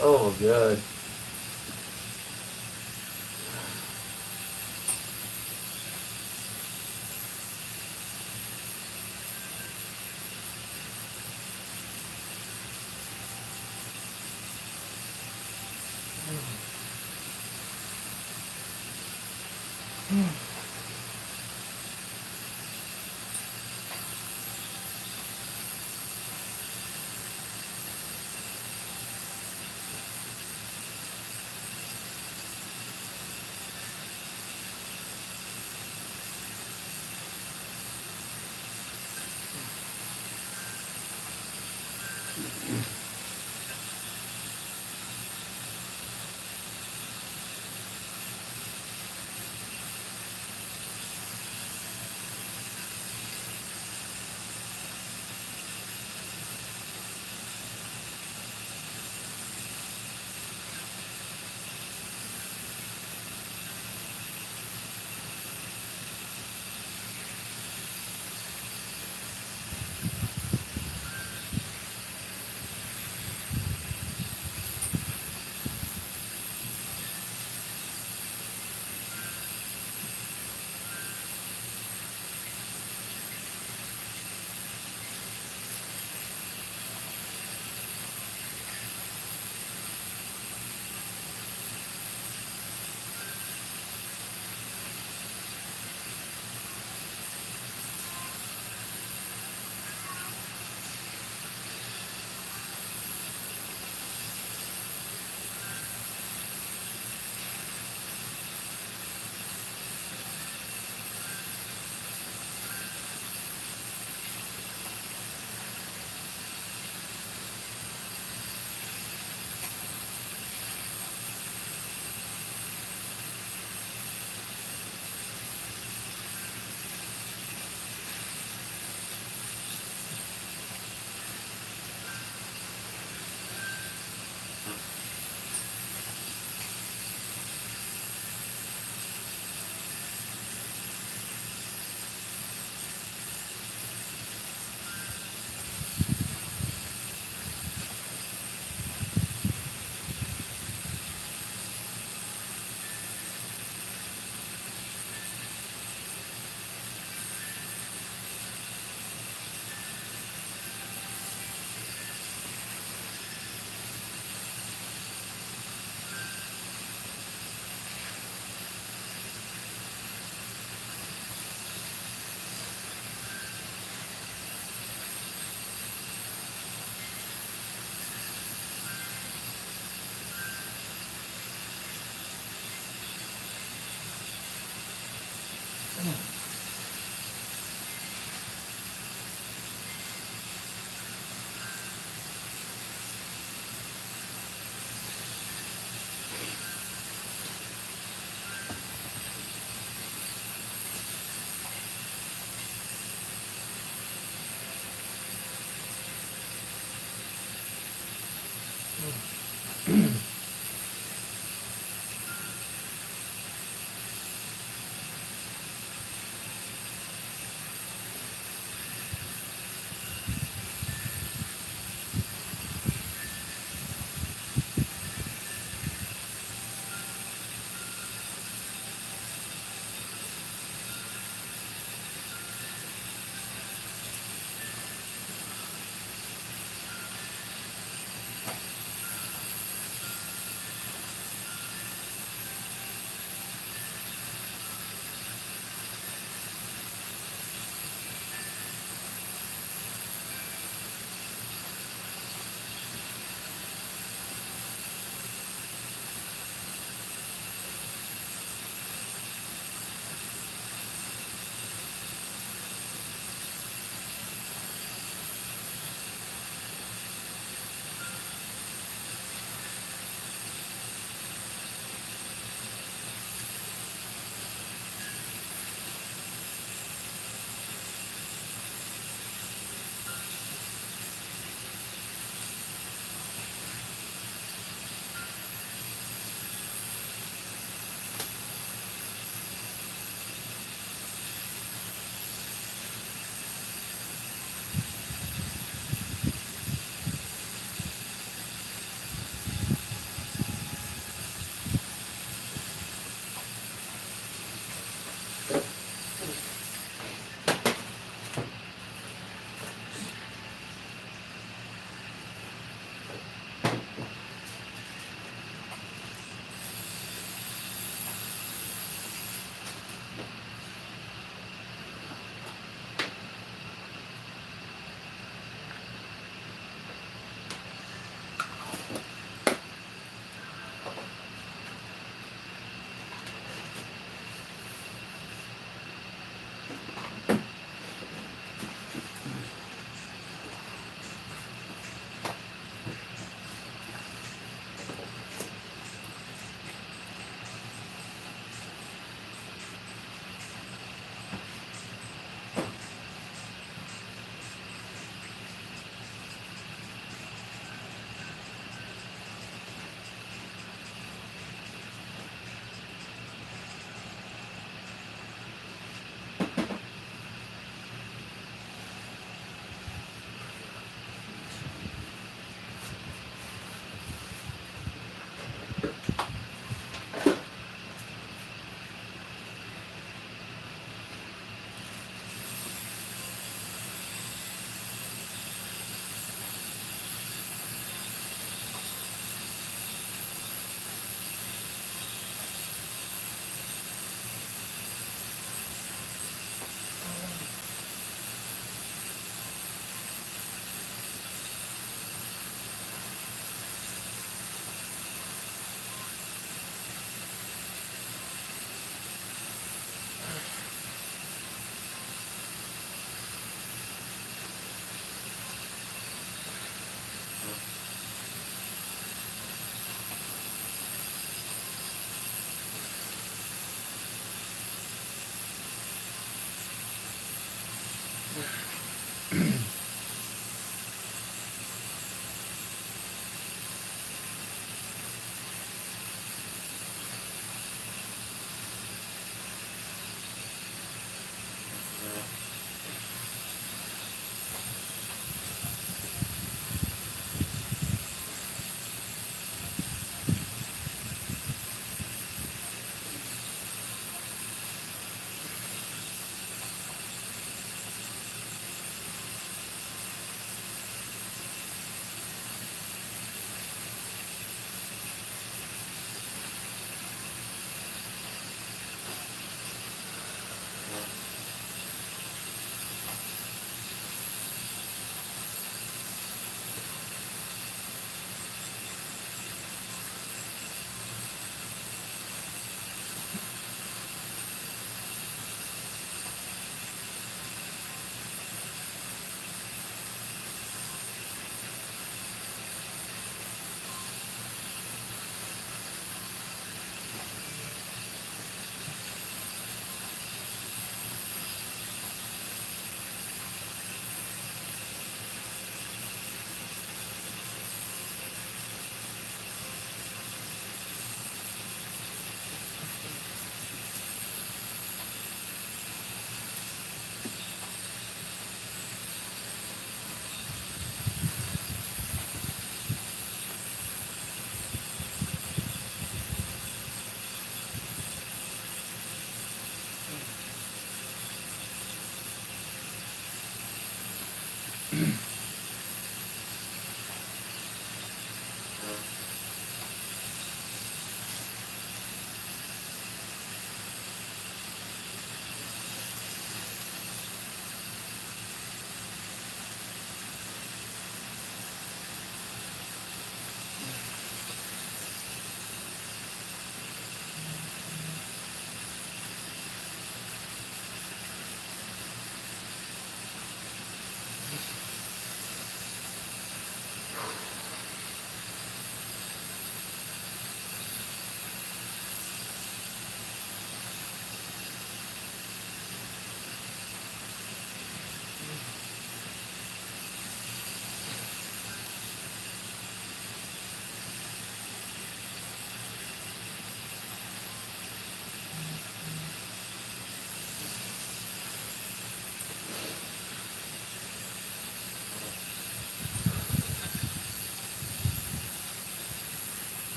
Speaker 1: Oh, good.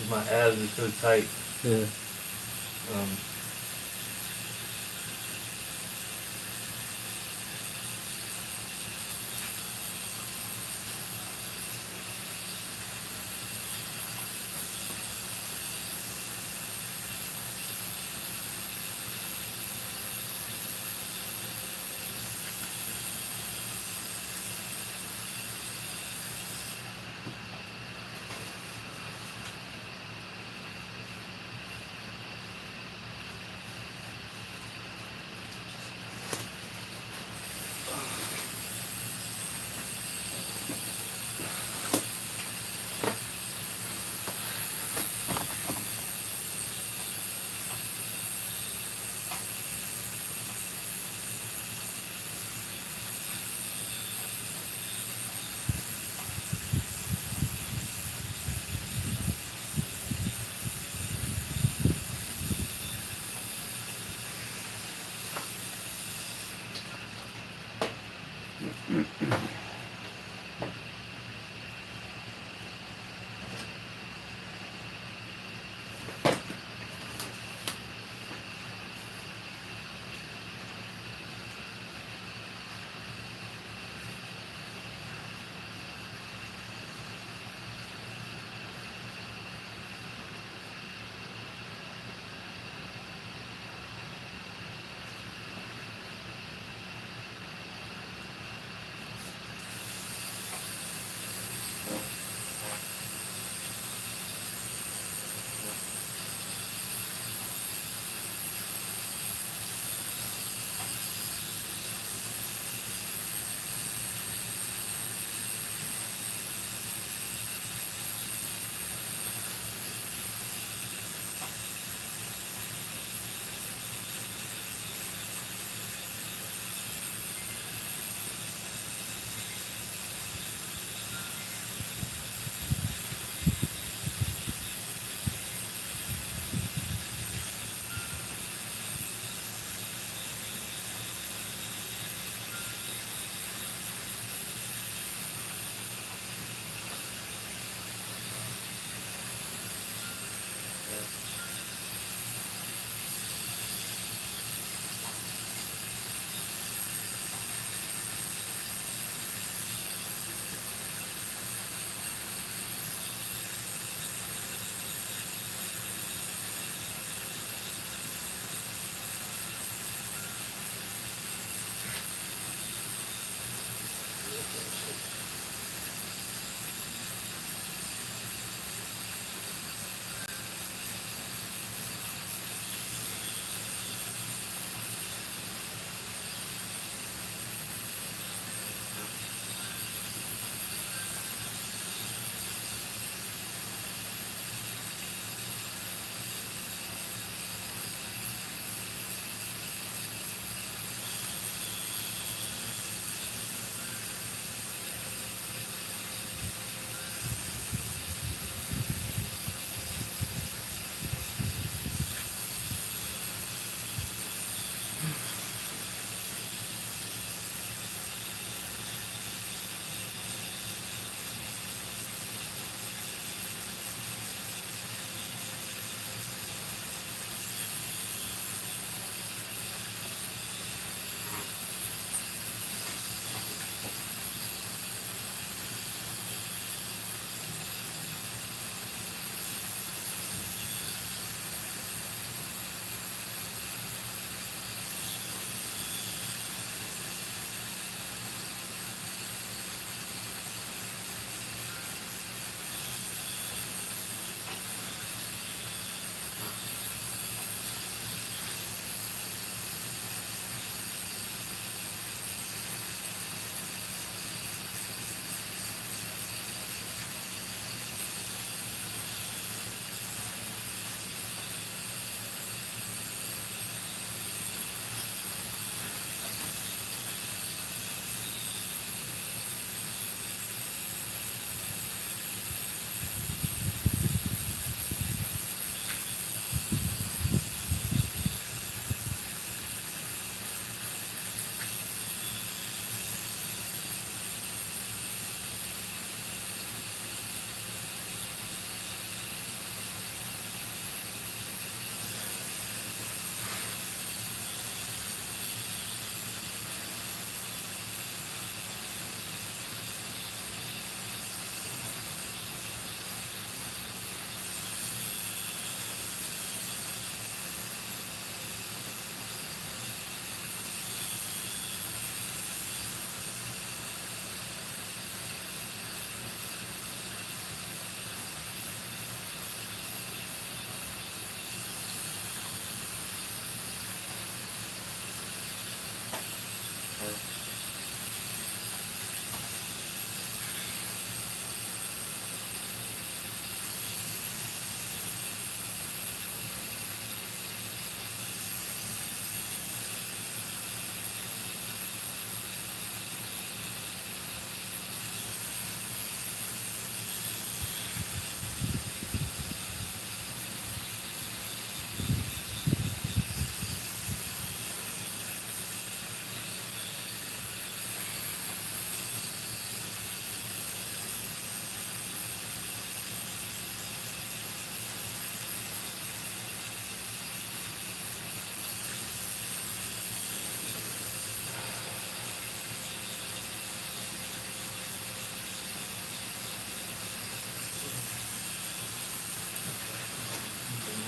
Speaker 2: My abs are so tight.
Speaker 4: Yeah.
Speaker 2: Um,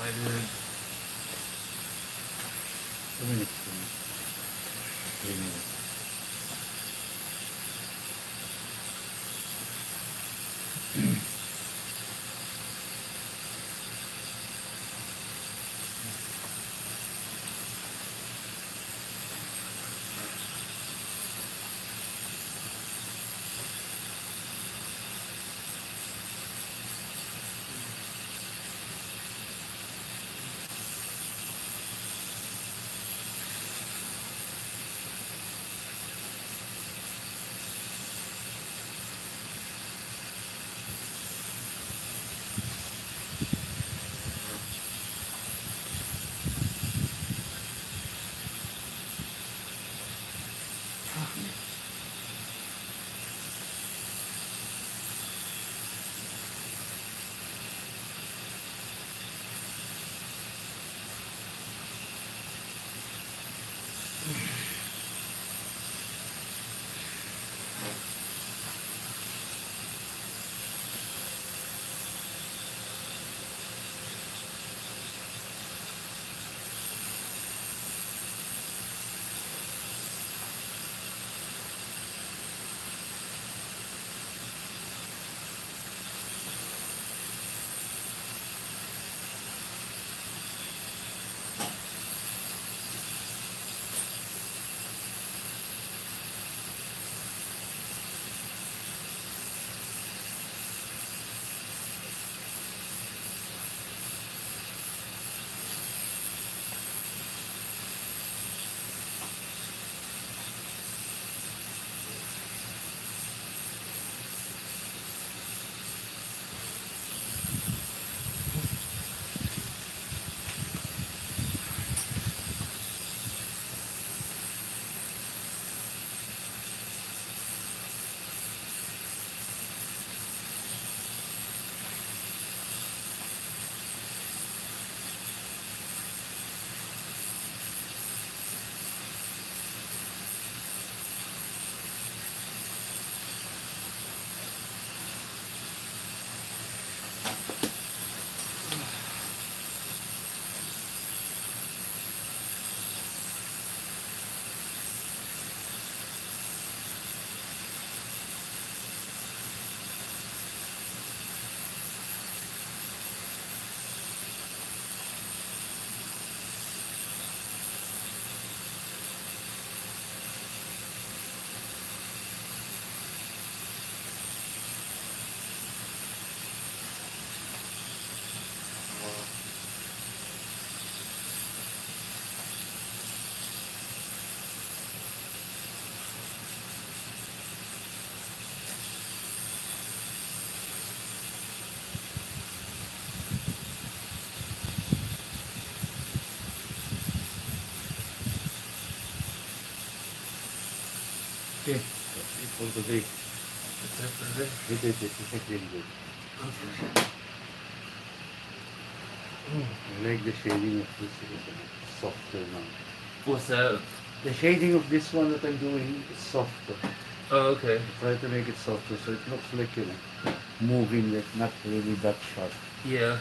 Speaker 2: my dude.
Speaker 1: 2 minutes. 3 minutes. Okay, that's it for today.
Speaker 2: That's it for today.
Speaker 1: It's really good. I like the shading of this. It's a bit softer now.
Speaker 2: What's that?
Speaker 1: The shading of this one that I'm doing is softer.
Speaker 2: Oh, okay.
Speaker 1: I try to make it softer so it looks like, moving, like not really that sharp.
Speaker 2: Yeah.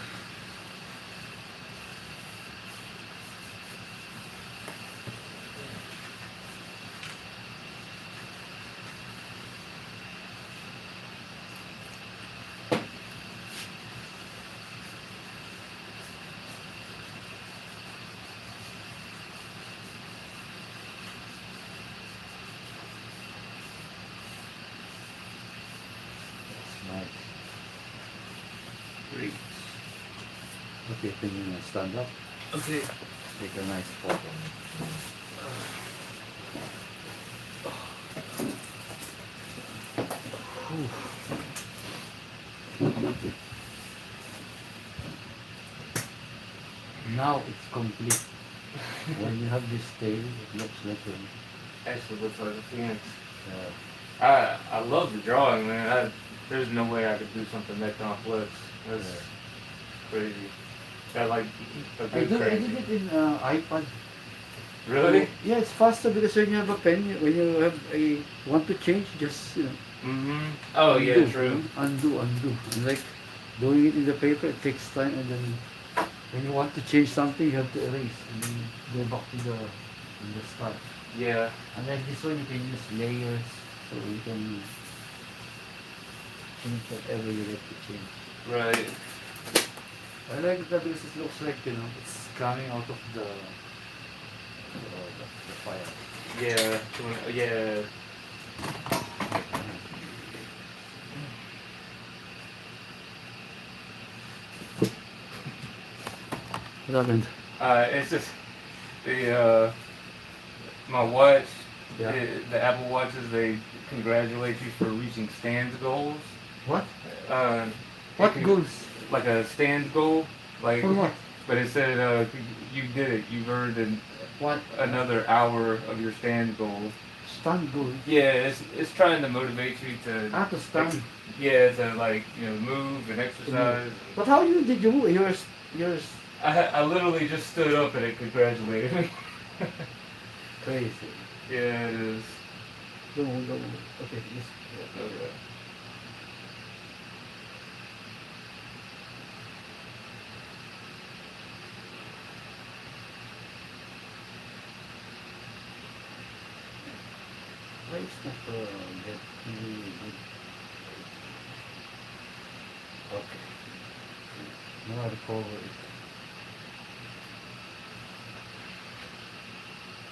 Speaker 1: That's nice. Great. Okay, then you stand up,
Speaker 2: Okay.
Speaker 1: take a nice photo. Now it's complete. When you have this tail, it looks like
Speaker 2: Actually looks like a phoenix.
Speaker 1: a,
Speaker 2: I love the drawing, man. There's no way I could do something that complex. That's crazy. Got like a
Speaker 1: I
Speaker 2: good
Speaker 1: did
Speaker 2: crazy.
Speaker 1: it in iPad.
Speaker 2: Really?
Speaker 1: Yeah, it's faster because when you have a pen, when you have want to change, just
Speaker 2: Mm-hmm. Oh yeah,
Speaker 1: undo,
Speaker 2: true.
Speaker 1: Undo. And like doing it in the paper, it takes time, and then When you want to change something, you have to erase and then go back to the start.
Speaker 2: Yeah.
Speaker 1: And like this one, you can use layers, so you can change whatever you like to change.
Speaker 2: Right.
Speaker 1: I like that because it looks like, it's coming out of the fire.
Speaker 2: Yeah. Yeah.
Speaker 1: What happened?
Speaker 2: It's just the my watch.
Speaker 1: Yeah.
Speaker 2: The Apple Watches, they congratulate you for reaching stands goals.
Speaker 1: What?
Speaker 2: Uh,
Speaker 1: What
Speaker 2: it
Speaker 1: goals?
Speaker 2: Like a stands goal, like.
Speaker 1: For what?
Speaker 2: But it said you did it. You've earned
Speaker 1: What?
Speaker 2: another hour of your stand goal.
Speaker 1: Stand goal.
Speaker 2: Yeah, it's trying to motivate you to.
Speaker 1: To stand.
Speaker 2: Yeah, to like move and exercise.
Speaker 1: But how did you move? Yours
Speaker 2: I literally just stood up and it congratulated me.
Speaker 1: crazy.
Speaker 2: Yeah, it is.
Speaker 1: Don't. Okay, just.
Speaker 2: Okay.
Speaker 1: Why is not get really good? Okay. Now I recover it.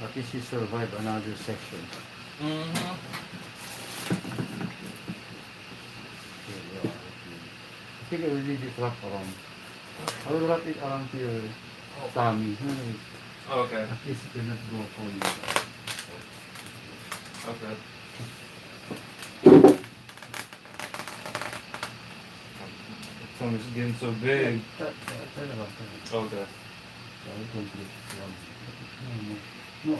Speaker 1: At least you survive another section.
Speaker 2: Mm-hmm.
Speaker 1: Here we are. I think I will leave it wrap around. I will wrap it around to your tummy.
Speaker 2: Okay.
Speaker 1: At least it will not go for you.
Speaker 2: Okay. Tum's getting so big.
Speaker 1: Turn around.
Speaker 2: Okay.
Speaker 1: So I will complete one. No.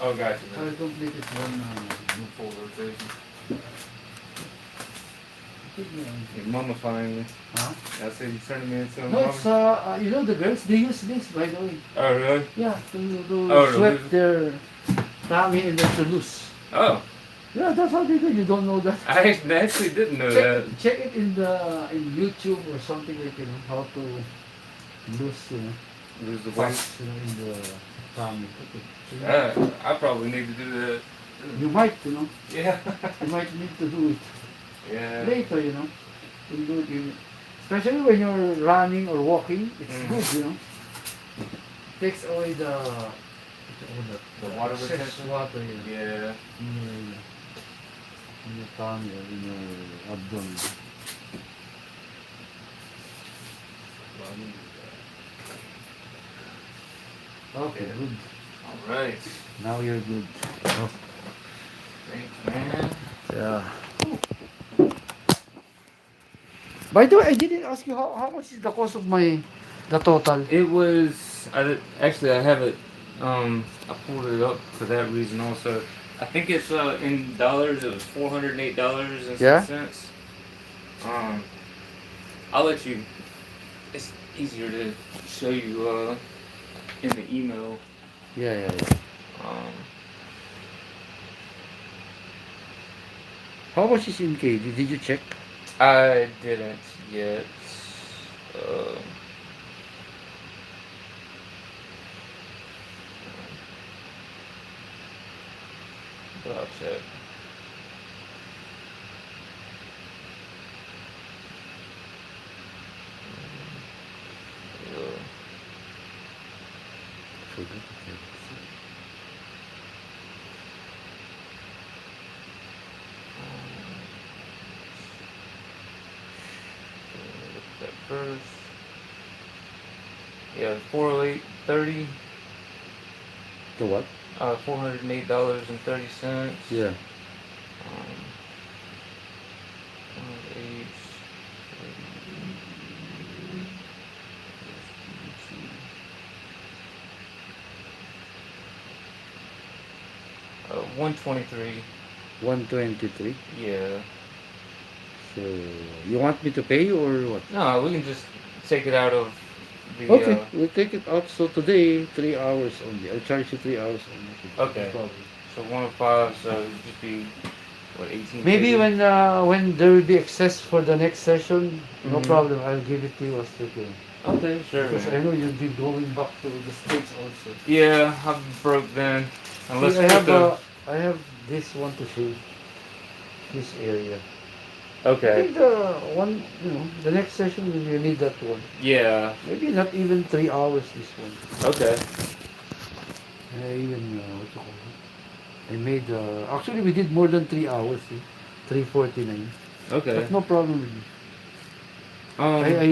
Speaker 2: Oh, gotcha.
Speaker 1: I will complete it one.
Speaker 2: Full rotation.
Speaker 1: Give me one.
Speaker 2: You're mummifying me.
Speaker 1: Huh?
Speaker 2: I said you're turning me into a
Speaker 1: No, it's the girls they use this, by the way.
Speaker 2: Oh, really?
Speaker 1: Yeah, to
Speaker 2: Oh,
Speaker 1: sweat
Speaker 2: really?
Speaker 1: their tummy and then to lose.
Speaker 2: Oh,
Speaker 1: Yeah, that's how they do. You don't know that.
Speaker 2: I actually didn't know that.
Speaker 1: Check it in YouTube or something like how to lose
Speaker 2: Lose the weight.
Speaker 1: fats in the tummy. Okay. So
Speaker 2: I probably need to do that.
Speaker 1: you might
Speaker 2: Yeah.
Speaker 1: you might need to do it
Speaker 2: Yeah.
Speaker 1: later. You do it especially when you're running or walking. It's good. Takes away the
Speaker 2: water
Speaker 1: excess
Speaker 2: retention?
Speaker 1: water.
Speaker 2: Yeah.
Speaker 1: In your tummy or in your abdomen. Okay,
Speaker 2: Yeah.
Speaker 1: good.
Speaker 2: All right.
Speaker 1: Now you're good. Oh.
Speaker 2: Thanks, man.
Speaker 1: Yeah. By the way, I didn't ask you how much is the cost of the total.
Speaker 2: It was. I have it. I pulled it up for that reason also. I think it's in dollars. It was $408
Speaker 1: Yeah?
Speaker 2: and cents. I'll let you. It's easier to show you in the email.
Speaker 1: Yeah. How much is in KD? Did you check?
Speaker 2: I didn't yet. Uh, but I'll check. Look at that first. Yeah, 408.30.
Speaker 1: The what?
Speaker 2: $408.30.
Speaker 1: Yeah.
Speaker 2: Um, 408, uh, 123.
Speaker 1: 123.
Speaker 2: Yeah.
Speaker 1: So you want me to pay you or what?
Speaker 2: No, we can just take it out of the.
Speaker 1: Okay, we'll take it out. So today, 3 hours only. I'll charge you 3 hours only.
Speaker 2: Okay.
Speaker 1: No problem.
Speaker 2: So 105. So it'd just be what 18.
Speaker 1: Maybe when there will be excess for the next session, no
Speaker 2: Mhm.
Speaker 1: problem. I'll give it to you as okay.
Speaker 2: Okay, sure.
Speaker 1: Because I
Speaker 2: Man.
Speaker 1: know you'll be going back to the States also.
Speaker 2: Yeah, I'm broke then. Unless
Speaker 1: See, I have
Speaker 2: crypto.
Speaker 1: I have this one to show. This area. I
Speaker 2: Okay.
Speaker 1: think the one, the next session you need that one.
Speaker 2: Yeah.
Speaker 1: Maybe not even 3 hours. This one.
Speaker 2: Okay.
Speaker 1: I even what you call it? I made actually we did more than 3 hours. 3:49.
Speaker 2: Okay.
Speaker 1: But no problem with me.
Speaker 2: Um.
Speaker 1: I